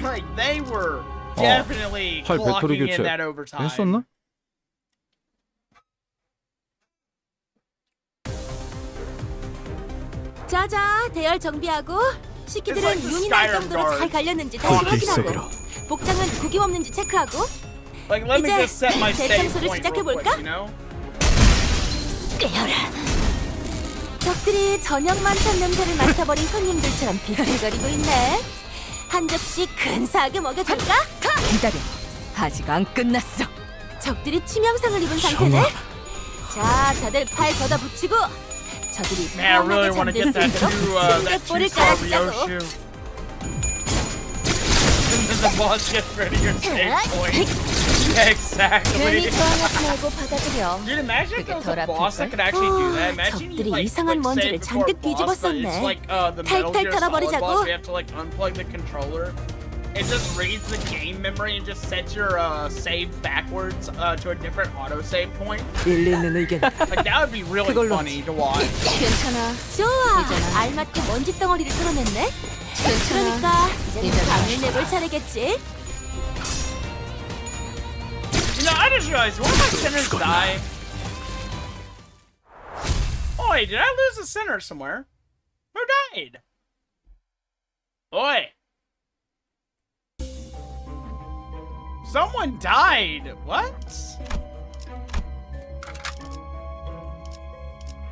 Like, they were definitely 팔 배터리 clocking in 교체 that overtime. 했었나? 자자, 대열 정비하고 식기들은 It's like the 윤이 날 Skyrim 정도로 잘 guards. 갈렸는지 다시 확인하고 복장은 구김 없는지 체크하고 Like, let me 이제 just set my save 대청소를 point real quick, 시작해볼까? you know? 떼어라. 적들이 저녁 만찬 냄새를 맡아버린 손님들처럼 비틀거리고 있네. 한 접시 근사하게 먹여줄까? 기다려. 아직 안 끝났어. 적들이 치명상을 입은 상태네. 자, 다들 팔 걷어 붙이고 저들이 Man, I really 편하게 want to 잠들 get 수 that 있도록 침대볼을 깔아주자고. Ryoshu. The boss gets ready your save point. Exactly. 괜히 저항하지 말고 받아들여. Dude, imagine if there was 덜 a boss that 아플걸? could actually do that. Imagine you 적들이 like 이상한 quick 먼지를 save before a 잔뜩 boss, but it's 뒤집었었네. like the Metal 탈탈 Gear Solid 털어버리자고. boss. We have to like unplug the controller. It just reads the game memory and just sets your save backwards to a different autosave point. 일리 있는 의견. Like that would be really 그걸로 funny to watch. 괜찮아. 좋아. 알맞게 먼지 덩어리를 털어냈네. 그러니까 이제 방을 내볼 차례겠지. You know, I just realized, what if my sinners die? Oh wait, did I lose a sinner somewhere? Who died? Oi! Someone died! What?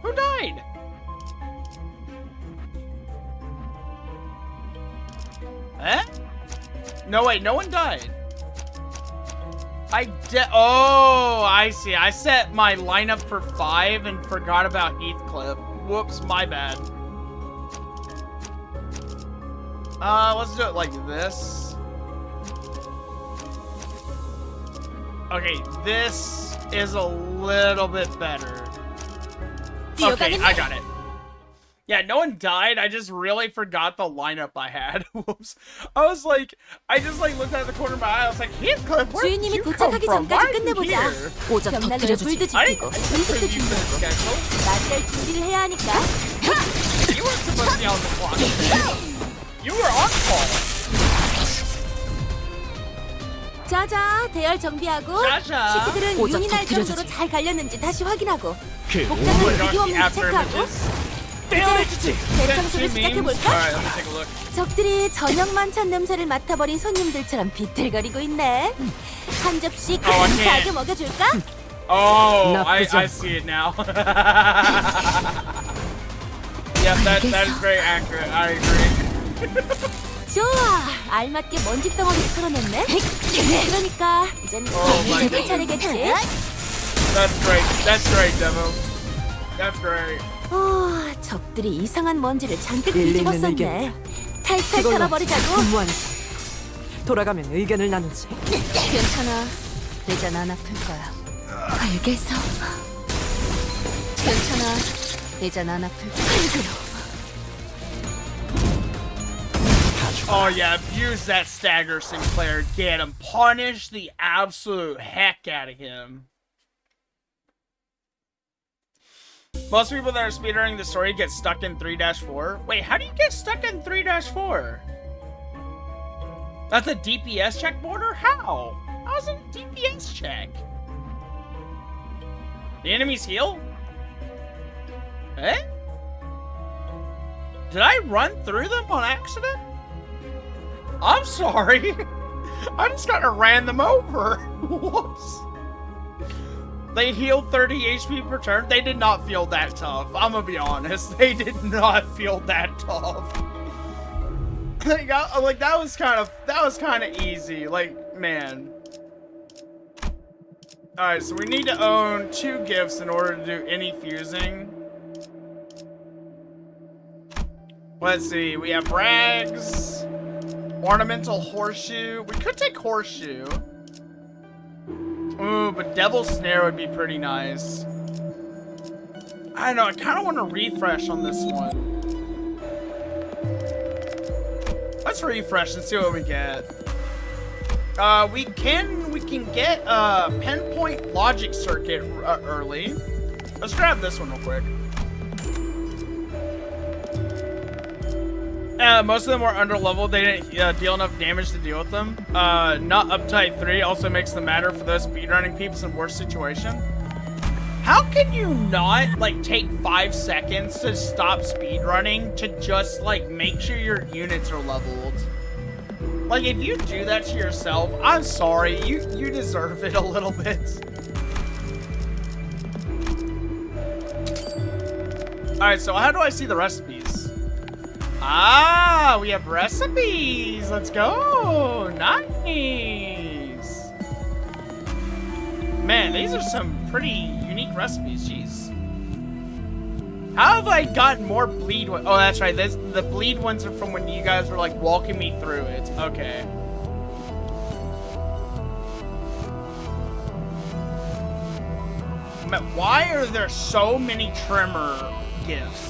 Who died? Eh? No, wait, no one died. Oh, I see. I set my lineup for 5 and forgot about Heathcliff. Whoops, my bad. Let's do it like this. Okay, this is a little bit better. Okay, I got it. Yeah, no one died. I just really forgot the lineup I had. Whoops. I just looked out of the corner of my eye. I was like, Heathcliff, where did 주인님이 you come 도착하기 from? Why 전까지 are you 끝내보자. here? 오자 벽난로에 터뜨려주지. 불도 I 지피고 didn't 음식도 put you in the 준비하고 schedule. 낮잘 준비를 해야 하니까. You weren't supposed to be on the clock today. You were on call. 자자, 대열 정비하고 자자. 식기들은 오자 윤이 날 터뜨려주지. 정도로 잘 갈렸는지 다시 확인하고 Oh 복장은 my 구김 gosh, 없는지 after 체크하고 images. 이제 대청소를 Memes? 시작해볼까? Alright, let me take a look. 적들이 저녁 만찬 냄새를 맡아버린 손님들처럼 비틀거리고 있네. 한 접시 근사하게 먹여줄까? Oh, I 나쁘지 see it now. Yeah, that is very accurate. I agree. 좋아, 알맞게 먼지 덩어리를 털어냈네. 그러니까 이젠 my 내볼 차례겠지. That's great, Devo. That's great. 적들이 이상한 먼지를 잔뜩 일리 있는 뒤집었었네. 탈탈 그걸로 털어버리자고. 분무하는 돌아가면 의견을 나누지. 괜찮아. 이젠 안 아플 거야. 알겠어. 괜찮아. 이젠 안 아플 거야. Oh yeah, abuse that stagger, Sinclair. Get him. Punish the absolute heck out of him. Most people that are speedrunning the story get stuck in 3-4. Wait, how do you get stuck in 3-4? That's a DPS check border? How? How's it a DPS check? The enemies heal? Eh? Did I run through them on accident? I'm sorry. I just kind of ran them over. Whoops. They healed 30 HP per turn. They did not feel that tough. I'm gonna be honest. They did not feel that tough. Like that was kind of easy. Like, man. Alright, so we need to own 2 gifts in order to do any fusing. Let's see. We have rags. Ornamental horseshoe. We could take horseshoe. Ooh, but devil snare would be pretty nice. I don't know. I kind of want to refresh on this one. Let's refresh and see what we get. We can get pinpoint logic circuit early. Let's grab this one real quick. Most of them were underleveled. They didn't deal enough damage to deal with them. Not uptight 3 also makes them matter for those speedrunning peeps in worse situation. How can you not, like, take 5 seconds to stop speedrunning to just, like, make sure your units are leveled? Like, if you do that to yourself, I'm sorry, you deserve it a little bit. Alright, so how do I see the recipes? Ah, we have recipes. Let's go. Nice. Man, these are some pretty unique recipes. Jeez. How have I gotten more bleed ones? Oh, that's right. The bleed ones are from when you guys were like walking me through it. Okay. Man, why are there so many trimmer gifts?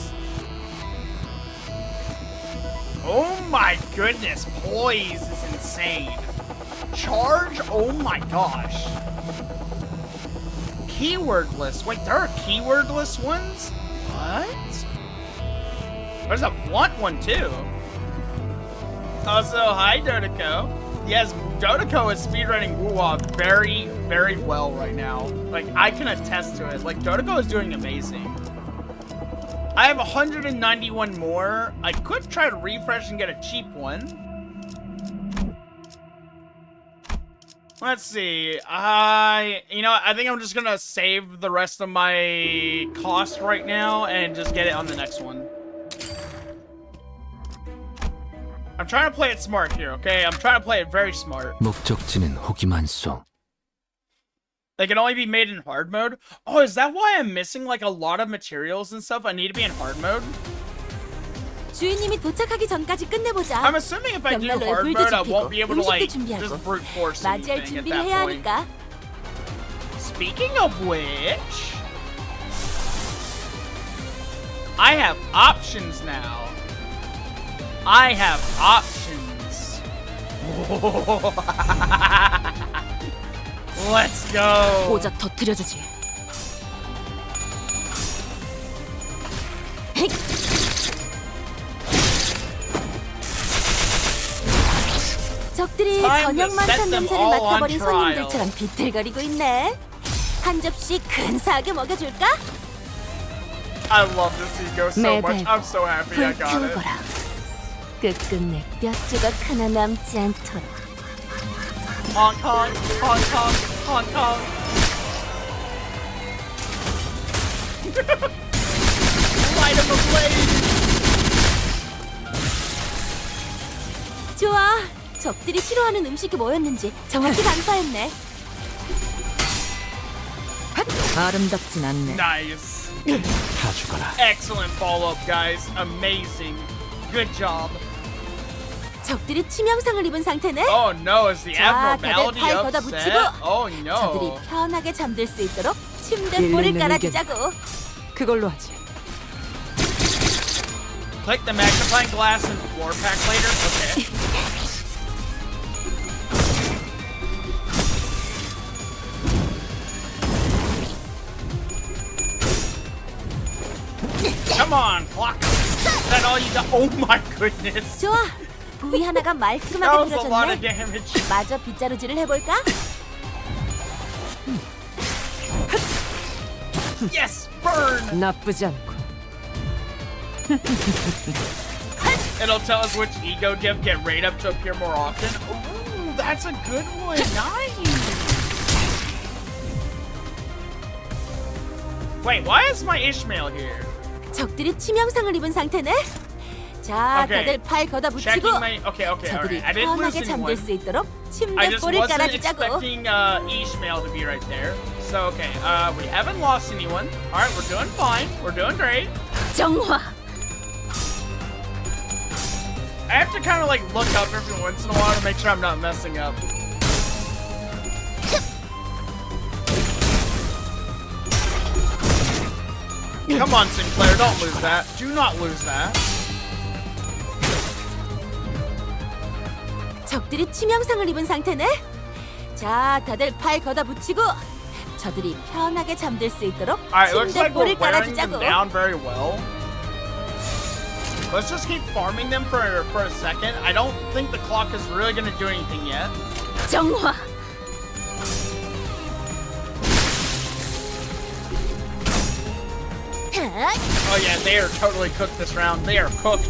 Oh my goodness, poise is insane. Charge, oh my gosh. Keywordless, wait, there are keywordless ones? What? There's a blunt one too. Also, hi Dodoko. Yes, Dodoko is speedrunning Woo-Wah very, very well right now. Like, I can attest to it. Like, Dodoko is doing amazing. I have 191 more. I could try to refresh and get a cheap one. Let's see. You know, I think I'm just gonna save the rest of my cost right now and just get it on the next one. I'm trying to play it smart here, okay? I'm trying to play it very smart. 목적지는 호기만소. They can only be made in hard mode? Oh, is that why I'm missing like a lot of materials and stuff? I need to be in hard mode? 주인님이 도착하기 전까지 끝내보자. I'm assuming if I do hard mode, I won't be able to like just brute force 맞이할 anything at 준비를 that 해야 point. 하니까. Speaking of which, I have options now. I have options. Let's go. 고작 터뜨려주지. 적들이 저녁 만찬 냄새를 맡아버린 손님들처럼 비틀거리고 있네. 한 접시 근사하게 먹여줄까? I love this ego so much. I'm so happy I got it. 끝끝내 뼈 조각 하나 남지 않도록. Hong Kong, Hong Kong, Hong Kong. Light of a blade. 좋아. 적들이 싫어하는 음식이 뭐였는지 정확히 간파했네. 아름답진 않네. Nice. 다 죽어라. Excellent follow-up, guys. Amazing. Good job. 적들이 치명상을 입은 상태네. Oh no, is the 자, 다들 abnormality 팔 걷어붙이고 upset? Oh no. 저들이 편하게 잠들 수 있도록 침대볼을 깔아주자고. 그걸로 하지. click the magnifying glass and floor pack later? Okay. Come on, clock. Is that all you got? Oh my goodness. 좋아. 부위 하나가 That 말끔하게 was a lot of 그려졌네. damage. 마저 빗자루질을 해볼까? Yes, burn. 나쁘지 않고. It'll tell us which ego gift get rate up to appear more often. Ooh, that's a good one. Nice. Wait, why is my Ishmael here? 적들이 치명상을 입은 상태네. 자, Okay. 다들 팔 걷어 붙이고 Checking my. Okay, 저들이 alright. I didn't lose 편하게 잠들 anyone. 수 있도록 I 침대 just 볼을 wasn't 깔아주자고. expecting Ishmael to be right there. So okay, we haven't lost anyone. All right, we're doing fine. We're doing great. 정화. I have to kind of like look up every once in a while to make sure I'm not messing up. Come on, Sinclair, don't lose that. Do not lose that. 적들이 치명상을 입은 상태네. 자, 다들 팔 걷어 붙이고 저들이 편하게 잠들 수 있도록 Alright, looks 침대 like we're 볼을 wearing them 깔아주자고. down very well. Let's just keep farming them for a second. I don't think the clock is really going to do anything yet. 정화. Oh yeah, they are totally cooked this round. They are cooked.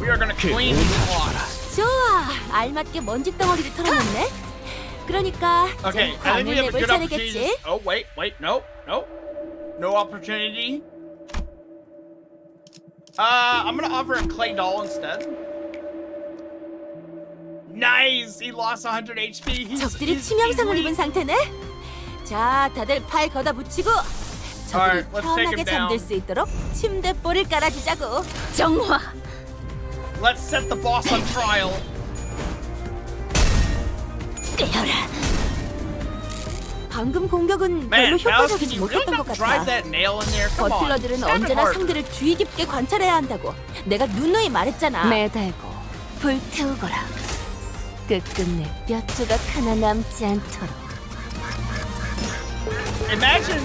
We are going to clean these clocks. 좋아, 알맞게 먼지 덩어리를 털어냈네. 그러니까 Okay, 좀 I think we 관을 have a 내볼 good opportunity. 차례겠지. Oh wait, no. No opportunity. I'm gonna offer a clay doll instead. Nice! He lost 100 HP. 적들이 치명상을 입은 상태네. 자, 다들 팔 걷어 붙이고 저들이 Alright, let's take 편하게 him down. 잠들 수 있도록 침대 볼을 깔아주자고. 정화. Let's set the boss on trial. 방금 공격은 Man, 별로 Faust, can 효과적이지 you really 못했던 것 not drive 같아. that nail in there? Come on. 버틀러들은 Stab it 언제나 harder. 상대를 주의 깊게 관찰해야 한다고. 내가 누누이 말했잖아. 매달고 불태우거라. 끝끝내 뼈 조각 하나 남지 않도록. Imagine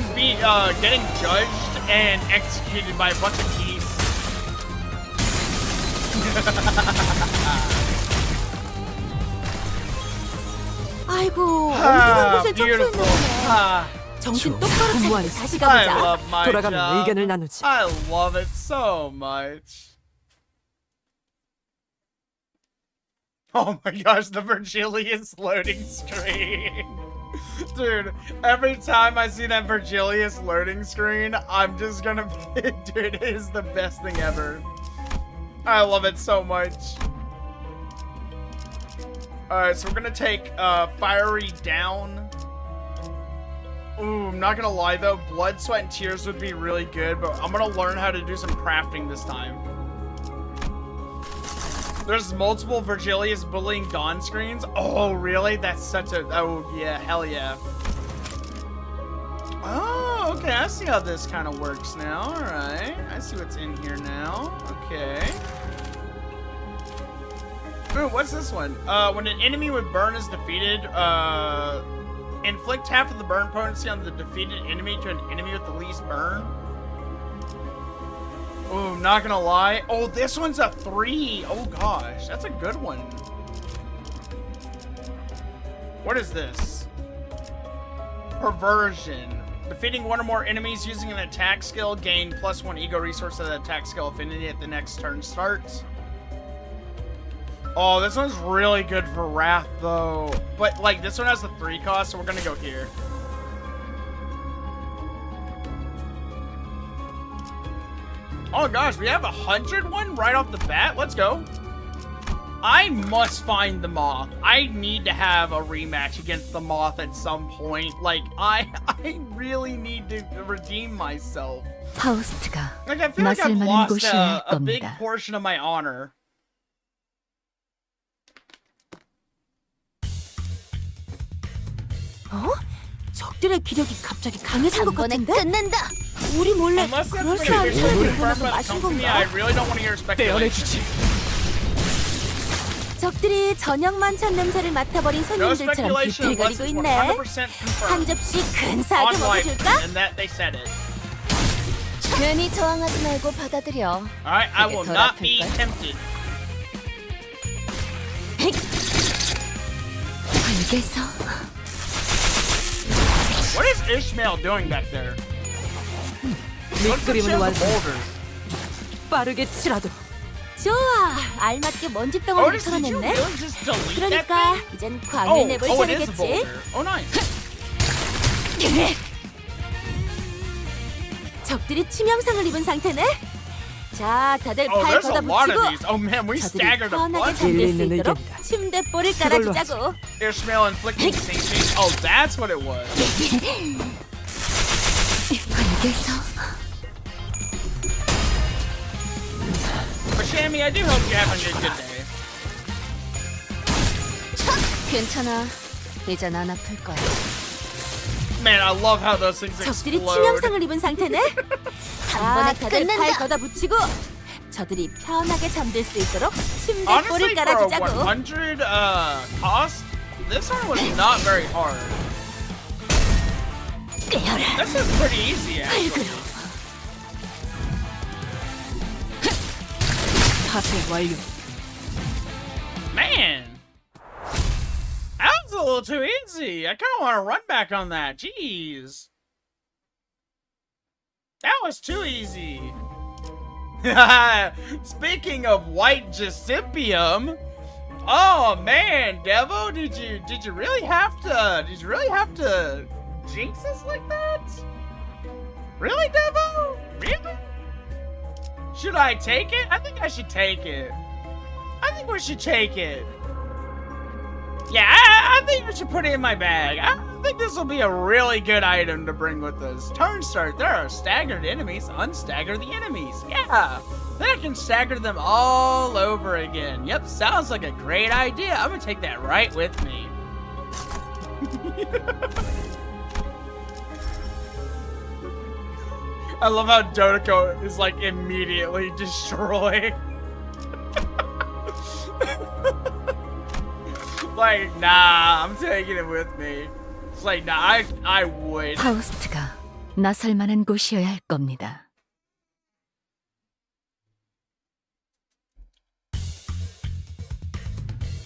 getting judged and executed by a bunch of geese. 아이고, 엉뚱한 곳을 beautiful. 점프했네. 정신 똑바로 차리고 다시 I 가보자. love my 돌아가면 job. 의견을 나누지. I love it so much. Oh my gosh, the Virgilius loading screen. Dude, every time I see that Virgilius loading screen, I'm just gonna dude, it is the best thing ever. I love it so much. Alright, so we're gonna take Fiery down. Ooh, I'm not gonna lie though, Blood, Sweat, and Tears would be really good, but I'm gonna learn how to do some crafting this time. There's multiple Virgilius bullying Dawn screens. Oh, really? That's such a... Oh, yeah, hell yeah. Oh, okay, I see how this kind of works now. Alright, I see what's in here now. Okay. Ooh, what's this one? When an enemy with burn is defeated, inflict half of the burn potency on the defeated enemy to an enemy with the least burn. Oh, not gonna lie. Oh, this one's a 3. Oh gosh, that's a good one. What is this? Perversion. Defeating one or more enemies using an attack skill, gain +1 ego resource at the attack skill affinity at the next turn starts. Oh, this one's really good for Wrath though. But like this one has a 3 cost, so we're gonna go here. Oh gosh, we have 101 right off the bat. Let's go. I must find the Moth. I need to have a rematch against the Moth at some point. Like, I really need to redeem myself. 파우스트가 Like, I feel like I've 맛을 많은 lost 곳이어야 할 a big 겁니다. portion of my honor. 어? 적들의 기력이 갑자기 강해진 것 같은데? 끝낸다. 우리 몰래 Unless that's 그럴싸한 like 차를 confirmed 들고나서 by the 마신 company, 건가? I really don't want to hear speculation. 적들이 저녁만 찬 냄새를 맡아버린 No 손님들처럼 speculation unless 비틀거리고 it's 있네. 100% 한 confirmed. 접시 On 근사하게 life, 먹어줄까? and that they said it. 괜히 저항하지 말고 받아들여. Alright, I 그게 will 덜 not be 아플걸? tempted. 알겠어. What is Ishmael doing back there? What's the 밑그림은 chance of 완성. boulders? 빠르게 치라도. 좋아, 알맞게 먼지 Oh, 덩어리를 did you 털어냈네. really just delete that 그러니까 thing? 이젠 광을 내볼 Oh, it is a 차례겠지. boulder. Oh, nice. 적들이 치명상을 입은 상태네. 자, 다들 Oh, 팔 there's a lot of 걷어붙이고 these. Oh man, we 저들이 staggered a 편하게 bunch. 잠들 수 일리 있는 있도록 의견이다. 침대볼을 그걸로 깔아주자고. Ishmael inflicting sanctions. Oh, that's what it was. 알겠어. But Shammy, I do hope you're having a good day. 괜찮아. 이젠 안 아플 거야. Man, I love how those things 적들이 explode. 치명상을 입은 상태네. 자, 번에 다들 팔 끝낸다. 걷어붙이고 저들이 편하게 잠들 수 있도록 침대볼을 Honestly, for a 깔아주자고. 100 cost, this one was not very hard. This is pretty easy, actually. 파쇄 완료. Man, that was a little too easy. I kind of want to run back on that. Jeez, that was too easy. Speaking of white Giustipium, oh man, Devo, did you really have to jinx us like that? Really, Devo? Really? Should I take it? I think I should take it. I think we should take it. Yeah, I think we should put it in my bag. I think this will be a really good item to bring with us. Turn start. There are staggered enemies. Unstagger the enemies. Yeah. Then I can stagger them all over again. Yep, sounds like a great idea. I'm gonna take that right with me. I love how Dodoko is like immediately destroyed. Like, nah, I'm taking it with me. It's like, nah, I would. 파우스트가 나설 만한 곳이어야 할 겁니다.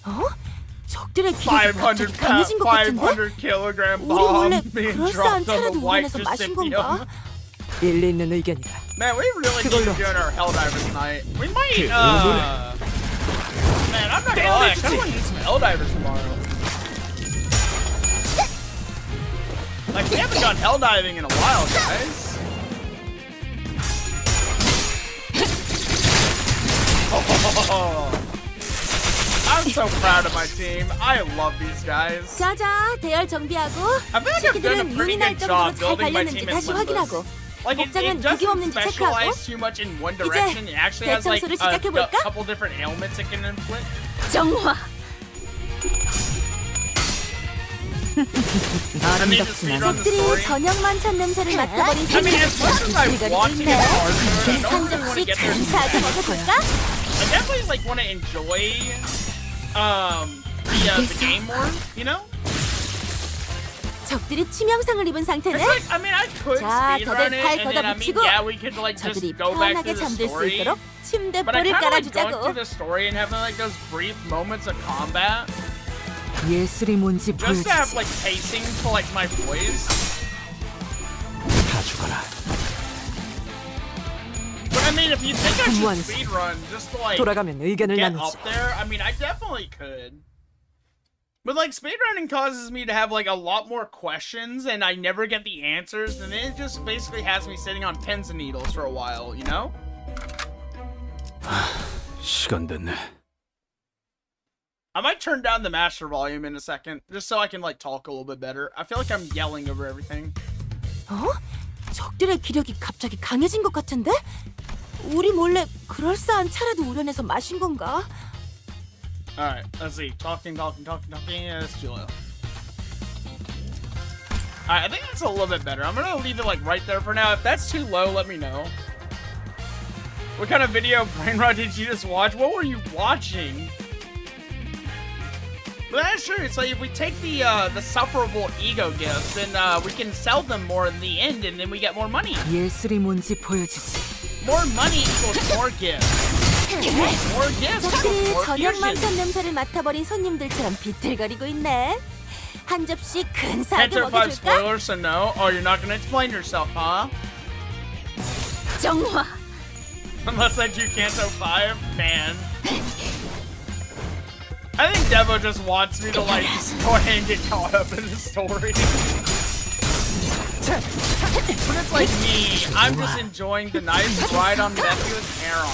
어? 적들의 기력이 500 갑자기 강해진 것 같은데? 500 kilogram 우리 몰래 bomb being 그럴싸한 dropped on the 차라도 white 우려내서 마신 건가? Giustipium. 일리 있는 의견이다. Man, we really need to be doing our Helldivers tonight. We might, man, I'm not gonna lie, I kinda wanna do some Helldivers tomorrow. Like, we haven't done Helldiving in a while, guys. Oh, I'm so proud of my team. I love these guys. 자자, 대열 정비하고 I feel like I've done a 새끼들은 pretty 윤이 날 good 정도로 job 잘 building my 달렸는지 team in 다시 Limbus. 확인하고 Like, it 복장은 doesn't 구김없는지 체크하고 specialize too much in one direction. It actually has like 대청소를 a 시작해볼까? couple different ailments it can inflict. 정화. I mean, to speedrun the 적들이 story. 저녁만 찬 냄새를 맡아버린 I mean, as much as I want to get hardcore, I don't 한 really want to 접시 get there too 근사하게 fast. 먹어줄까? I definitely like want to enjoy the game more, you know? 적들이 치명상을 입은 상태네. It's like, I mean, I could 자, speedrun 다들 it, 팔 and then I mean, 걷어붙이고 yeah, we could like just 저들이 go back 편하게 to the 잠들 수 story. 있도록 But I 침대볼을 kind of like going 깔아주자고. through the story and having like those brief moments of combat, 예술이 뭔지 just to have 보여주지. like pacing for like my voice. 다 죽어라. But I mean, if you think I should Once. speedrun just to like 돌아가면 의견을 get 나누지. up there, I mean, I definitely could. But like speedrunning causes me to have like a lot more questions and I never get the answers, and it just basically has me sitting on pins and needles for a while, you know? 시간 됐네. I might turn down the master volume in a second, just so I can like talk a little bit better. I feel like I'm yelling over everything. 어? 적들의 기력이 갑자기 강해진 것 같은데? 우리 몰래 그럴싸한 차라도 우려내서 마신 건가? Alright, let's see. Talking. Yeah, let's chill out. Alright, I think that's a little bit better. I'm gonna leave it like right there for now. If that's too low, let me know. What kind of video brain rot did you just watch? What were you watching? But that's true. It's like if we take the sufferable ego gifts, then we can sell them more in the end, and then we get more money. 예술이 뭔지 보여주지. More money equals more gifts. More gifts 적들이 equals more 저녁 fusion. 만찬 냄새를 맡아버린 손님들처럼 비틀거리고 있네. 한 접시 근사하게 Canto 5 먹여줄까? spoilers, so no. Oh, you're not gonna explain yourself, huh? 정화. Unless I do Canto 5, man. I think Devo just wants me to like just go ahead and get caught up in the story. But it's like me, I'm just enjoying the nice ride on Mephi with hair on.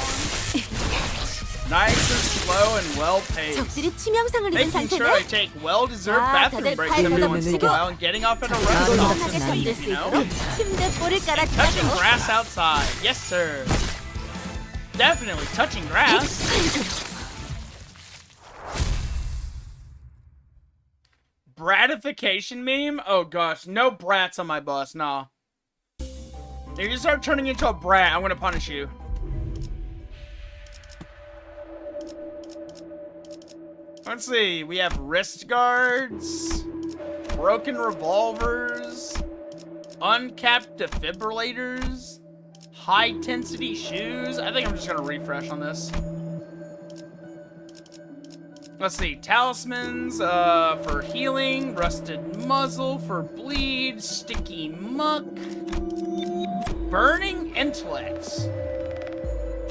Nice and slow and well paced. 적들이 치명상을 입은 Making sure I 상태네. take well-deserved 자, bathroom 다들 breaks 팔 every once in a 걷어붙이고 while and getting off at a rest stop 시원하게 to 잠들 sleep, 수 you know? 있도록 침대볼을 Touching 깔아주자고. grass outside. Yes, sir. Definitely touching grass. Bratification meme? Oh gosh, no brats on my bus, nah. If you start turning into a brat, I'm gonna punish you. Let's see, we have wrist guards, broken revolvers, uncapped defibrillators, high intensity shoes. I think I'm just gonna refresh on this. Let's see, talismans for healing, rusted muzzle for bleed, sticky muck, burning intellect.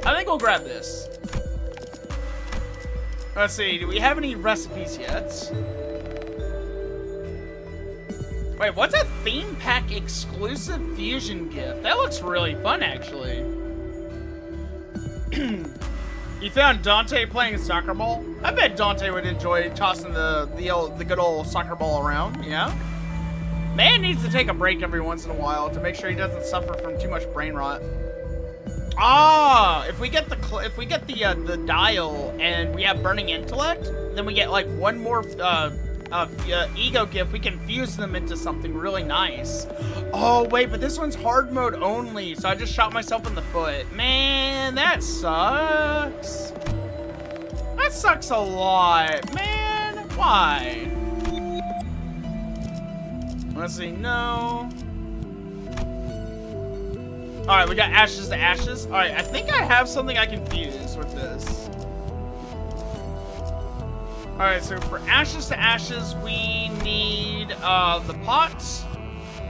I think we'll grab this. Let's see, do we have any recipes yet? Wait, what's a theme pack exclusive fusion gift? That looks really fun, actually. You found Dante playing soccer ball? I bet Dante would enjoy tossing the good old soccer ball around, yeah? Man needs to take a break every once in a while to make sure he doesn't suffer from too much brain rot. Ah, if we get the dial and we have burning intellect, then we get like one more ego gift. We can fuse them into something really nice. Oh wait, but this one's hard mode only, so I just shot myself in the foot. Man, that sucks. That sucks a lot, man. Why? Let's see, no. Alright, we got ashes to ashes. Alright, I think I have something I can fuse with this. Alright, so for ashes to ashes, we need the pot.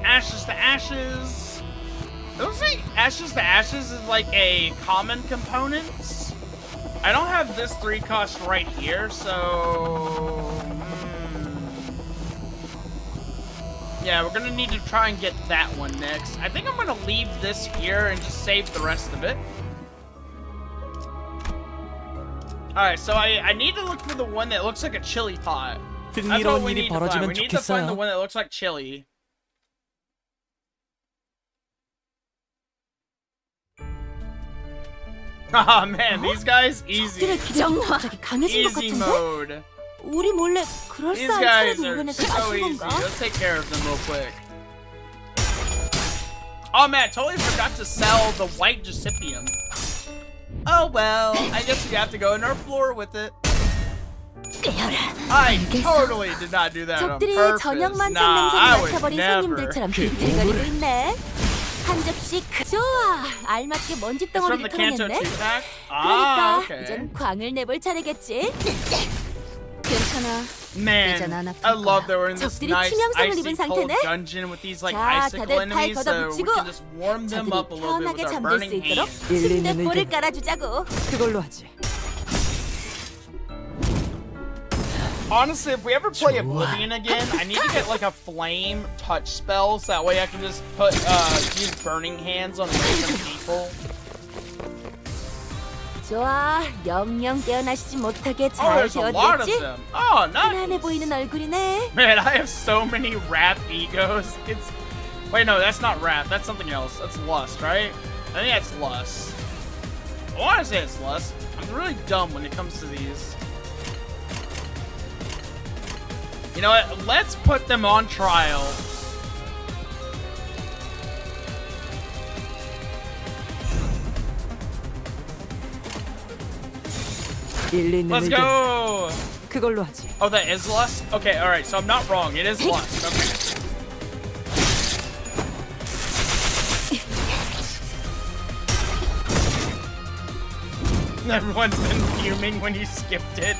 Ashes to ashes. It looks like ashes to ashes is like a common component. I don't have this 3 cost right here, so... Yeah, we're gonna need to try and get that one next. I think I'm gonna leave this here and just save the rest of it. Alright, so I need to look for the one that looks like a chili pot. That's what we need to find. We need to find the one that looks like chili. Ah man, these guys, easy. Easy mode. 우리 몰래 These 그럴싸한 guys 차를 are 운전해서 so 마신 easy. 건가? Let's take care of them real quick. Oh man, totally forgot to sell the white Giusepium. Oh well, I guess we have to go in our floor with it. I totally did not do that on 적들이 purpose. 저녁 만찬 Nah, 냄새를 I would 맡아버린 never. 손님들처럼 비틀거리고 있네. 한 접시 좋아. 알맞게 먼지 It's from 덩어리를 the Canto 털어냈네. 2 pack? 그러니까 okay. 이젠 광을 내볼 차례겠지. 괜찮아. Man, I love that we're in this 적들이 nice 치명상을 icy 입은 cold 상태네. dungeon with these like 자, icicle 다들 팔 enemies, so we 걷어붙이고 can just warm them up a 저들이 little bit 편하게 with our 잠들 수 burning 있도록 hands. 침대볼을 깔아주자고. 그걸로 하지. Honestly, if we ever play Oblivion again, I need to get like a flame touch spell, so that way I can just put use burning hands on random people. 좋아, 영영 깨어나시지 못하게 Oh, 잘 there's a lot of 되었겠지? them. Oh, nice. 편안해 보이는 얼굴이네. Man, I have so many wrath egos. It's wait, no, that's not wrath. That's something else. That's lust, right? I think that's lust. I want to say it's lust. I'm really dumb when it comes to these. You know what? Let's put them on trial. Let's go. 그걸로 하지. Oh, that is lust? Okay, alright, so I'm not wrong. It is lust. Okay. Everyone's been fuming when you skipped it.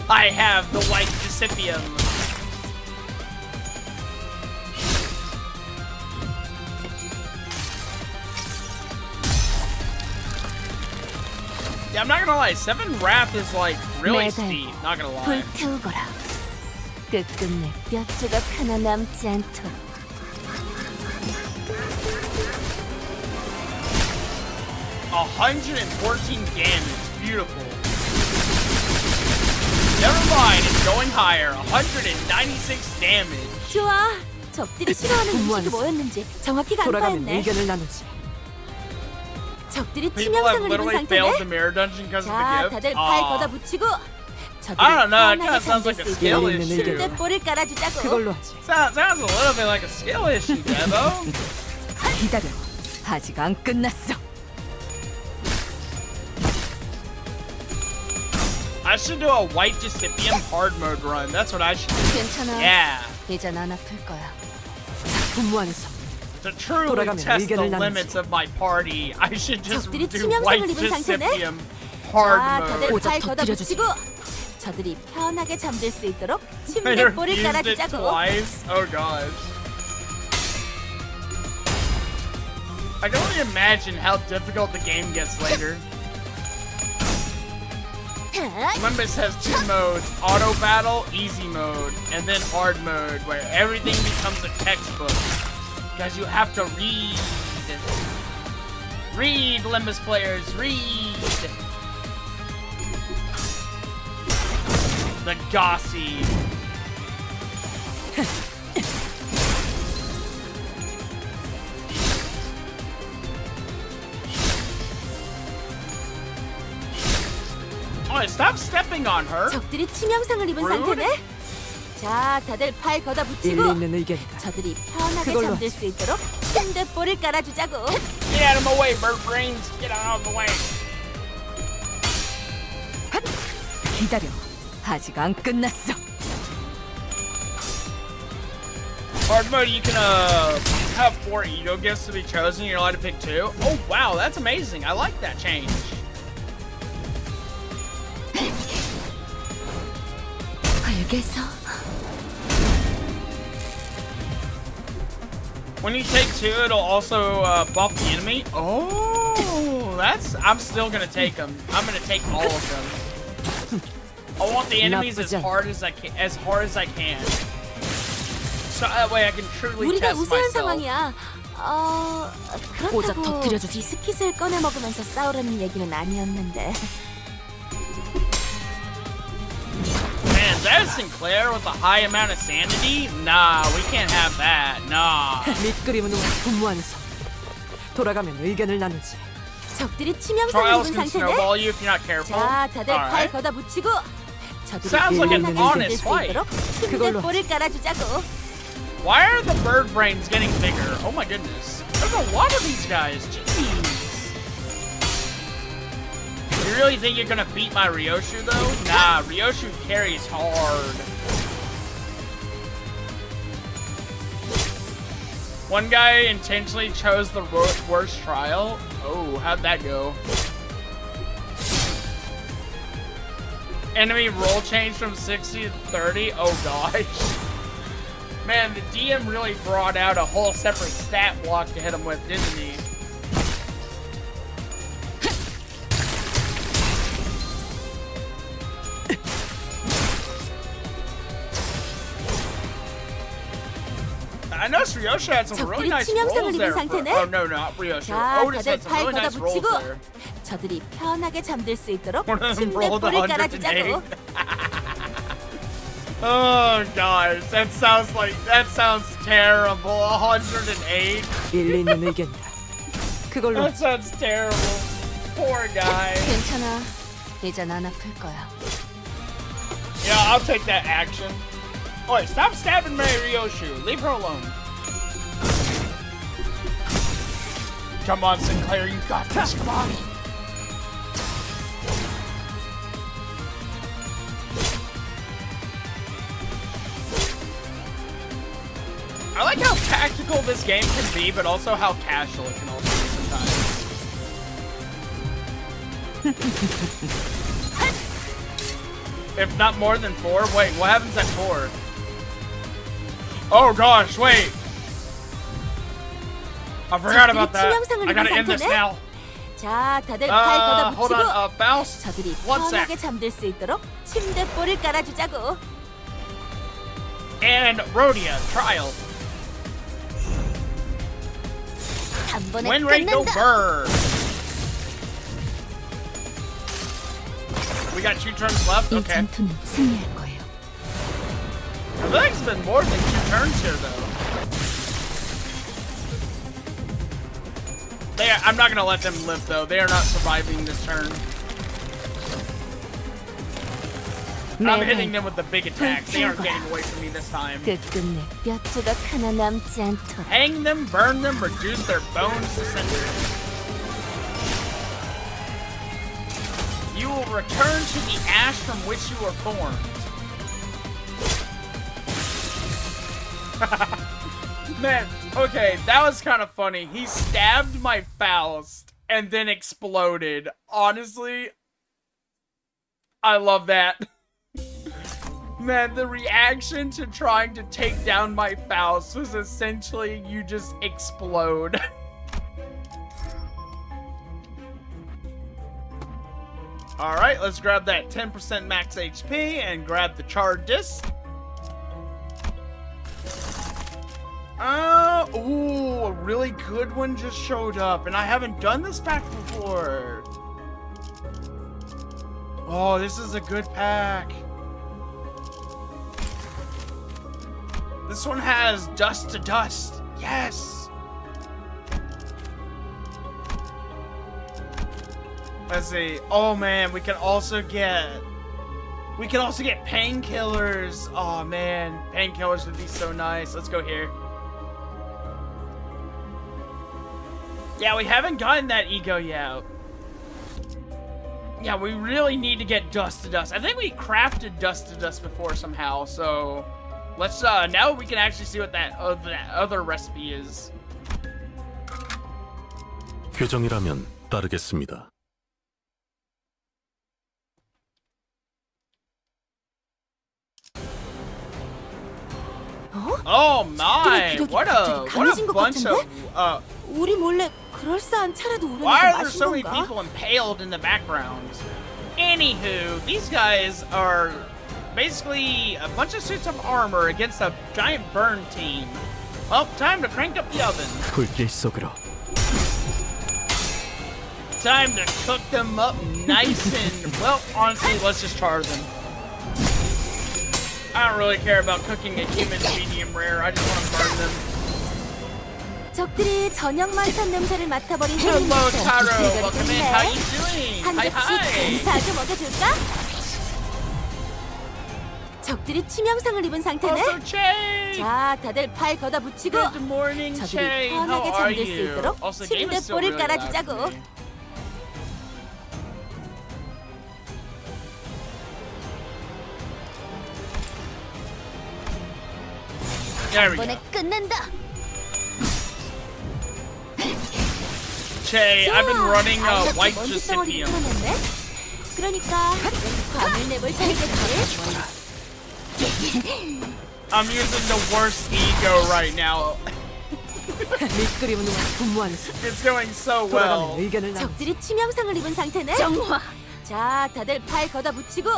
I have the white discipium. Yeah, I'm not gonna lie, 7 Wrath is like really steep, not gonna lie. 불태우거라. 끝끝내 뼈 조각 하나 남지 않도록. 114 damage, beautiful. Never mind, it's going higher. 196 damage. 좋아. 적들이 싫어하는 음식이 뭐였는지 정확히 돌아가면 간파했네. 의견을 나누지. 적들이 People have 치명상을 입은 literally failed the 상태네. mirror dungeon because of the 자, gift. 다들 팔 걷어붙이고. I don't know, it kind of sounds like a skill issue. 침대볼을 깔아주자고. 그걸로 하지. Sounds a little bit like a skill issue, Devo. 기다려. 아직 안 끝났어. I should do a white discipium hard mode run. That's what I should do. 괜찮아. Yeah. 이젠 안 아플 거야. 분무하면서. To truly 돌아가면 test the 의견을 나누지. limits of my party, I should just 적들이 do 치명상을 white 입은 상태네. discipium 자, hard 다들 mode. 팔 걷어붙이고. 저들이 편하게 잠들 수 있도록 I 침대볼을 refused it 깔아주자고. twice. Oh gosh. I can only imagine how difficult the game gets later. Limbus has 2 modes, auto battle, easy mode, and then hard mode, where everything becomes a textbook. Because you have to read. Read, Limbus players, read. The Gossy. Oh, stop stepping on her. 적들이 치명상을 입은 Rude. 상태네. 자, 다들 팔 걷어붙이고. 일리 있는 의견이다. 저들이 편하게 그걸로 잠들 수 있도록 침대볼을 깔아주자고. Get out of my way, bird brains. Get out of the way. 기다려. 아직 안 끝났어. Hard mode, you can have 4 ego gifts to be chosen. You're allowed to pick 2. Oh wow, that's amazing. I like that change. 알겠어. When you take 2, it'll also buff the enemy. Oh, that's. I'm still gonna take them. I'm gonna take all of them. I want the enemies as hard as I can. So that way I can truly 우리가 test 우세한 myself. 상황이야. 고작 그렇다고 터뜨려주지. 비스킷을 꺼내 먹으면서 싸우라는 얘기는 아니었는데. Man, that Sinclair with a high amount of sanity? Nah, we can't have that. Nah. 밑그림은 분무하면서. 돌아가면 의견을 나누지. 적들이 치명상을 Trials 입은 can 상태네. snowball you if you're not careful. 자, 다들 팔 Alright. 걷어붙이고. 저들이 Sounds like an 편하게 honest 잠들 수 fight. 있도록 침대볼을 깔아주자고. Why are the bird brains getting bigger? Oh my goodness. There's a lot of these guys. Jeez. You really think you're gonna beat my Ryoshu though? Nah, Ryoshu carries hard. One guy intentionally chose the worst trial. Oh, how'd that go? Enemy roll change from 60 to 30. Oh gosh. Man, the DM really brought out a whole separate stat block to hit him with, didn't he? I noticed Ryosha had some really nice rolls there. Oh no, not Ryosha. 자, Otis 다들 had some 팔 really nice rolls 걷어붙이고. there. 저들이 편하게 잠들 수 있도록 One of them rolled 침대볼을 108. 깔아주자고. Oh gosh, that sounds terrible. 108. 일리 있는 의견이다. 그걸로 That sounds terrible. Poor guy. 괜찮아. 이젠 안 아플 거야. Yeah, I'll take that action. Oh, wait, stop stabbing Mary Ryoshu. Leave her alone. Come on, Sinclair, you got this. Come on. I like how tactical this game can be, but also how casual it can also be sometimes. If not more than 4? Wait, what happens at 4? Oh gosh, wait. I forgot about that. I gotta end this now. 자, 다들 팔 Hold 걷어붙이고 on, Bounce. 저들이 1 sec. 편하게 잠들 수 있도록 침대볼을 깔아주자고. And Rhodia, trial. 단번에 Win rate, go 끝낸다. burn. We got 2 turns left? 이 Okay. 전투는 승리할 거예요. I feel like it's been more than 2 turns here, though. I'm not gonna let them live, though. They are not surviving this turn. I'm hitting them with the big attacks. They aren't getting away from me this time. 끝끝내 뼈 조각 하나 남지 않도록. Hang them, burn them, reduce their bones to cinders. You will return to the ash from which you were formed. Man, okay, that was kind of funny. He stabbed my Faust and then exploded. Honestly, I love that. Man, the reaction to trying to take down my Faust was essentially you just explode. Alright, let's grab that 10% max HP and grab the charred disc. Ooh, a really good one just showed up, and I haven't done this pack before. Oh, this is a good pack. This one has Dust to Dust. Yes. Let's see. Oh man, we can also get painkillers. Oh man, painkillers would be so nice. Let's go here. Yeah, we haven't gotten that ego yet. Yeah, we really need to get Dust to Dust. I think we crafted Dust to Dust before somehow, so let's now we can actually see what that other recipe is. 규정이라면 따르겠습니다. Oh my! What a bunch of 우리 몰래 그럴싸한 차라도 우려내서 why are there so 마신 many 건가? people impaled in the background? Anywho, these guys are basically a bunch of suits of armor against a giant burn team. Well, time to crank up the oven. 불길 속으로. Time to cook them up nice and, well, honestly, let's just char them. I don't really care about cooking a human medium rare. I just want to burn them. 적들이 저녁 만찬 냄새를 맡아버린 Hello, Taro. 햇빛을 Welcome in. How you doing? 한 Hi, 접시 hi. 감사하게 먹여줄까? 적들이 치명상을 입은 상태네. Also, Che. 자, 다들 팔 걷어붙이고 Good morning, 저들이 Che. How 편하게 are 잠들 수 you? 있도록 Also, the game is still 침대볼을 really loud for 깔아주자고. me. There we go. 이번에 끝낸다. Che, I've been running White 먼지 Gistipium. 덩어리 풀어냈네. 그러니까 밤을 내볼 차례겠지. I'm using the worst ego right now. 밑그림은 분무하는 수. It's going so 돌아가면 well. 의견을 나누. 적들이 치명상을 입은 상태네. 정화. 자, 다들 팔 걷어붙이고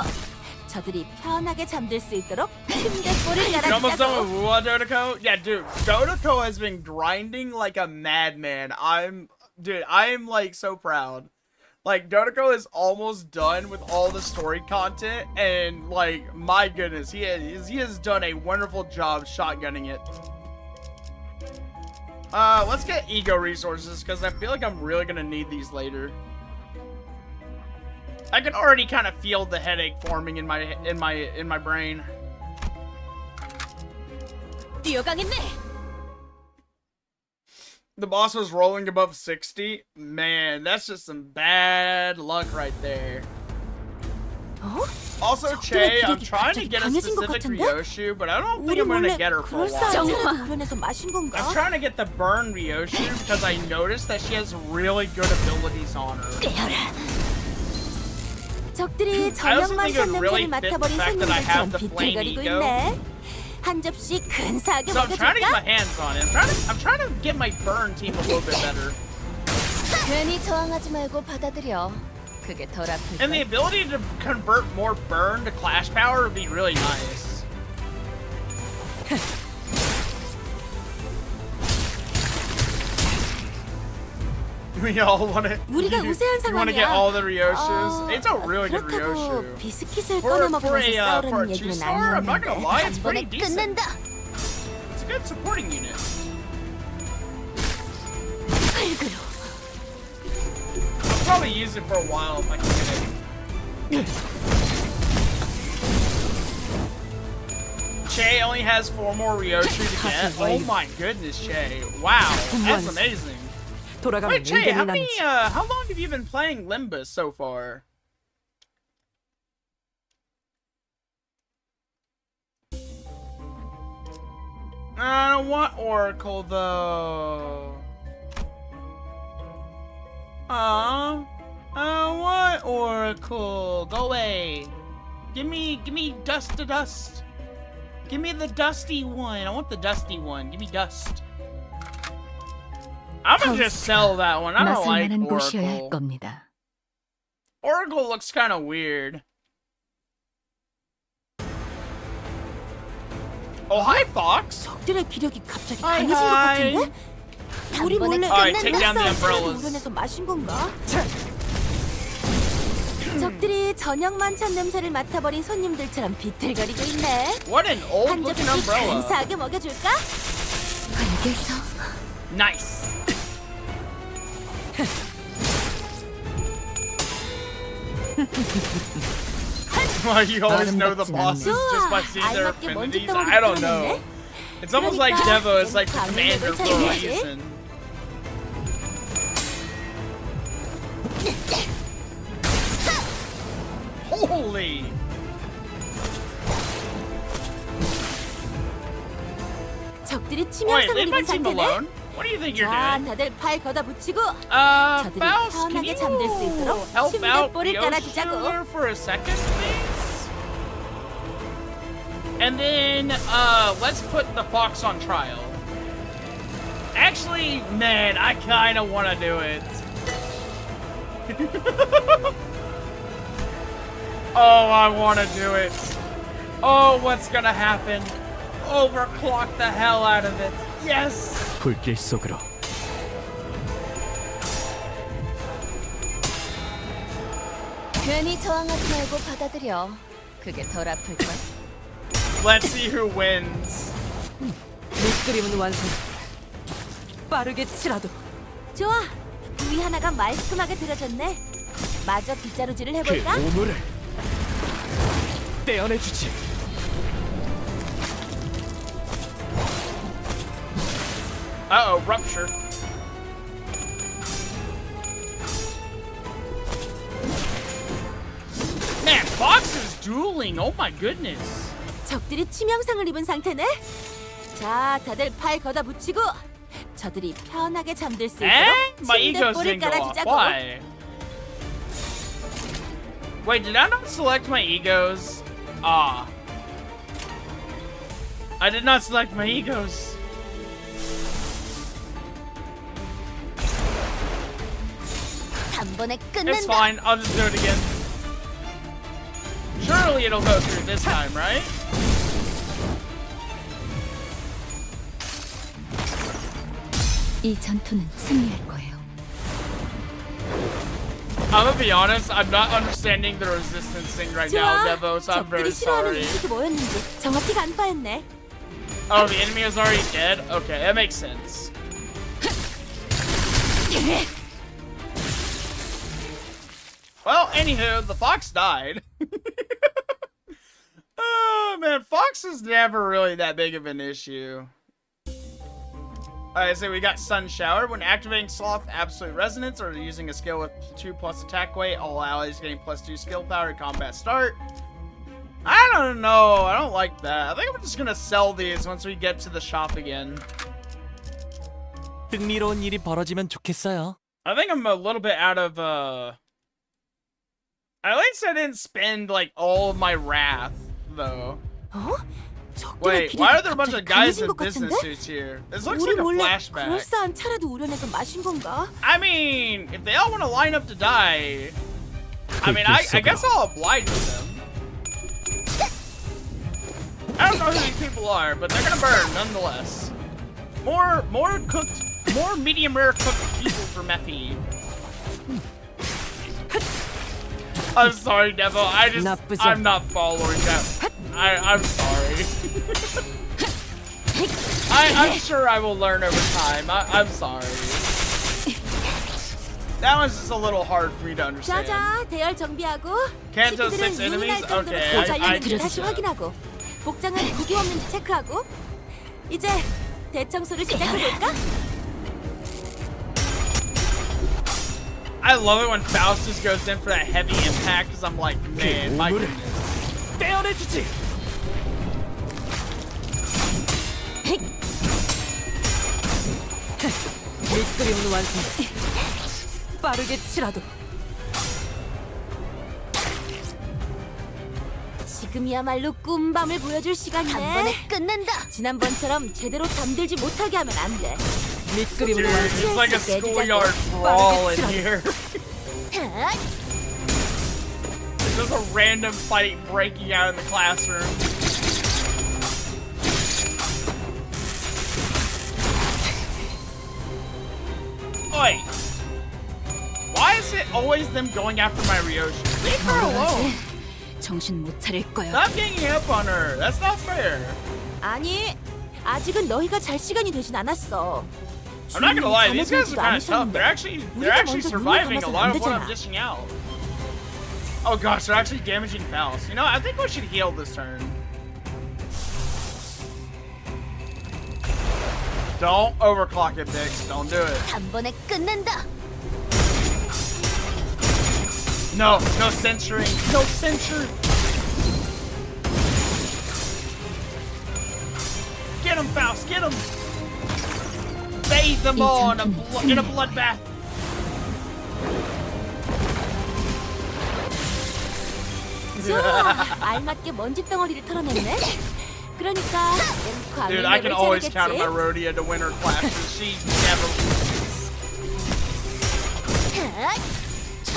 저들이 편하게 잠들 수 있도록 침대볼을 You almost done with 깔아주자고. Wuwa, Dodoko? Yeah, dude, Dodoko has been grinding like a madman. I am like so proud. Like, Dodoko is almost done with all the story content, and like, my goodness, he has done a wonderful job shotgunning it. Let's get ego resources, because I feel like I'm really gonna need these later. I can already kind of feel the headache forming in my brain. 뛰어가겠네. The boss was rolling above 60. Man, that's just some bad luck right there. Also, Che, I'm trying to get a specific Ryoshu, but I don't think I'm gonna get her for a while. I'm trying to get the burn Ryoshu because I noticed that she has really good abilities on her. 적들이 저녁만 찾는 맡아버린 손님들처럼 비틀거리고 있네. 한 접시 근사하게 So I'm trying to get my 먹여줄까? hands on it. I'm trying to get my burn team a little bit better. 괜히 저항하지 말고 받아들여. 그게 덜 아플 And the ability to convert more burn to clash power would be really nice. We all want to. 우리가 우세한 You want to 상황이야. get all the Ryoshus? It's a really good 그렇다고 Ryoshu. 비스킷을 For 꺼내 a 먹으면서 싸우라는 얘기는 two-star, I'm not gonna lie, it's 아니었는데 pretty 한 번에 decent. 끝낸다. It's a good supporting unit. I'll probably use it for a while if I can get it. Che only has 4 more Ryoshu to get. Oh my goodness, Che. Wow, that's amazing. Wait, Che, how long have you been playing Limbus so far? I don't want Oracle though. I don't want Oracle. Go away. Give me dust to dust. Give me the dusty one. I want the dusty one. Give me dust. I'm gonna just sell that one. I don't like 나설만한 곳이어야 할 Oracle. 겁니다. Oracle looks kind of weird. Oh, hi, Fox. 적들의 기력이 갑자기 Hi, 강해진 것 hi. 같은데? 우리 몰래 Alright, take down the 끝낸 umbrellas. 물건에서 마신 건가? 적들이 저녁만 찬 냄새를 맡아버린 손님들처럼 비틀거리고 있네. What an old 한 looking 접시 umbrella. 근사하게 먹여줄까? 알겠어. Nice. Why you always know the bosses just by seeing their affinities? I don't know. It's almost like Devo is like the commander for a reason. Holy! 적들이 Wait, 치명상을 leave my 입은 team 상태네. alone? What do you think you're 자, doing? 다들 팔 걷어 붙이고 저들이 Faust, can 편하게 you 잠들 수 있도록 help out 침대볼을 깔아주자고. Ryoshu for a second, please? And then, let's put the fox on trial. Actually, man, I kinda wanna do it. Oh, I wanna do it. Oh, what's gonna happen? Overclock the hell out of it. Yes! 불길 속으로. 괜히 저항하지 말고 받아들여. 그게 덜 아플 걸. Let's see who wins. 밑그림은 완성. 빠르게 치라도. 좋아. 우리 하나가 말끔하게 들어졌네. 마저 빗자루질을 해볼까? 그 오물을 떼어내주지. Uh-oh, rupture. Man, Fox is dueling. Oh my goodness. 적들이 치명상을 입은 상태네. 자, 다들 팔 걷어 붙이고 저들이 편하게 잠들 수 Eh? 있도록 My ego 침대볼을 didn't go off. 깔아주자고. Why? Wait, did I not select my egos? Ah. I did not select my egos. 단번에 It's 끝낸다. fine. I'll just do it again. Surely it'll go through this time, right? 이 전투는 승리할 거예요. I'm gonna be honest, I'm not understanding the resistance thing right now, 좋아. Devo, so I'm very 적들이 싫어하는 sorry. 음식이 뭐였는지 정확히 간파했네. Oh, the enemy is already dead? Okay, that makes sense. Well, anywho, the fox died. Oh, man, fox is never really that big of an issue. Alright, so we got Sun Shower. When activating Sloth Absolute Resonance or using a skill with 2+ attack weight, all allies getting +2 skill power at combat start. I don't know. I don't like that. I think I'm just gonna sell these once we get to the shop again. 흥미로운 일이 벌어지면 좋겠어요. I think I'm a little bit out of, at least I didn't spend, like, all of my wrath, though. Wait, why are there a bunch of guys in business suits here? This looks like a flashback. 그럴싸한 차라도 우려내서 마신 건가? I mean, if they all want to line up to die, I mean, I guess I'll oblige with them. I don't know who these people are, but they're gonna burn nonetheless. More medium rare cooked people for Mephi. I'm sorry, Devo. I'm not following that. I'm sorry. I'm sure I will learn over time. I'm sorry. That one's just a little hard for me to understand. 자자, 대열 정비하고. Canto 6 enemies? Okay, I 다시 확인하고. 복장은 구김 없는지 체크하고. 이제 대청소를 시작해볼까? I love it when Faustus goes in for that heavy impact because I'm like, man, my goodness. 떼어내주지. 밑그림은 완성. 빠르게 치라도. 지금이야말로 꿈밤을 보여줄 시간이네. 단번에 끝낸다. 지난번처럼 제대로 잠들지 못하게 하면 안 돼. Dude, it's like a schoolyard brawl in here. There's just a random fight breaking out in the classroom. Oi! Why is it always them going after my Ryoshi? Leave her alone! 정신 못 차릴 거야. Stop ganging up on her. That's not fair. 아니, 아직은 너희가 잘 시간이 되진 않았어. I'm not gonna lie, these guys are kind of tough. They're actually surviving a lot of what I'm dishing out. Oh gosh, they're actually damaging Faust. You know, I think we should heal this turn. Don't overclock it, Byx. Don't do it. 단번에 끝낸다. No censoring. No censure. Get him, Faust. Get him. Bathe them all in a bloodbath. 좋아, 알맞게 먼지 덩어리를 털어냈네. 그러니까 Dude, I can always count on my Rhodia to win her classes. She never loses.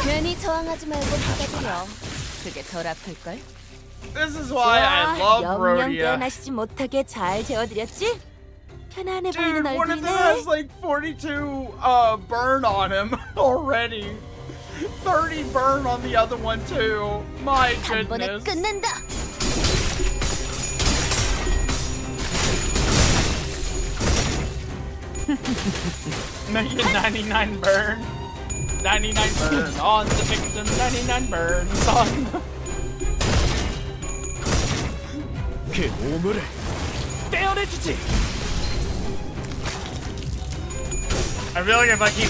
괜히 저항하지 말고 받아들여. 그게 덜 아플걸? This is why I love 영영 Rhodia. 깨어나시지 못하게 잘 재워드렸지? 편안해 보이는 Dude, one of them 얼굴이네. has like 42 burn on him already. 30 burn on the other one too. My 단번에 goodness. 끝낸다. Make it 99 burn. 99 burn on the victim. 99 burns on. 그 오물을 떼어내주지. I feel like if I keep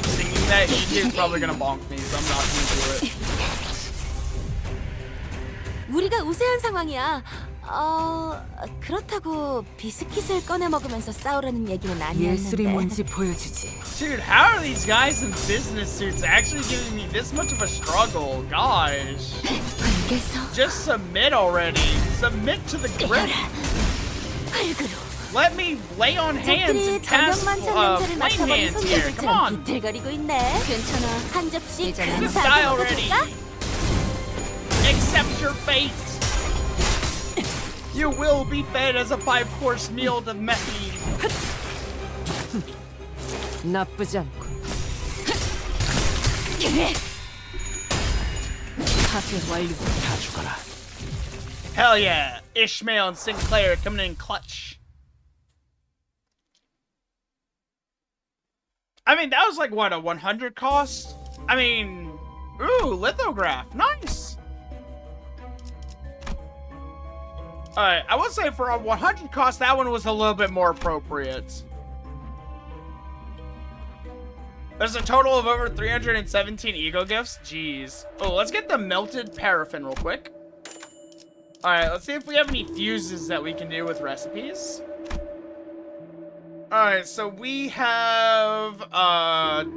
singing that, Ichi is probably gonna bonk me, so I'm not gonna do it. 우리가 우세한 상황이야. 그렇다고 비스킷을 꺼내 먹으면서 싸우라는 얘기는 예술이 아니었는데. 뭔지 보여주지. Dude, how are these guys in business suits actually giving me this much of a struggle? Gosh. Just submit already. Submit to the grip. Let me lay on hands and cast flame hands here. Come on. 비틀거리고 있네. 괜찮아. 한 접시 큰 Just 사과 die already. 먹어줄까? Accept your fate. You will be fed as a 5-course meal to Mephi. 나쁘지 않고. 파쇄 완료. 다 죽어라. Hell yeah. Ishmael and Sinclair coming in clutch. I mean, that was like, what, a 100 cost? I mean, ooh, lithograph. Nice. Alright, I would say for a 100 cost, that one was a little bit more appropriate. There's a total of over 317 ego gifts. Jeez. Oh, let's get the melted paraffin real quick. Alright, let's see if we have any fuses that we can do with recipes. Alright, so we have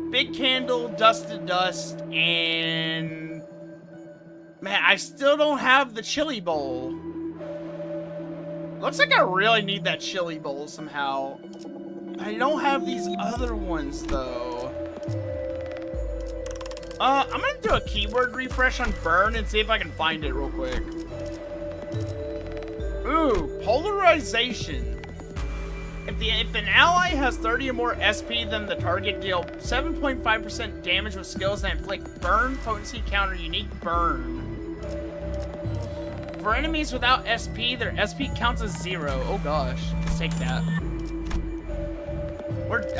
big candle, dust to dust, and man, I still don't have the chili bowl. Looks like I really need that chili bowl somehow. I don't have these other ones though. I'm gonna do a keyword refresh on burn and see if I can find it real quick. Ooh, polarization. If an ally has 30 or more SP than the target, deal 7.5% damage with skills that inflict burn, potency counter, unique burn. For enemies without SP, their SP counts as 0. Oh gosh, let's take that.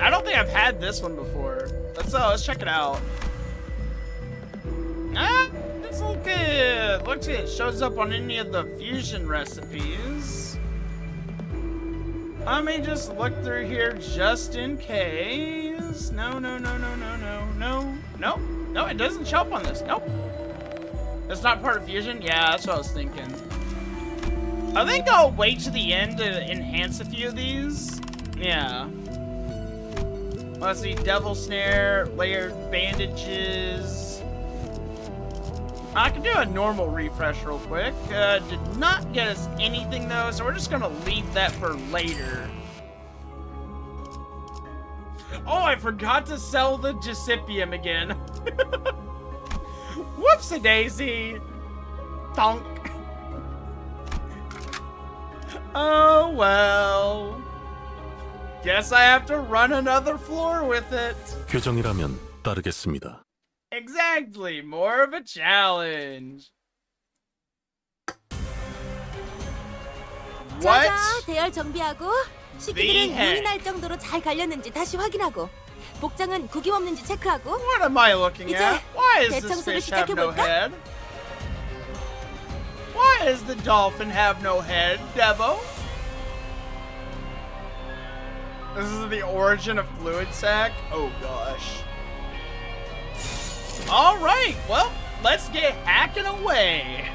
I don't think I've had this one before. Let's check it out. Ah, this looks good. Looks good. Shows up on any of the fusion recipes. Let me just look through here just in case. No, it doesn't show up on this. Nope. It's not part of fusion? Yeah, that's what I was thinking. I think I'll wait to the end to enhance a few of these. Yeah. Let's see, devil snare, layered bandages. I can do a normal refresh real quick. Did not get us anything though, so we're just gonna leave that for later. Oh, I forgot to sell the Giusepium again. Whoopsie daisy. Donk. Oh well. Guess I have to run another floor with it. 규정이라면 따르겠습니다. Exactly, more of a challenge. What? 자자, 대열 정비하고 식기들은 눈이 날 정도로 잘 갈렸는지 다시 확인하고 복장은 구김 없는지 체크하고. What am I looking at? Why is this 대청소를 fish have no 시작해볼까? head? Why does the dolphin have no head, Devo? This is the origin of fluid sac? Oh gosh. Alright, well, let's get hacking away.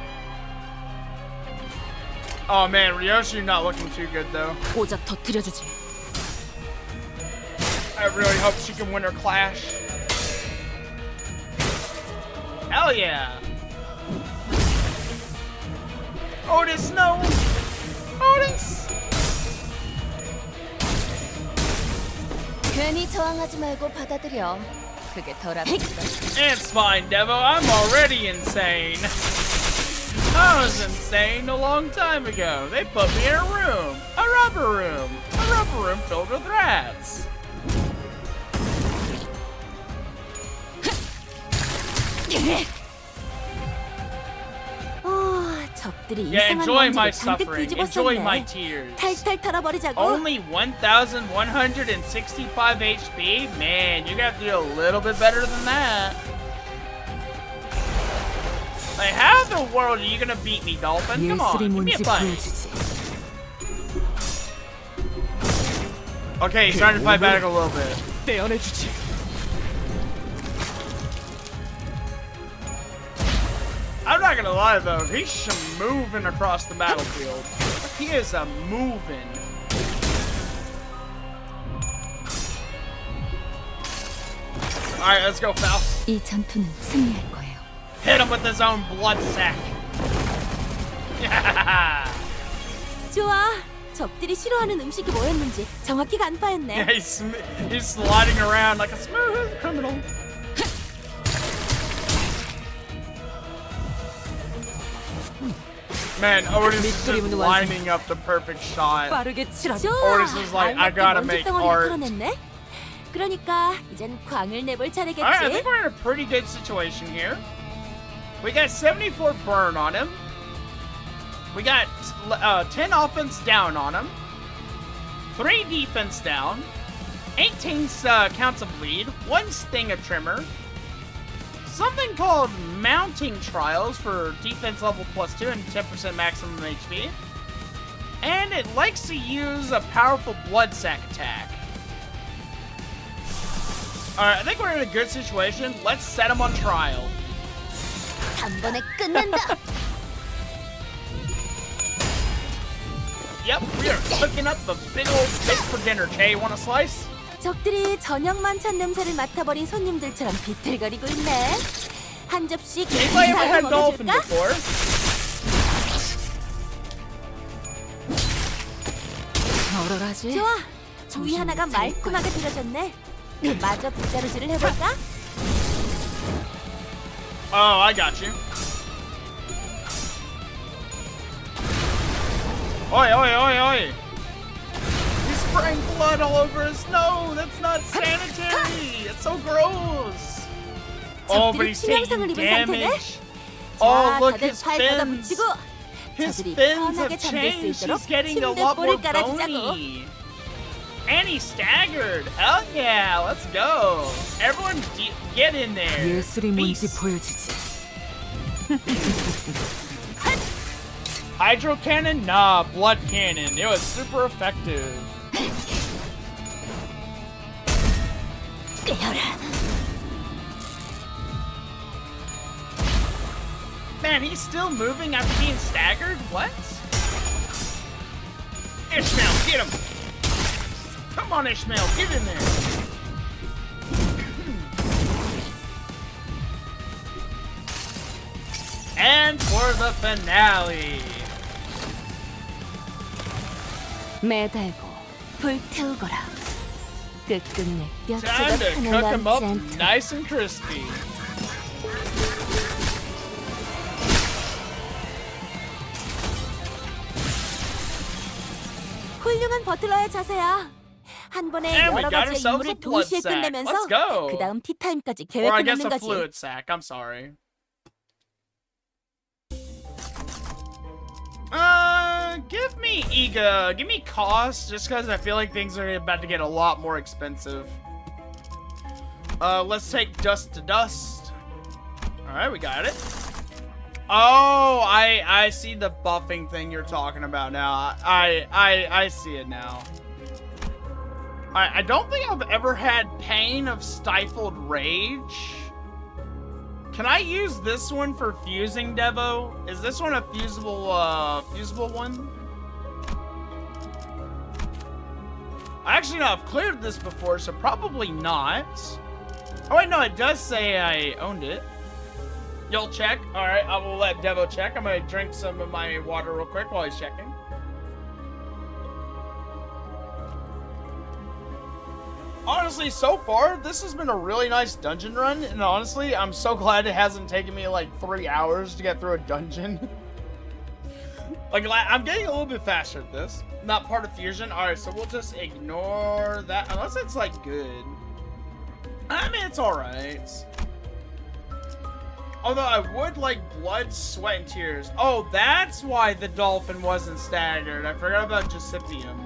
Oh man, Ryoshi not looking too good though. 고작 터뜨려주지. I really hope she can win her clash. Hell yeah. Otis, no. Otis. 괜히 저항하지 말고 받아들여. 그게 덜 아프다. It's fine, Devo. I'm already insane. I was insane a long time ago. They put me in a room. A rubber room filled with rats. 적들이 Yeah, 이상한 enjoy my 먼지를 잔뜩 suffering. Enjoy my 뒤집었었네. tears. 탈탈 털어버리자고. Only 1,165 HP? Man, you got to do a little bit better than that. Like, how in the world are you gonna beat me, Dolphin? Come on, give me a fight. Okay, he's trying to fight back a little bit. I'm not gonna lie though, he's moving across the battlefield. He is a moving. Alright, let's go, Faust. 이 전투는 승리할 거예요. Hit him with his own blood sack. 좋아. 적들이 싫어하는 음식이 뭐였는지 정확히 간파했네. Yeah, he's sliding around like a smooth criminal. Man, Otis is just lining up the perfect shot. Otis is like, I gotta make art. 그러니까 이젠 광을 내볼 차례겠지. Alright, I think we're in a pretty good situation here. We got 74 burn on him. We got 10 offense down on him. 3 defense down. 18 counts of bleed. 1 sting of tremor. Something called mounting trials for defense level +2 and 10% maximum HP. And it likes to use a powerful blood sac attack. Alright, I think we're in a good situation. Let's set him on trial. 단번에 끝낸다. Yep, we are cooking up a big old steak for dinner. Jay, want a slice? 적들이 저녁 만찬 냄새를 맡아버린 손님들처럼 비틀거리고 있네. 한 접시 Anybody ever had dolphin 먹여줄까? before? 얼얼하지? 좋아. 주위 하나가 말끔하게 들어졌네. 마저 빗자루질을 해볼까? Oh, I got you. Oi, oi, oi, oi. He's spraying blood all over us. No, that's not sanitary. It's so gross. Oh, but he's taking damage. Oh, look, his fins. His fins have changed. He's getting a lot more bony. And he's staggered. Hell yeah, let's go. Everyone get in there. 예술이 뭔지 보여주지. Hydro cannon? Nah, blood cannon. It was super effective. Man, he's still moving after being staggered? What? Ishmael, get him! Come on, Ishmael, get in there! And for the finale! 매달고 불태우거라. 끝끝내 Time to cook him up nice and crispy. 훌륭한 버틀러의 자세야. 한 번에 여러 가지 임무를 동시에 끝내면서 그 다음 티타임까지 Or I 계획해 guess 놓는 a 거지. fluid sack. I'm sorry. Give me Ega. Give me cost, just because I feel like things are about to get a lot more expensive. Let's take dust to dust. All right, we got it. Oh, I see the buffing thing you're talking about now. I see it now. I don't think I've ever had pain of stifled rage. Can I use this one for fusing, Devo? Is this one a fusible one? Actually, no, I've cleared this before, so probably not. Oh wait, no, it does say I owned it. You'll check? Alright, I will let Devo check. I'm gonna drink some of my water real quick while he's checking. Honestly, so far, this has been a really nice dungeon run, and honestly, I'm so glad it hasn't taken me like 3 hours to get through a dungeon. Like, I'm getting a little bit faster at this. Not part of fusion. Alright, so we'll just ignore that, unless it's like good. I mean, it's alright. Although I would like blood, sweat, and tears. Oh, that's why the dolphin wasn't staggered. I forgot about Giusepium.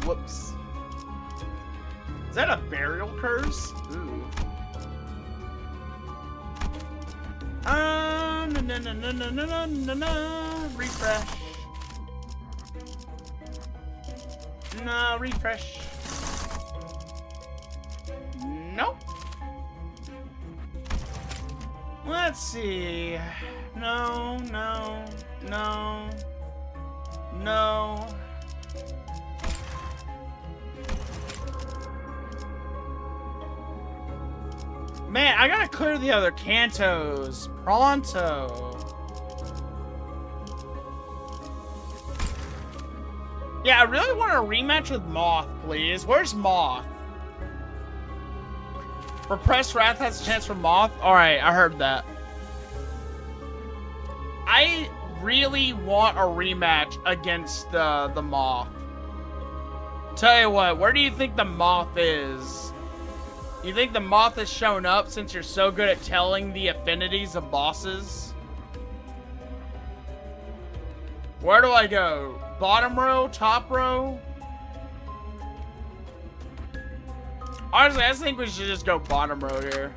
Whoops. Is that a burial curse? Ooh. No. Refresh. No, refresh. Nope. Let's see. No. Man, I gotta clear the other cantos. Pronto. Yeah, I really want a rematch with Moth, please. Where's Moth? Repressed Wrath has a chance for Moth? Alright, I heard that. I really want a rematch against the Moth. Tell you what, where do you think the Moth is? You think the Moth has shown up since you're so good at telling the affinities of bosses? Where do I go? Bottom row? Top row? Honestly, I think we should just go bottom row here.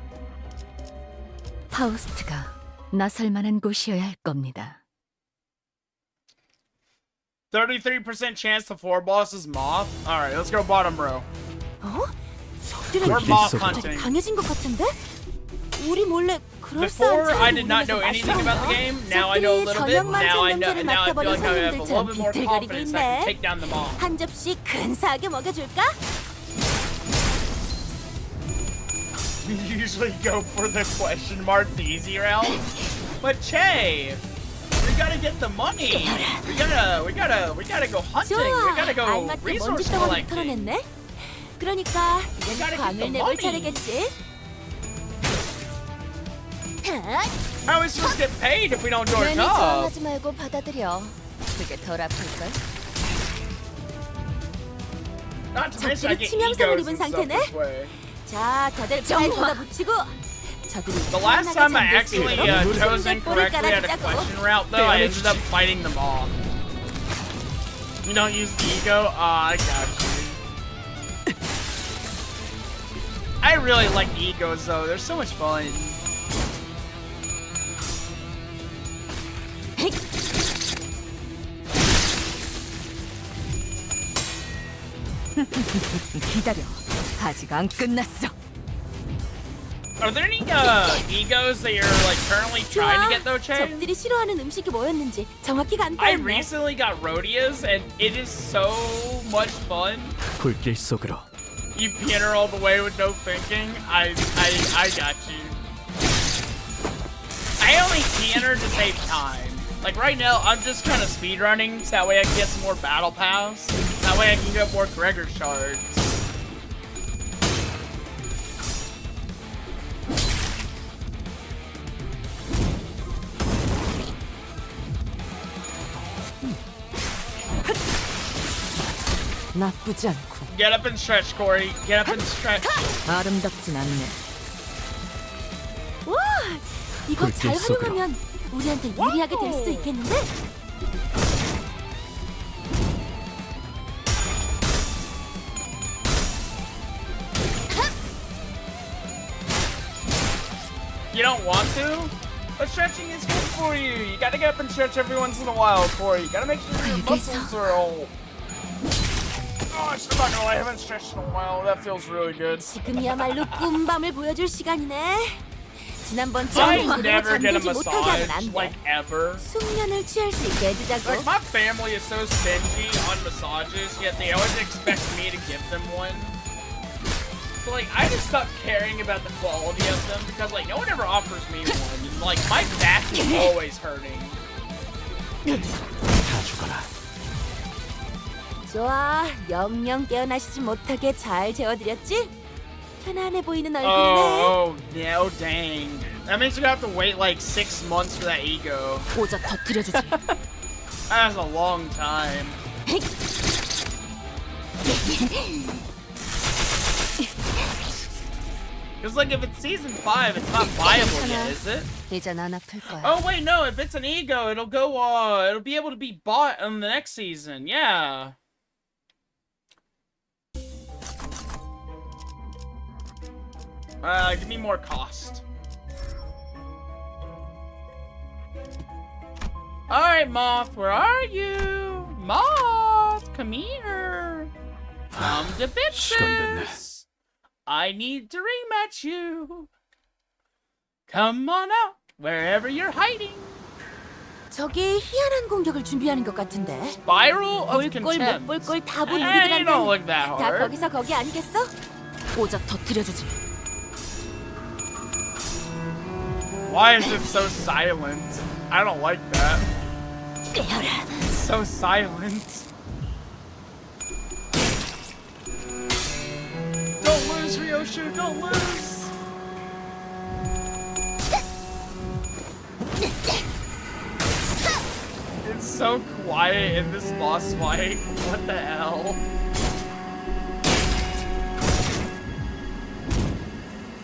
파우스트가 나설 만한 곳이어야 할 겁니다. 33% chance the 4 boss is Moth? Alright, let's go bottom row. 어? 적들은 We're moth 되게 hunting. 강해진 것 같은데? 우리 몰래 Before I did not know anything about the game. Now I know a little bit. Now I know. Now I feel like I have a little bit more confidence that I can take down the moth. 한 접시 근사하게 먹여줄까? Usually go for the question mark, the easy route. But Che, we gotta get the money. We gotta go hunting. We gotta go 알맞게 resource 먼지 덩어리 collecting. 털어냈네. 그러니까 이제 gotta get 광을 the 내볼 money. 차례겠지. How are we supposed to get paid if we don't do our 괜히 job? 저항하지 말고 받아들여. 그게 덜 아플걸? Not to mention I 적들이 get 치명상을 egos 입은 and stuff 상태네. this way. 자, 다들 잘 걷어붙이고. 저들이 The last time I 편하게 actually 잠들 수 있도록 chose incorrectly at a 깔아주자고. question route, though, I ended up fighting them all. You don't use the ego? I got you. I really like the egos, though. They're so much fun. 기다려. 아직 안 끝났어. Are there any egos that you're like currently trying to get though, Che? 적들이 싫어하는 음식이 뭐였는지 정확히 I 간파했네. recently got rodeos and it is so much fun. 불길 속으로. You piano all the way with no thinking. I got you. I only piano to save time. Like right now, I'm just kind of speedrunning so that way I can get some more battle pass. That way I can get more Gregor shards. 나쁘지 않고 Get up and stretch, Corey. Get up and stretch. 아름답진 않네. 와, 이거 잘 불길 속으로. 활용하면 우리한테 유리하게 될 수도 있겠는데? You don't want to? But stretching is good for you. You gotta get up and stretch every once in a while, Corey. You gotta make sure your muscles are all... Oh, I'm not gonna lie, I haven't stretched in a while. That feels really good. 지금이야말로 꿈밤을 보여줄 시간이네. I 지난번처럼 never get a 잠들지 못하게 하면 massage, 안 like, 돼. ever. 숙면을 취할 수 있게 해주자고. Like, my family is so stingy on massages, yet they always expect me to give them one. So, like, I just stopped caring about the quality of them because, like, no one ever offers me one. And, like, my back is always hurting. 다 죽어라. 좋아, 영영 깨어나시지 못하게 잘 재워드렸지? 편안해 보이는 얼굴이네. Oh, no, dang. That means you have to wait, like, 6 months for that ego. 오자 터뜨려주지. That's a long time. Because, like, if it's season 5, it's not viable yet, is it? 이젠 안 아플 거야. Oh, wait, no. If it's an ego, it'll go, it'll be able to be bought in the next season. Yeah. Give me more cost. Alright, Moth, where are you? Moth, come here. Come to Byxis. I need to rematch you. Come on out, wherever you're hiding. 저기 희한한 공격을 준비하는 것 같은데. Spiral of 볼꼴 Contempt. 못볼꼴 다 본 Hey, don't look 우리들한테 that 다 hard. 거기서 거기 아니겠어? 오자 터뜨려주지. Why is it so silent? I don't like that. It's so silent. Don't lose, Ryoshu, don't lose! It's so quiet in this boss fight. What the hell?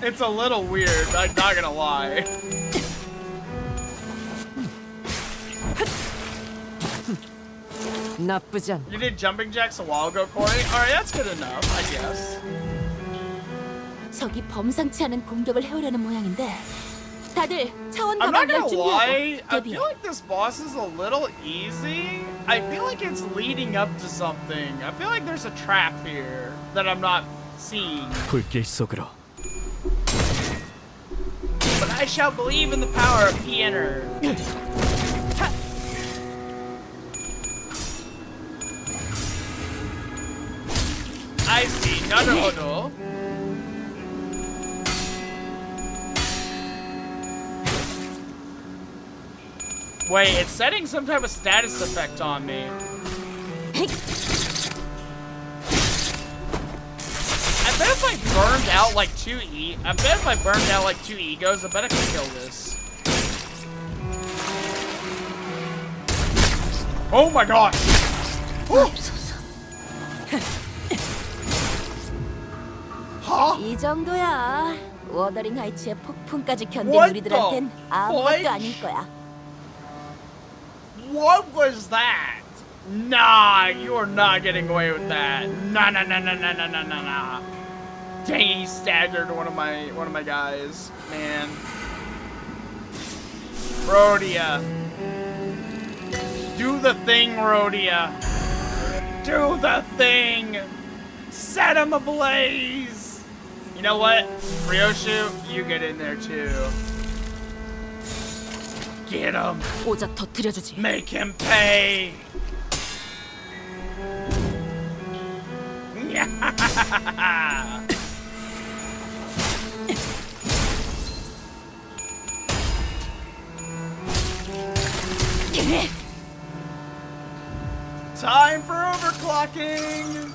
It's a little weird, I'm not gonna lie. 나쁘지 않. You did jumping jacks a while ago, Corey? Alright, that's good enough, I guess. 저기 범상치 않은 공격을 해오려는 모양인데 다들 차원과 I'm not 방향 gonna lie, 준비하고 I 대비해. feel like this boss is a little easy. I feel like it's leading up to something. I feel like there's a trap here that I'm not seen. 불길 속으로. But I shall believe in the power of Piener. I see. 나르호도. Wait, it's setting some type of status effect on me. I bet if I burned out like two egos, I bet I could kill this. Oh my gosh! 이 정도야. 워더링 하이츠의 폭풍까지 견딘 우리들한텐 아무것도 아닐 거야. What was that? Nah, you are not getting away with that. Nah. Dang, he staggered one of my guys, man. Rhodia. Do the thing, Rhodia. Do the thing. Set him ablaze. You know what? Ryoshu, you get in there too. Get him. 오자 터뜨려주지. Make him pay. Time for overclocking.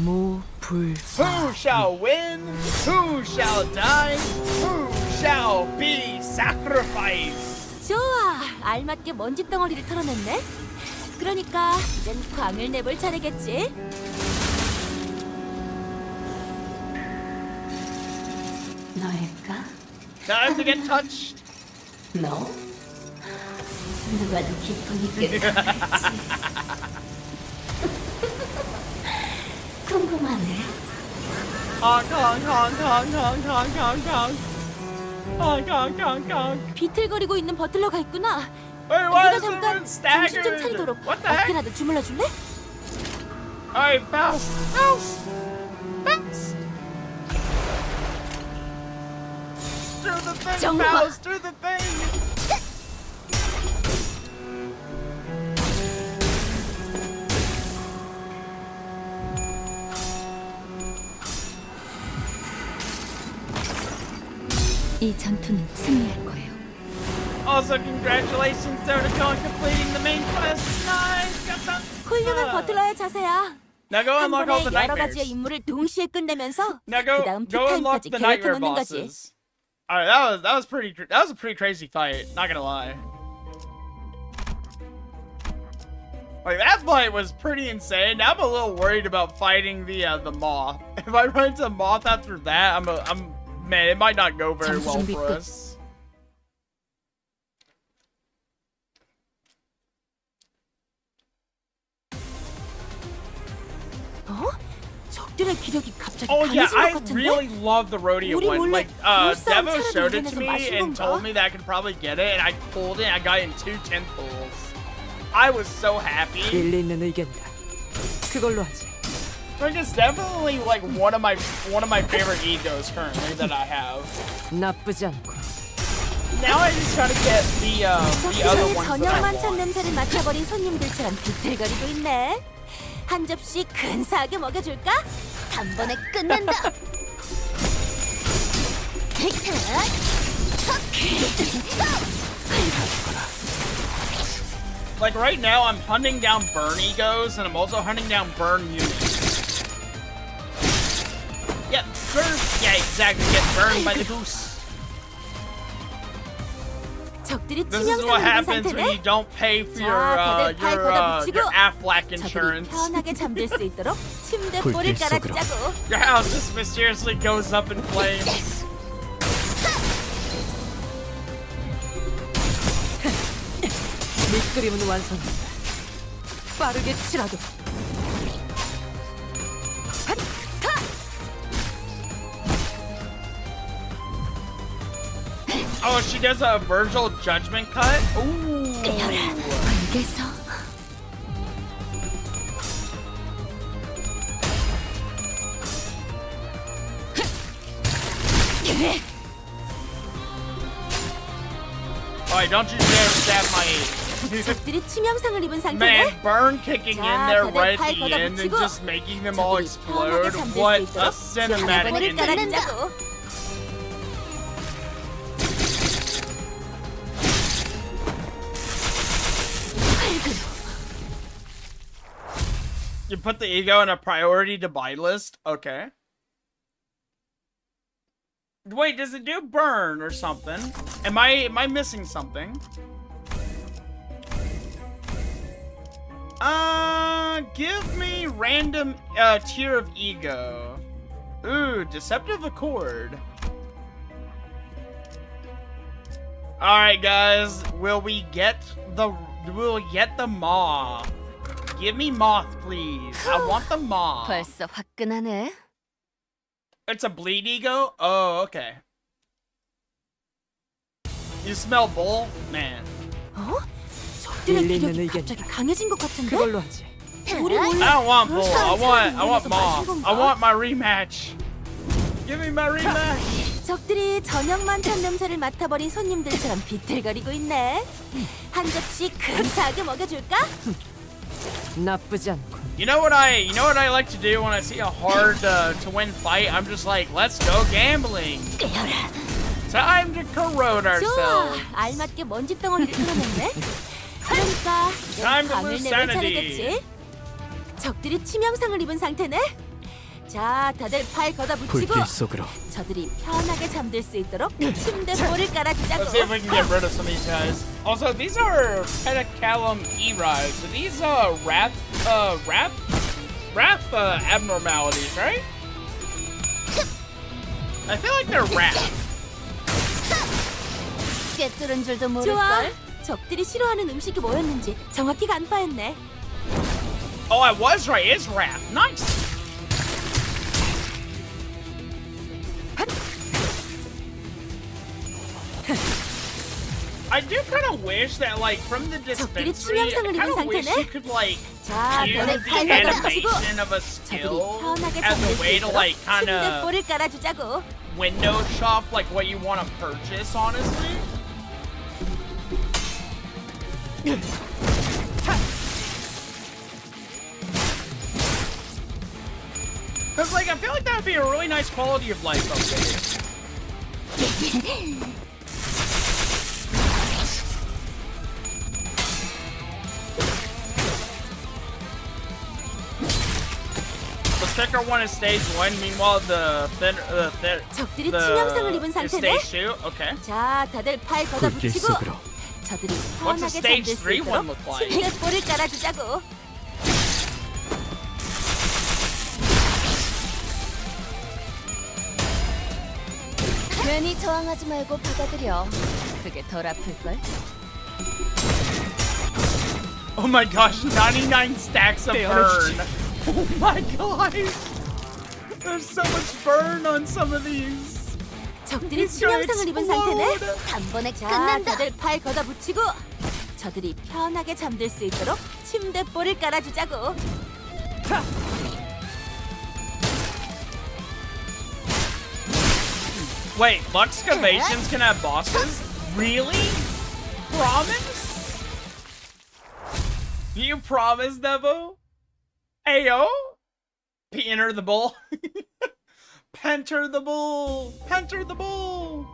무불. Who shall win? Who shall die? Who shall be sacrificed? 좋아. 알맞게 먼지 덩어리를 털어냈네. 그러니까 이젠 광을 내볼 차례겠지. 너일까? Time to get touched. 너? 누가 더 깊은 있게 살았지? 궁금하네. 비틀거리고 있는 버틀러가 있구나. Wait, why 네가 is 잠깐 everyone 정신 좀 staggered? 차리도록 What the heck? 어깨라도 주물러 줄래? Alright, bounce. Do the thing, 정화. bounce. Do the thing. 이 전투는 승리할 거예요. Also, congratulations, Dodoko, on completing the main quest. Nice. Got that. 훌륭한 버틀러의 자세야. Now go 한 unlock all 번에 the 여러 nightmares. 가지의 임무를 동시에 끝내면서 Now 그다음 go unlock 피타임까지 the 계획해 nightmare 놓는 거지. bosses. Alright, that was a pretty crazy fight. Not gonna lie. Like that fight was pretty insane. Now I'm a little worried about fighting the moth. If I run into moth after that, man, it might not go very well for us. 어? 적들의 기력이 갑자기 Oh yeah, 강해진 것 I 같은데? really love the rodeo 우리 one. 몰래 Like, 물싸움 Devo 차를 showed it to 돌리면서 me 마신 and 건가? told me that I could probably get it, and I pulled it and I got it in 2 10-pulls. I was so happy. 일리 있는 의견이다. 그걸로 하지. Like, it's definitely like one of my favorite egos currently that I have. 나쁘지 않고. Now I just gotta get the other 적들의 ones that 저녁 I 만찬 want. 냄새를 맡아버린 손님들처럼 비틀거리고 있네. 한 접시 근사하게 먹여줄까? 단번에 끝낸다. Like right now, I'm hunting down burn egos, and I'm also hunting down burn units. Yep, burn. Yeah, exactly. Get burned by the goose. 적들이 This is what 치명상을 입은 happens when you 상태네. don't pay for 자, 다들 팔 걷어붙이고 your Aflac 저들이 insurance. 편하게 잠들 수 있도록 침대볼을 깔아주자고. Your house just mysteriously goes up in flames. 밑그림은 완성된다. 빠르게 치라도. Oh, she does a Virgil Judgment cut? Ooh. 알겠어. Alright, don't you dare stab my 적들이 치명상을 입은 상태네. man, burn kicking in there right at the end and just making them all explode. What a cinematic ending. You put the ego in a priority to buy list? Okay. Wait, does it do burn or something? Am I missing something? Give me random tier of ego. Ooh, deceptive accord. Alright guys, will we get the moth? Give me moth, please. I want the moth. 벌써 화끈하네. It's a bleed ego? Oh, okay. You smell bull? Man. 어? 적들의 기력이 갑자기 강해진 것 같은데? 그걸로 하지. 우리 몰래. I don't want bull. I want moth. I want my rematch. Give me my rematch. 적들이 저녁만 탄 냄새를 맡아버린 손님들처럼 비틀거리고 있네. 한 접시 근사하게 먹여줄까? 나쁘지 않고. You know what I like to do when I see a hard to win fight? I'm just like, let's go gambling. Time to corrode 좋아, ourselves. 알맞게 먼지 덩어리를 털어냈네. 그러니까 Time to 밤을 lose 내볼 sanity. 차례겠지. 적들이 치명상을 입은 상태네. 자, 다들 팔 걷어 붙이고 불길 속으로. 저들이 편하게 잠들 수 있도록 침대 볼을 깔아주자고. Let's see if we can get rid of some of these guys. Also, these are pedicallum E-rides. So these wrath abnormalities, right? I feel like they're wrath. 꿰뚫은 줄도 모를걸. 적들이 싫어하는 음식이 뭐였는지 정확히 간파했네. Oh, I was right. It's wrath. Nice. I do kind of wish that, like, from the dispensary, I kind of wish you could, like, use the animation of a skill as a way to, like, kind of window shop, like, what you want to purchase, honestly. Because, like, I feel like that would be a really nice quality of life update. The thicker one is stage 1, meanwhile the 적들이 치명상을 입은 is 상태네. stage 2. Okay. 자, 다들 팔 걷어 불길 붙이고 속으로. 저들이 What's a 편하게 stage 잠들 수 3 one 있도록 look like? 침대 볼을 깔아주자고. 괜히 저항하지 말고 받아들여. 그게 덜 아플걸? Oh my gosh, 99 stacks of burn. Oh my god. There's so much burn on some of these. 적들이 치명상을 입은 상태네. 단번에 자, 다들 팔 걷어 붙이고 저들이 편하게 잠들 수 있도록 침대 볼을 깔아주자고. Wait, Luxcavations can have bosses? Really? Promise? You promise, Devo? Ayo? Enter the bull? Penter the bull! Penter the bull!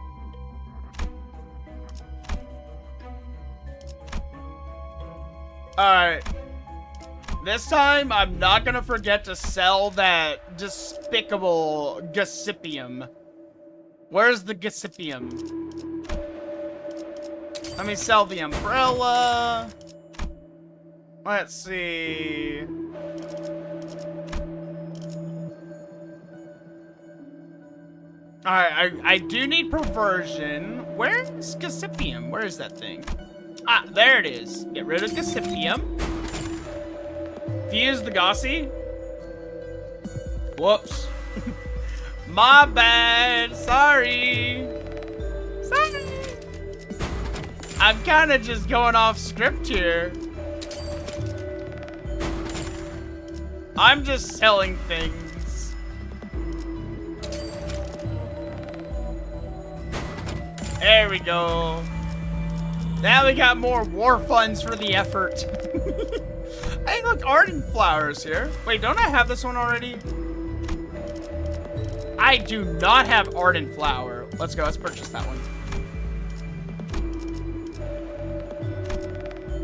Alright. This time, I'm not gonna forget to sell that despicable Gasipium. Where's the Gasipium? Let me sell the umbrella. Let's see. Alright, I do need perversion. Where's Gasipium? Where is that thing? Ah, there it is. Get rid of Gasipium. Fuse the Gossi. Whoops. My bad. Sorry. Sorry. I'm kind of just going off script here. I'm just selling things. There we go. Now we got more war funds for the effort. Hey, look, ardent flowers here. Wait, don't I have this one already? I do not have ardent flower. Let's go, let's purchase that one.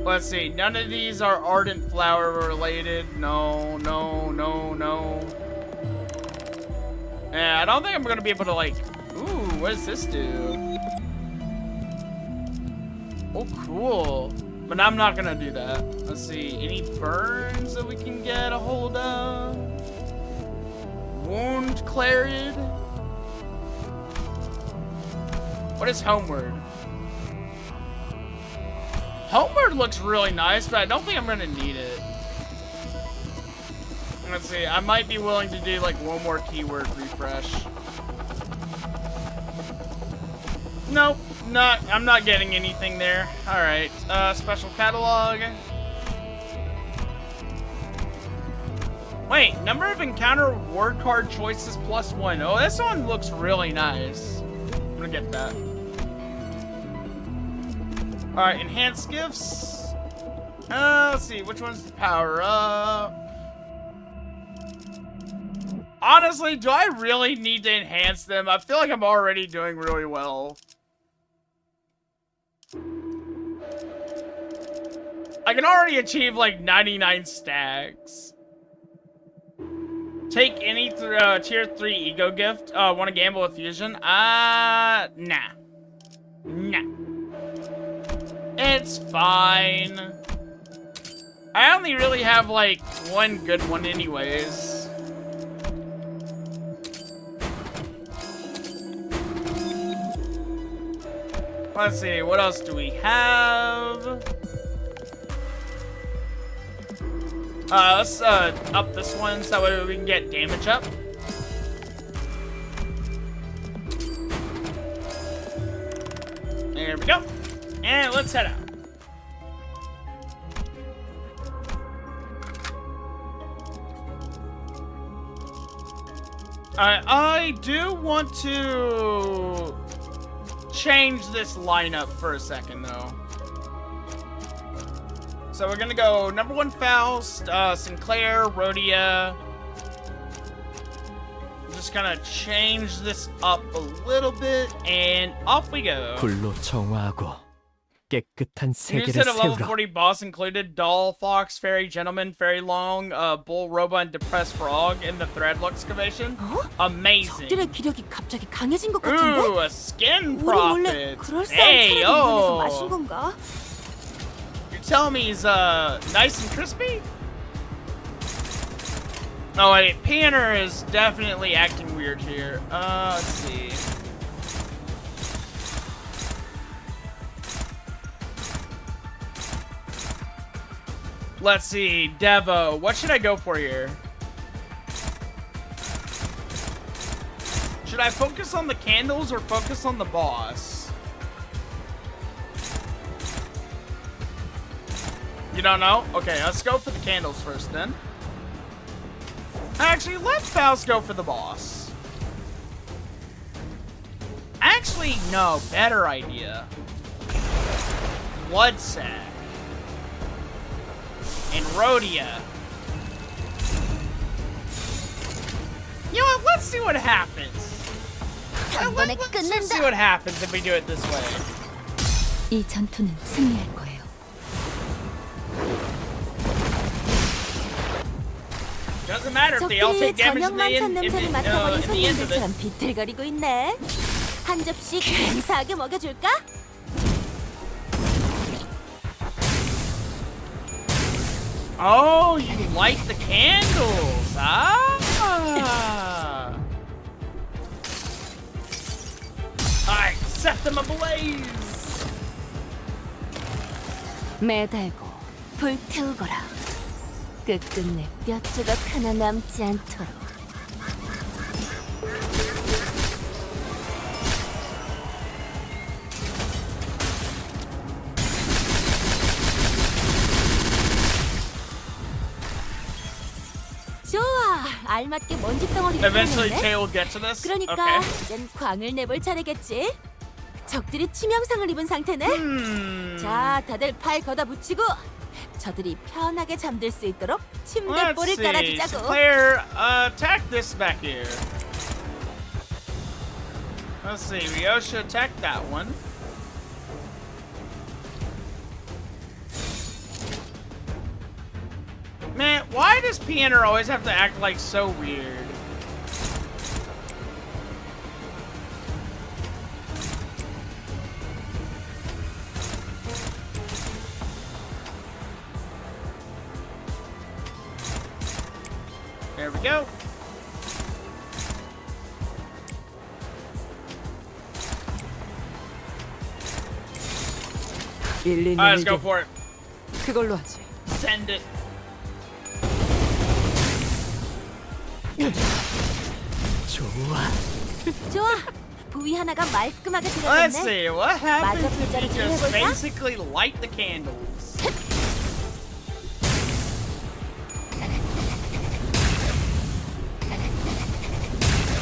Let's see, none of these are ardent flower related. No, no, no, no. Yeah, I don't think I'm gonna be able to like, ooh, what does this do? Oh, cool. But I'm not gonna do that. Let's see, any burns that we can get a hold of? Wound cleared. What is homeward? Homeward looks really nice, but I don't think I'm gonna need it. Let's see, I might be willing to do like one more keyword refresh. Nope, I'm not getting anything there. Alright, special catalog. Wait, number of encounter word card choices +1. Oh, this one looks really nice. I'm gonna get that. Alright, enhanced gifts. Let's see, which one's the power up? Honestly, do I really need to enhance them? I feel like I'm already doing really well. I can already achieve like 99 stacks. Take any tier 3 ego gift. Want to gamble with fusion? Nah. Nah. It's fine. I only really have like one good one anyways. Let's see, what else do we have? Let's up this one so that way we can get damage up. There we go. And let's head out. I do want to change this lineup for a second, though. So we're gonna go number 1 Faust, Sinclair, Rhodia. I'm just gonna change this up a little bit, and off we go. 불로 정화하고 깨끗한 New 세계를 set of level 세우라. 40 boss included Doll, Fox, Fairy, Gentleman, Fairy Long, Bull, Robo, and Depressed Frog in the Thread Luxcavation. Amazing. 적들의 기력이 갑자기 강해진 것 같은데? Ooh, a skin 우리 몰래 profit. 그럴싸한 Hey, 차를 이용해서 마신 oh. 건가? You're telling me he's nice and crispy? Oh wait, Panner is definitely acting weird here. Let's see. Let's see, Devo. What should I go for here? Should I focus on the candles or focus on the boss? You don't know? Okay, let's go for the candles first then. Actually, let Faust go for the boss. Actually, no, better idea. Blood sack. And Rhodia. You know what? Let's see what happens. Let's just see what happens if we do it this way. 이 전투는 승리할 거예요. Doesn't matter if they all take damage in the end of 손님들처럼 비틀거리고 있네. 한 접시 근사하게 먹여줄까? Oh, you light the candles. Ah. I set them ablaze. 매달고 불태우거라. 끝끝내 뼈 조각 하나 남지 않도록. 좋아, 알맞게 먼지 덩어리를 Eventually, 털어냈네. Tay will get to this. 그러니까 Okay. 이젠 광을 내볼 차례겠지. 적들이 치명상을 입은 상태네. 자, 다들 팔 걷어붙이고 저들이 편하게 잠들 수 있도록 침대볼을 깔아주자고. Player, attack this back here. Let's see, Ryosha attack that one. Man, why does Pianer always have to act like so weird? There we go. Alright, let's go for it. 그걸로 하지. Send it. 좋아. 부위 하나가 말끔하게 Let's 들어갔네. see, what happens if 마저 you 불자를 just 해볼까? basically light the candles?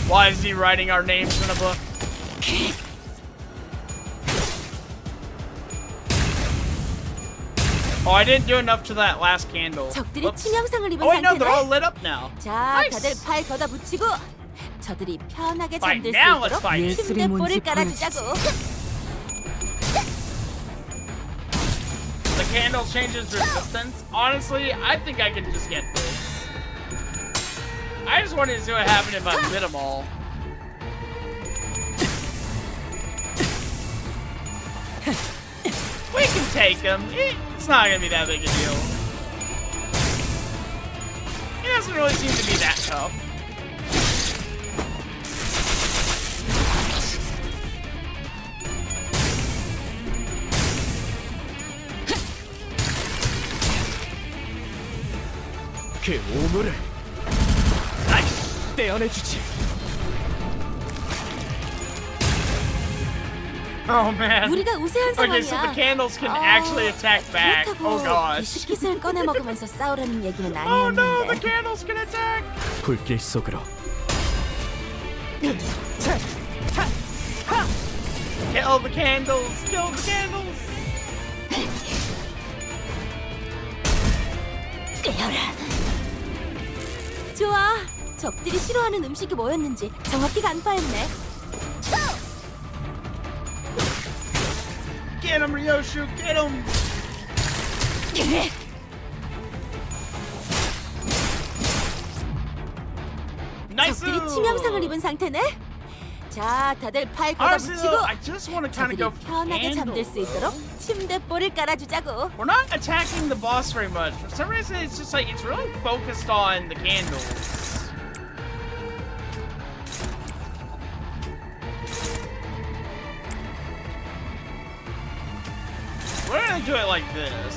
Why is he writing our names in a book? Oh, I didn't do enough to that last candle. 적들이 Whoops. 치명상을 입은 Oh wait, no, 상태네. they're all lit up now. 자, Nice. 다들 팔 걷어붙이고 저들이 편하게 Fight 잠들 수 now, let's 있도록 fight. 침대볼을 깔아주자고. The candle changes resistance. Honestly, I think I can just get this. I just wanted to see what happened if I lit them all. We can take him. It's not gonna be that big a deal. He doesn't really seem to be that tough. 그 오물을 Nice. 떼어내주지. Oh man. 우리가 우세한 Okay, so the 상황이야. candles can actually attack back. Oh 그렇다고 gosh. 비스킷을 꺼내 먹으면서 싸우라는 얘기는 Oh no, the 아니었는데. candles can attack. 불길 속으로. Kill the candles. Kill the candles. 좋아. 적들이 싫어하는 음식이 뭐였는지 정확히 간파했네. Get him, Ryoshu. Get him. Nice. 적들이 치명상을 입은 상태네. 자, 다들 팔 Honestly, 걷어붙이고 though, I just want to kind of 저들이 go 편하게 잠들 수 있도록 침대볼을 깔아주자고. We're not attacking the boss very much. For some reason, it's just like it's really focused on the candles. We're gonna do it like this.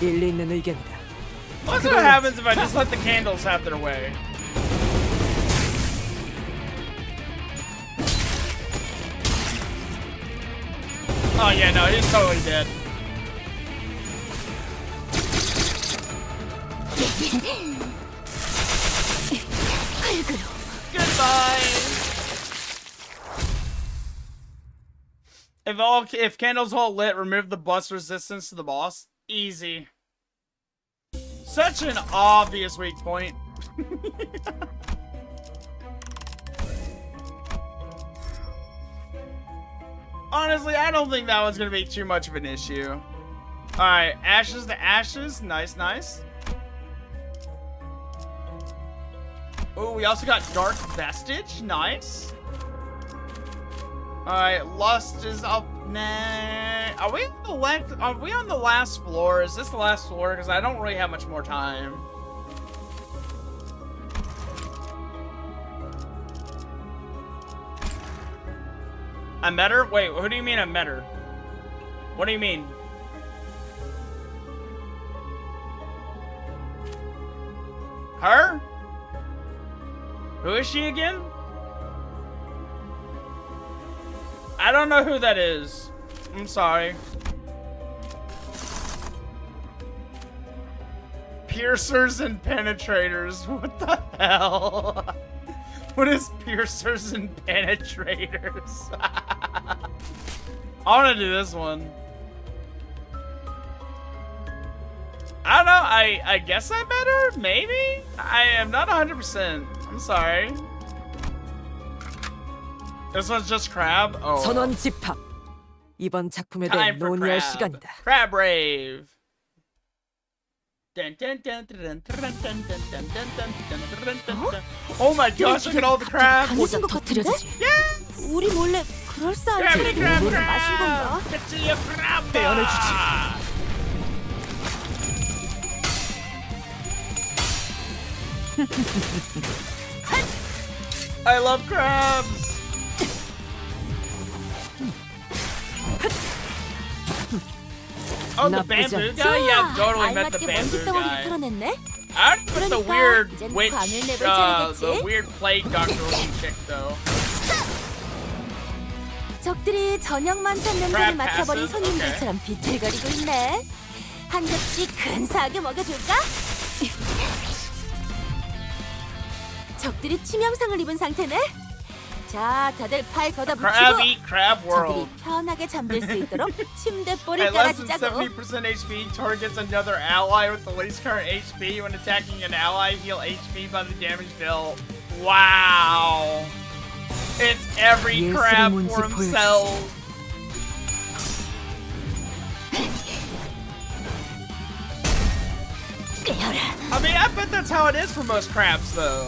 일리 있는 의견이다. Let's see what happens if I just let the candles have their way. Oh yeah, no, he's totally dead. Goodbye. If candles hold lit, remove the bust resistance to the boss. Easy. Such an obvious weak point. Honestly, I don't think that was gonna be too much of an issue. Alright, ashes to ashes. Nice, nice. Oh, we also got Dark Vestige. Nice. Alright, Lust is up next. Are we on the last floor? Is this the last floor? Because I don't really have much more time. I met her? Wait, who do you mean I met her? What do you mean? Her? Who is she again? I don't know who that is. I'm sorry. Piercers and penetrators. What the hell? What is piercers and penetrators? I want to do this one. I don't know. I guess I'm better. Maybe. I am not 100%. I'm sorry. This one's just crab. Oh. 선원 집합. 이번 작품에 대해 Time for 논의할 crab. 시간이다. Crab rave. Oh my gosh, look at all the crabs. 강해진 것 같은데? 우리 몰래 그럴싸한 술을 마신 건가? I love crabs. Oh, the bamboo guy? Yeah, totally met the bamboo guy. I would put the weird witch, the weird plague doctor looking chick though. 적들이 저녁만 찾는 냄새를 맡아버린 손님들처럼 비틀거리고 있네. 한 접시 근사하게 먹여줄까? 적들이 치명상을 입은 상태네. 자, 다들 팔 걷어붙이고 적들이 편하게 잠들 수 있도록 침대볼을 깔아주자고. At less than 70% HP, targets another ally with the least current HP. When attacking an ally, heal HP by the damage dealt. Wow! It's every crab for himself. I mean, I bet that's how it is for most crabs, though.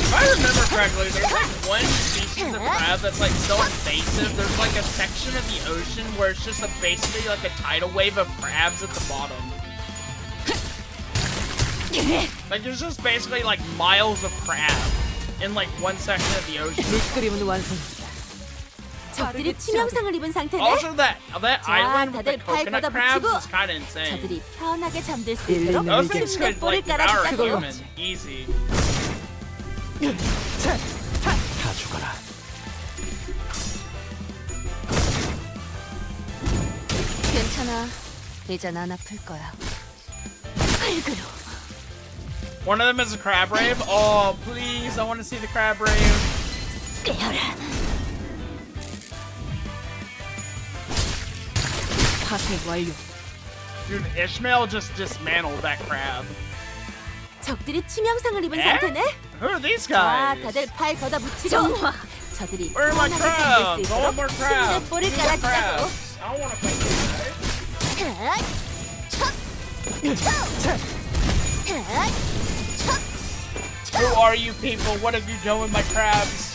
If I remember correctly, there's like one species of crab that's like so invasive. There's like a section of the ocean where it's just basically like a tidal wave of crabs at the bottom. Like there's just basically like miles of crab in like one section of the ocean. 밑그림은 완성이다. 적들이 치명상을 입은 상태네. Also, that island with the coconut crabs is kind of insane. 저들이 편하게 잠들 수 있도록 Those things could 침대볼을 like devour a 깔아주자고. human, easy. 다 죽어라. 괜찮아. 이젠 안 아플 거야. One of them is a crab rave. Oh, please! I want to see the crab rave. 파쇄 완료. Dude, Ishmael just dismantled that crab. 적들이 치명상을 입은 상태네. Who are these 자, guys? 다들 팔 걷어붙이고 정화. 저들이 Where are my 편하게 잠들 수 crabs? All 있도록 more crabs. 침대볼을 These are 깔아주자고. crabs. I don't want to fight these guys. Who are you people? What have you done with my crabs?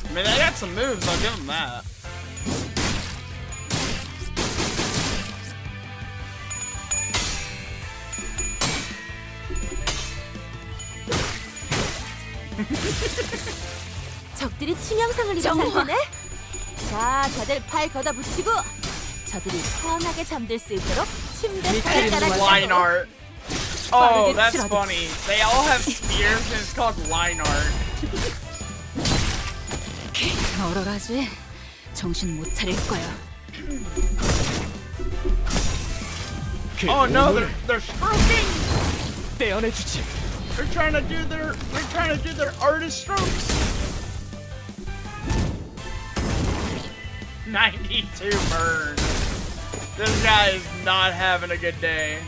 I mean, they got some moves, I'll give them that. 적들이 치명상을 입은 상태네. 자, 다들 팔 걷어붙이고 저들이 편하게 잠들 수 있도록 침대볼을 Line 깔아주자고. art. Oh, that's funny. They all have spears and it's called line art. 얼얼하지? 정신 못 차릴 거야. Oh no, they're stroking. 떼어내주지. They're trying to do their artist strokes. 92 burn. This guy is not having a good day.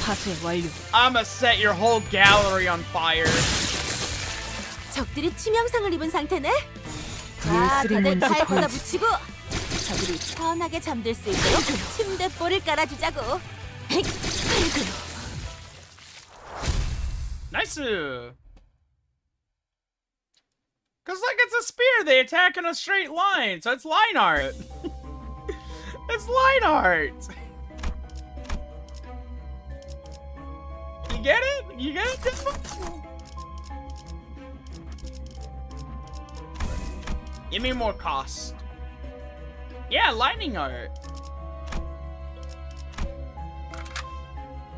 파쇄 완료. I'ma set your whole gallery on fire. 적들이 치명상을 입은 상태네. 자, 다들 팔 걷어붙이고 저들이 편하게 잠들 수 있도록 침대볼을 깔아주자고. Nice. Cause like it's a spear, they attack in a straight line, so it's line art. It's line art. You get it? You get it? Give me more cost. Yeah, lining art.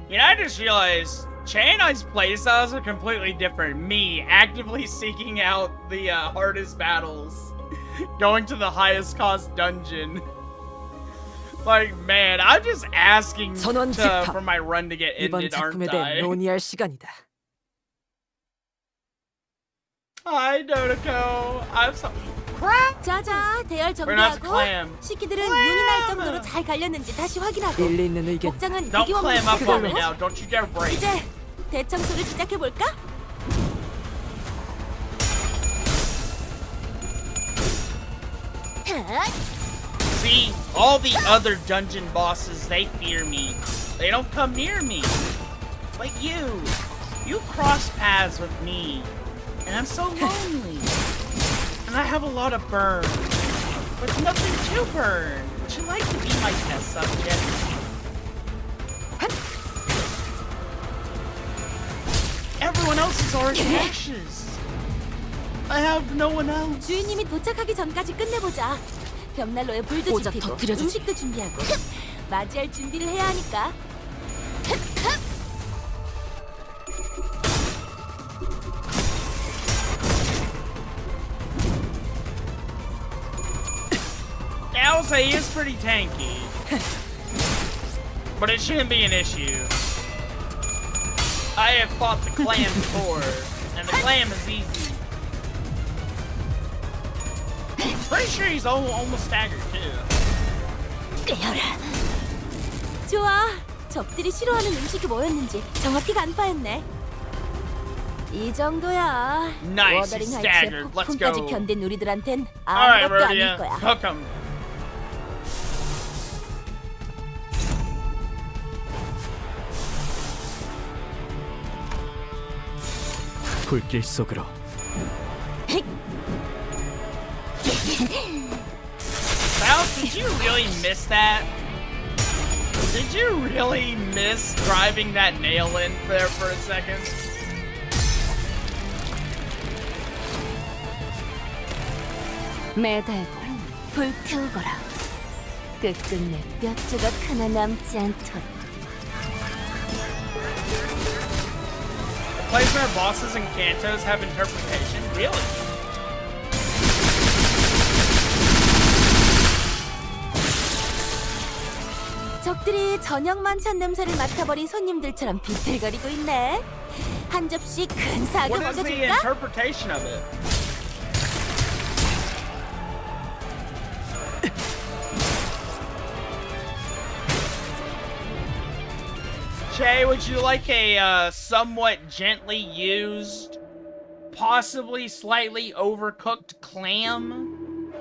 You know, I just realized Che and I's playstyles are completely different. Me, actively seeking out the hardest battles. Going to the highest cost dungeon. Like, man, I'm just asking for my run to get ended, aren't I? 논의할 시간이다. Hi, Dodoko. I'm so... crap! 자자, 대열 정비하고 식기들은 눈이 날 정도로 잘 갈렸는지 다시 확인하고 일리 있는 의견. 복장은 Don't 대기원 clam up on me 그걸로 now. Don't you dare break. 이제 대청소를 시작해볼까? See, all the other dungeon bosses, they fear me. They don't come near me. Like you. You cross paths with me. And I'm so lonely. And I have a lot of burn. But nothing to burn. Would you like to be my test subject? Everyone else is already anxious. I have no one else. 주인님이 도착하기 전까지 끝내보자. 벽난로에 불도 지피고 음식도 준비하고 맞이할 준비를 해야 하니까. I'll say he is pretty tanky. But it shouldn't be an issue. I have fought the clam before, and the clam is easy. Pretty sure he's almost staggered too. 좋아. 적들이 싫어하는 음식이 뭐였는지 정확히 간파했네. 이 정도야. Nice, 워더링 he's 하이츠의 staggered. Let's 폭풍까지 go. 견딘 우리들한텐 Alright, 아무것도 아닐 Rhodia. 거야. Hook 'em. 불길 속으로. Faust, did you really miss that? Did you really miss driving that nail in there for a second? 매달고 불태우거라. 끝끝내 뼈 조각 하나 남지 않도록. Places where bosses and cantos have interpretation? Really? 적들이 저녁 만찬 냄새를 맡아버린 손님들처럼 비틀거리고 있네. 한 접시 근사하게 What is the 먹여줄까? interpretation of it? Che, would you like a somewhat gently used, possibly slightly overcooked clam?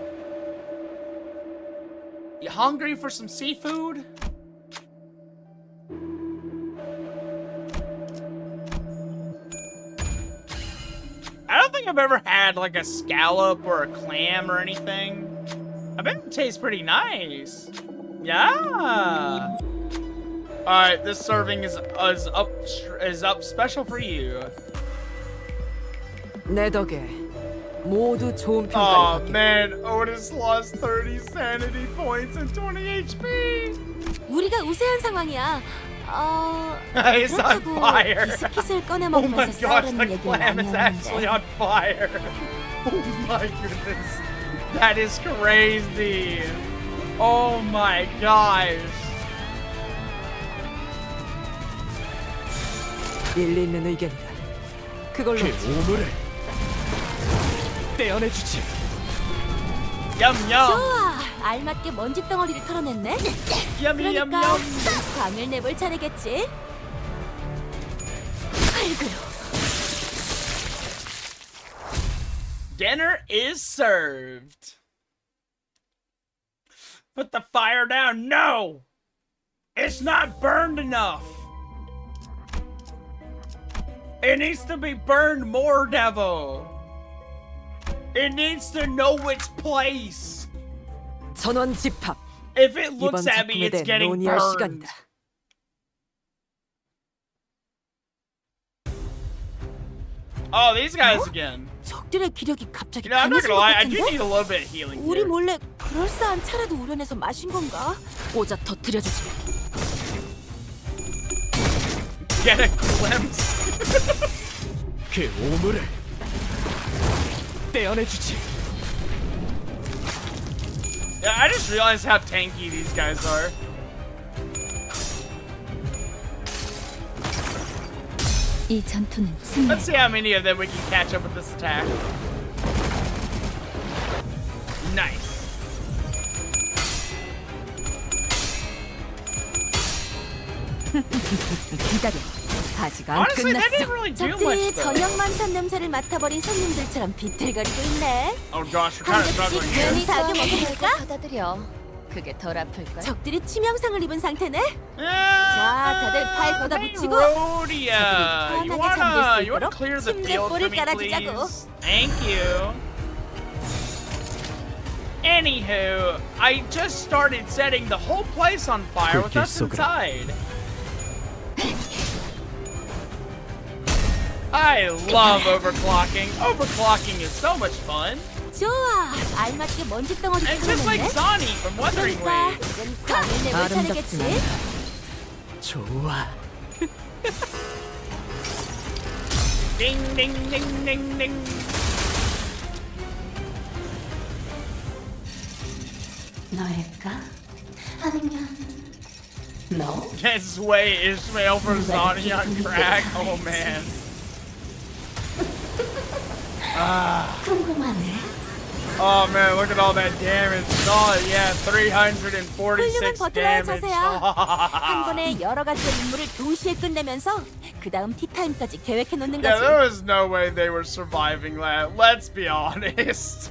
You hungry for some seafood? I don't think I've ever had like a scallop or a clam or anything. I bet it tastes pretty nice. Yeah. All right, this serving is up special for you. 내 덕에 모두 좋은 평가를 Oh 받게. man, Otis lost 30 sanity points and 20 HP. 우리가 우세한 상황이야. He's on 그렇다고 fire. 비스킷을 꺼내 Oh my 먹으면서 gosh, 싸우라는 the 얘기는 clam is actually 아니었는데. on fire. Oh my goodness. That is crazy. Oh my gosh. 일리 있는 의견이다. 그걸로 오물을 떼어내주지. Yum yum. 좋아. 알맞게 먼지 덩어리를 털어냈네. Yummy yum 그러니까 yum. 광을 내볼 차례겠지. 아이고. Dinner is served. Put the fire down. No! It's not burned enough. It needs to be burned more, Devo. It needs to know its place. 전원 집합. If it 이번 looks at me, 작품에 it's 대해 getting 논의할 burned. 시간이다. Oh, these guys again. 적들의 기력이 갑자기 You know, I'm not 강해진 gonna 것 lie, I do 같은데? need a little bit of healing 우리 here. 몰래 그럴싸한 차라도 우려내서 마신 건가? 오자 터뜨려주지. get a glimpse. 그 오물을 떼어내주지. Yeah, I just realized how tanky these guys are. 이 전투는 승리. Let's see how many of them we can catch up with this attack. Nice. 기다려. 아직 안 Honestly, that 끝났어. didn't really do 적들이 much though. 저녁 만찬 냄새를 맡아버린 손님들처럼 비틀거리고 있네. Oh gosh, we're kind of struggling here. 괜히 사겨 먹으니까 받아들여. 그게 덜 아플걸? 적들이 치명상을 입은 상태네. 자, 다들 팔 걷어붙이고 Rhodia, 편하게 you 잠들 수 wanna 있도록 clear the 침대 field for 볼을 me, 깔아주자고. please? Thank you. Anywho, I just started setting the whole place on fire with us inside. I love overclocking. Overclocking is so much fun. 좋아. 알맞게 먼지 덩어리 And just like 털어냈네. Zani from Wuthering 그러니까 Waves. 이젠 감을 내볼 차례겠지. 좋아. Ding ding ding ding ding. 너일까? 아니면 너? Can't sway Ishmael for Zani on crack. Oh man. 궁금하네. Oh man, look at all that damage. Oh yeah, 훌륭한 346 버텨라 damage. 자세야. 한 번에 여러 가지 임무를 동시에 끝내면서 그 다음 티타임까지 계획해 놓는 Yeah, 거지. there was no way they were surviving that. Let's be honest.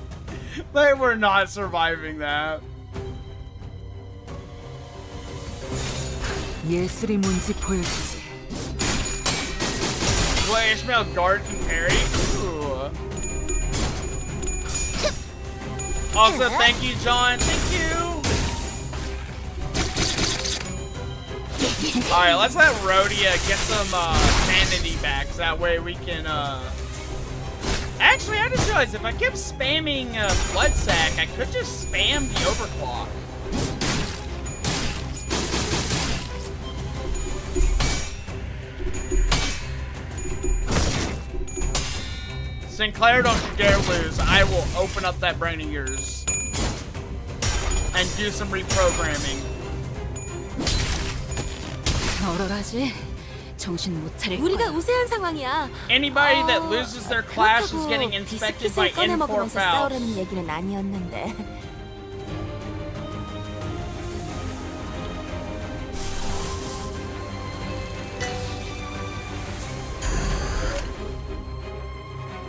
They were not surviving that. 예술이 뭔지 보여주지. Wait, Ishmael guard can parry? Ooh. Also, thank you, John. Thank you. Alright, let's let Rhodia get some sanity back. So that way we can, Actually, I just realized if I kept spamming Blood Sack, I could just spam the overclock. Sinclair, don't you dare lose. I will open up that brain of yours and do some reprogramming. 얼얼하지? 정신 못 차릴 거야. 우리가 우세한 상황이야. Anybody that loses their class is getting inspected by 비스킷을 꺼내 N4 먹으면서 Pals. 싸우려는 얘기는 아니었는데.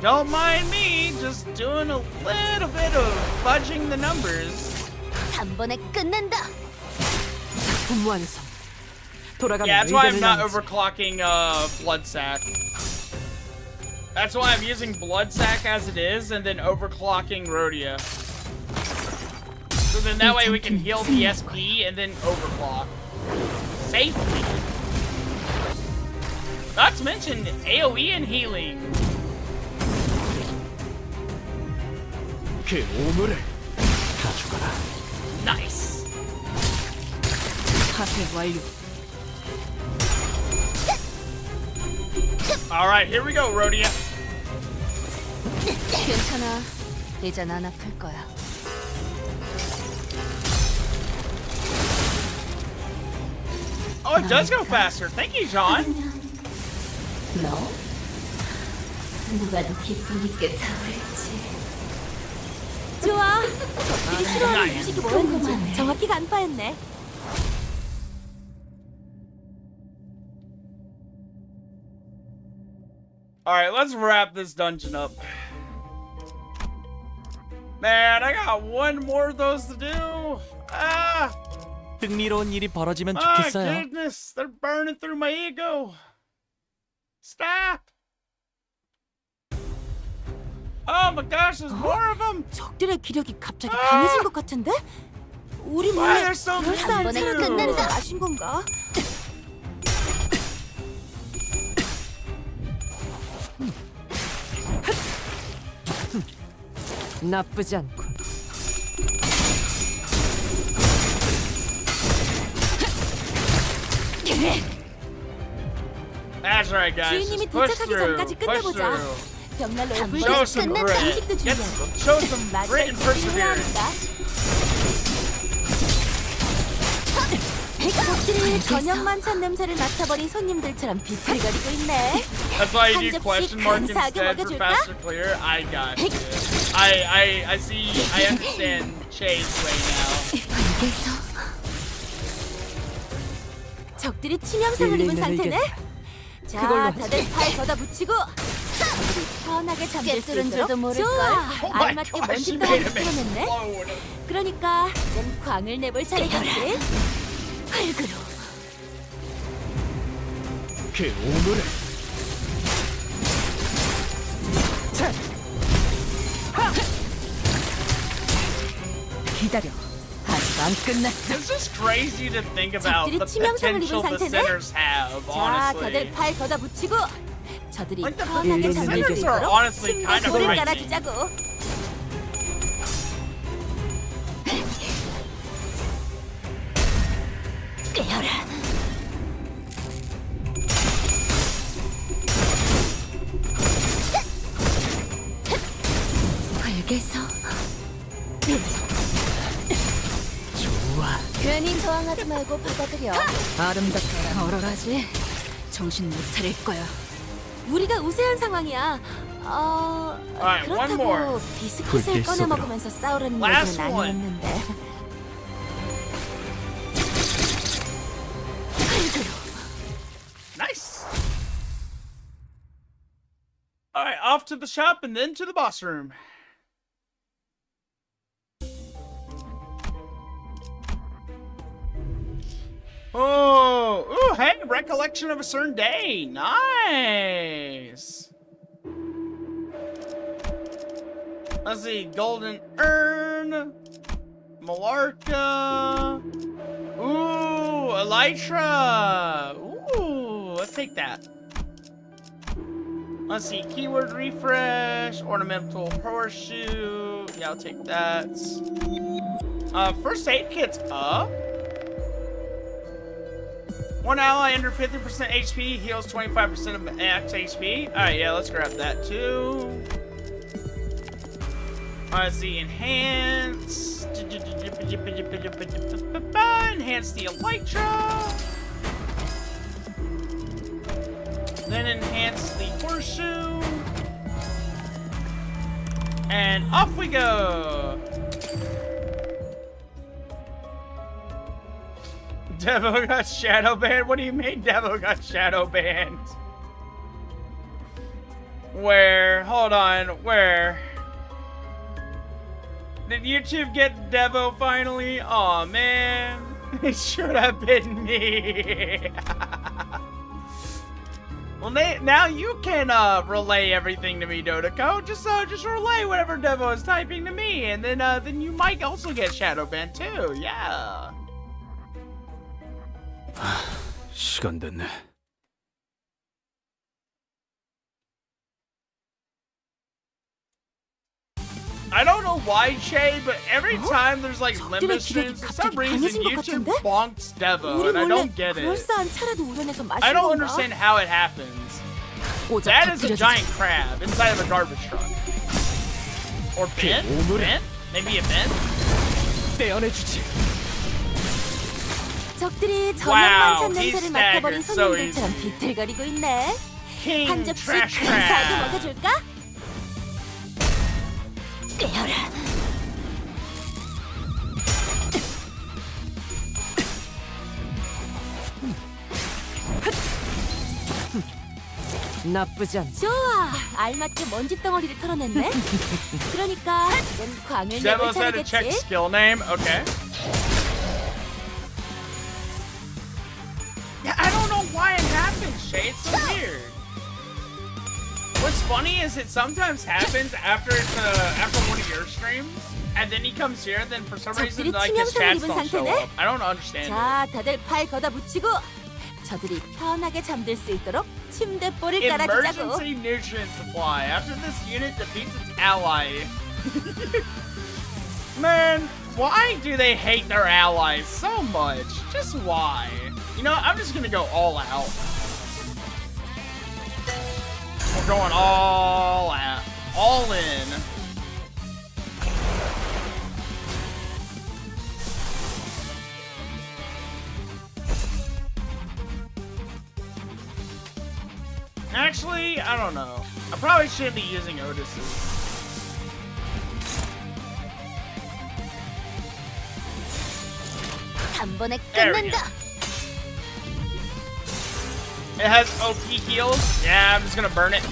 Don't mind me, just doing a little bit of fudging the numbers. 단번에 끝낸다. 작품 완성. 돌아가면 Yeah, that's why I'm 의견을 not 남기지. overclocking Blood Sack. That's why I'm using Blood Sack as it is, and then overclocking Rhodia. So then that way we can heal the SP and then overclock. Safely. Not to mention AoE and healing. 그 오물을 가져가라. Nice. 파괴 완료. Alright, here we go, Rhodia. 괜찮아. 이젠 안 아플 거야. Oh, it does go faster. Thank you, John. 너? 누가 더 기쁨 있게 잡을지. 좋아. 적들이 싫어하는 음식이 뭐였는지 정확히 간파했네. Alright, let's wrap this dungeon up. Man, I got one more of those to do. Ah! 흥미로운 일이 벌어지면 My 좋겠어요. goodness, they're burning through my ego. Stop! Oh my gosh, there's more of them! 적들의 기력이 갑자기 강해진 것 같은데? 우리 Why 몰래 there's so many 그럴싸한 too? 차를 끝낸다. 마신 건가? 나쁘지 않군. That's right, guys. 주인님이 Just push 도착하기 through. 전까지 Push 끝내보자. through. 벽난로에 Show 불 some 끝낸 grit. 음식도 Get, 준비해. show some grit and perseverance. 적들이 저녁만 찬 냄새를 맡아버린 손님들처럼 비틀거리고 있네. That's why you 한 do 접시 question mark 근사하게 instead for 먹여줄까? faster clear. I got you. I see. I understand Shay's way now. 적들이 치명상을 입은 상태네. 자, 다들 팔 걷어붙이고 적들이 편하게 잠들 수 있도록. 좋아. 알맞게 먼지 덩어리를 풀어냈네. 그러니까 이젠 광을 내볼 차례겠지. 흙으로. 그 오물을 기다려. 아직 안 끝났어. It's just crazy to think about the 적들이 치명상을 potential 입은 the 상태네. sinners have. 자, Honestly. 다들 팔 걷어붙이고 저들이 Like the 편하게 잠들 수 sinners are 있도록 honestly 침대 kind of 돌을 frightening. 깔아주자고. 깨어라. 벌게서 좋아. 괜히 저항하지 말고 받아들여. 아름답게 얼얼하지. 정신 못 차릴 거야. 우리가 우세한 상황이야. Alright, one more. 그렇다고 비스킷을 꺼내 먹으면서 싸우려는 Last 얘기는 one. 아니었는데. Nice. All right, off to the shop and then to the boss room. Oh, ooh, hey, recollection of a certain day. Nice. Let's see, golden urn, Malarka. Ooh, Elytra. Ooh, let's take that. Let's see, keyword refresh, ornamental horseshoe. Yeah, I'll take that. First aid kit's up. One ally under 50% HP heals 25% of max HP. Alright, yeah, let's grab that too. Let's see, enhance. Enhance the Elytra. Then enhance the horseshoe. And off we go. Devo got shadow banned? What do you mean Devo got shadow banned? Where? Hold on. Where? Did YouTube get Devo finally? Aw, man. It should have been me. Well, now you can relay everything to me, Dodoko. Just relay whatever Devo is typing to me, and then you might also get shadow banned too. Yeah. 시간 됐네. I don't know why, Shay, but every time there's like Limbus streams, for some reason YouTube bonks Devo, and I don't get it. I don't understand how it happens. That is a giant crab inside of a garbage truck. Or Ben? Ben? Maybe a Ben? 적들이 저녁만 찬 냄새를 맡아버린 손님들처럼 비틀거리고 있네. 한 접시 근사하게 먹여줄까? 깨어라. 나쁘지 않. 좋아. 알맞게 먼지 덩어리를 털어냈네. 그러니까 이건 광을 내볼 Devo said to check 차례겠지. skill name. Okay. Yeah, I don't know why it happens, Shay. It's so weird. What's funny is it sometimes happens after after one of your streams, and then he comes here, and then for some reason like his chats don't show up. I don't understand. 자, 다들 팔 걷어붙이고 저들이 편하게 잠들 수 있도록 침대볼을 깔아주자고. Emergency nutrient supply. After this unit defeats its ally. Man, why do they hate their allies so much? Just why? You know, I'm just gonna go all out. just going all out, all in. Actually, I don't know. I probably shouldn't be using Otis's. There we go. It has OP heals. Yeah, I'm just gonna burn it.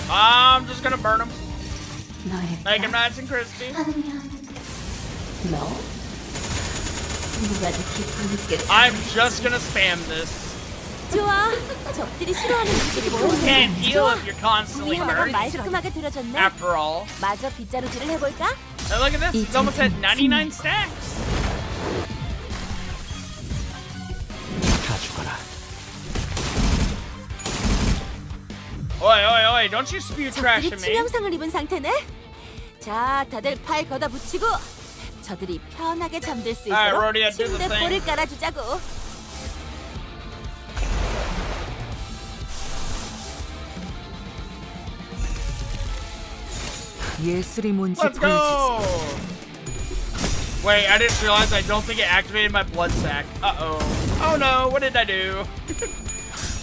I'm just gonna burn them. Make them nice and crispy. I'm just gonna spam this. 좋아. 적들이 싫어하는 것들이 You can't heal if you're constantly burned. 말끔하게 들어줬네. After all. 마저 빗자루질을 해볼까? And look at this. It's almost at 99 stacks. Oi, oi, oi, don't you spew trash at me. 치명상을 입은 상태네. 자, 다들 팔 걷어 붙이고 저들이 편하게 잠들 수 있도록 침대 볼을 깔아주자고. 예술이 뭔지 Let's go! Wait, I didn't realize I don't think it activated my blood sac. Uh-oh. Oh no, what did I do?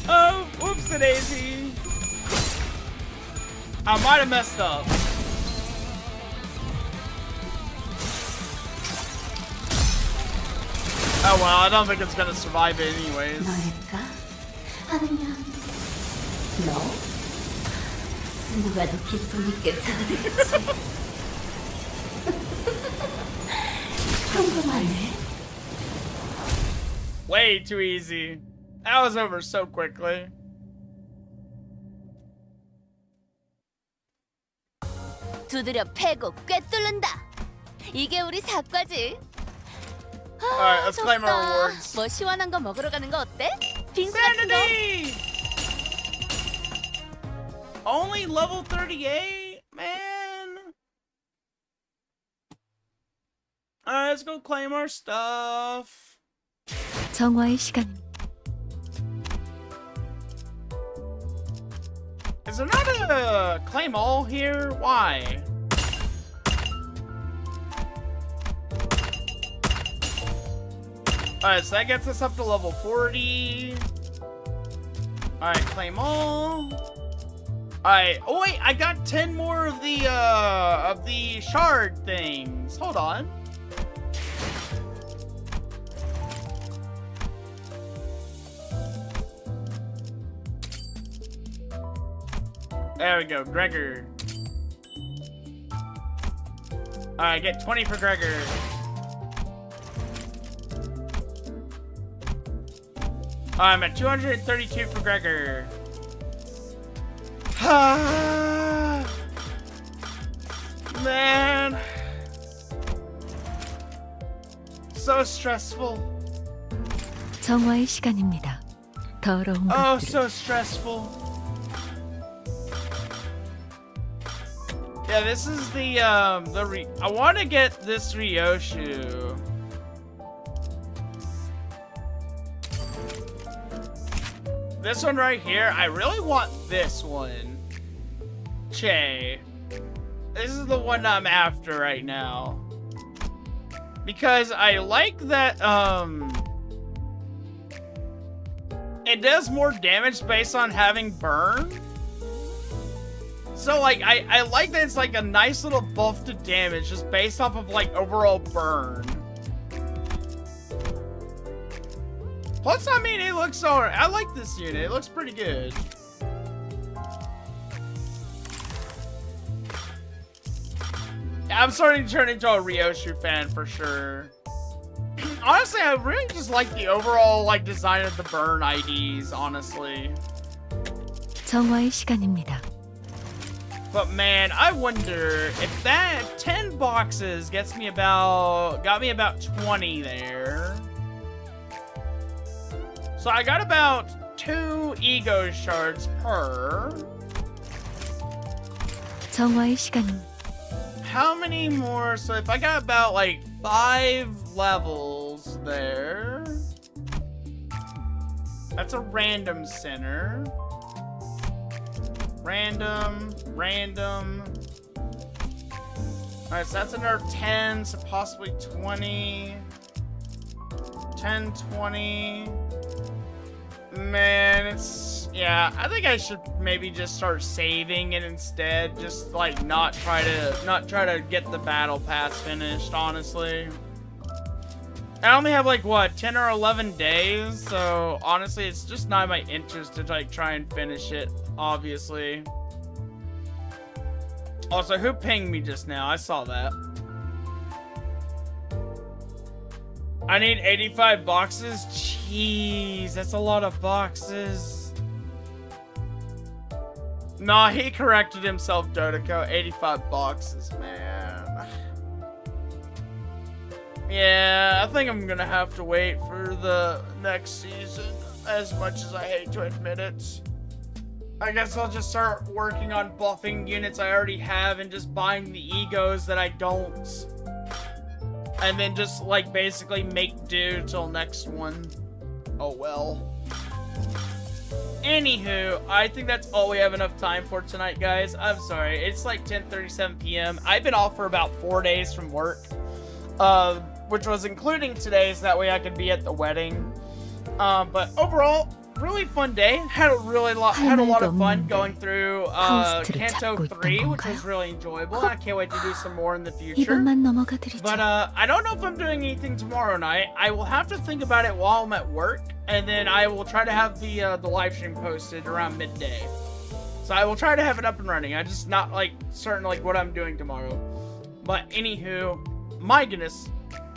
Oh, whoops-a-daisy. I might have messed up. Oh well, I don't think it's gonna survive it anyways. Way too easy. That was over so quickly. 두드려 패고 꿰뚫는다. 이게 우리 사과지. Alright, let's claim our rewards. 뭐 시원한 거 먹으러 가는 거 어때? 빙수 같은 거. Only level 38? Man. Alright, let's go claim our stuff. 정화의 시간. Is there not a claim all here? Why? Alright, so that gets us up to level 40. Alright, claim all. Alright, oh wait, I got 10 more of the shard things. Hold on. There we go, Gregor. Alright, get 20 for Gregor. I'm at 232 for Gregor. Man. So stressful. 정화의 시간입니다. 더러운 Oh, 것들을. so stressful. Yeah, this is I want to get this Ryoshu. This one right here, I really want this one. Che. This is the one I'm after right now. Because I like that, it does more damage based on having burn. So, like, I like that it's like a nice little buff to damage just based off of, like, overall burn. Plus, I mean, it looks alright. I like this unit. It looks pretty good. I'm starting to turn into a Ryoshu fan for sure. Honestly, I really just like the overall, like, design of the burn IDs, honestly. 정화의 시간입니다. But man, I wonder if that 10 boxes got me about 20 there. So I got about 2 ego shards per. 정화의 시간입니다. How many more? So if I got about like 5 levels there. That's a random center. Random. Alright, so that's another 10, so possibly 20. 10, 20. Man, it's... Yeah, I think I should maybe just start saving it instead. Just, like, not try to get the battle pass finished, honestly. I only have, like, what, 10 or 11 days? So, honestly, it's just not in my interest to, like, try and finish it, obviously. Also, who pinged me just now? I saw that. I need 85 boxes? Jeez, that's a lot of boxes. Nah, he corrected himself, Dodoko. 85 boxes, man. Yeah, I think I'm gonna have to wait for the next season, as much as I hate to admit it. I guess I'll just start working on buffing units I already have and just buying the egos that I don't. And then just, like, basically make do till next one. Oh, well. Anywho, I think that's all we have enough time for tonight, guys. I'm sorry. It's like 10:37 p.m. I've been off for about 4 days from work. Which was including today, so that way I could be at the wedding. But overall, really fun day. Had a lot of fun going through Canto III, which was really enjoyable. And I can't wait to do some more in the future. But I don't know if I'm doing anything tomorrow night. I will have to think about it while I'm at work, and then I will try to have the live stream posted around midday. So I will try to have it up and running. I'm just not like certain like what I'm doing tomorrow. But anywho, my goodness.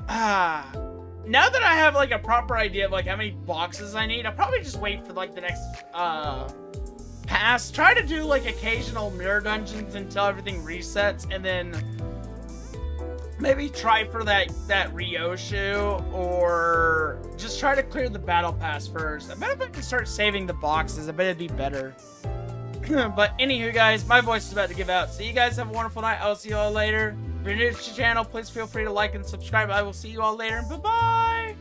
Now that I have like a proper idea of like how many boxes I need, I'll probably just wait for like the next pass. Try to do like occasional mirror dungeons until everything resets, and then maybe try for that Ryoshu, or just try to clear the battle pass first. I bet if I can start saving the boxes, I bet it'd be better. But anywho, guys, my voice is about to give out. So you guys have a wonderful night. I'll see you all later. If you're new to the channel, please feel free to like and subscribe. I will see you all later, and bye-bye!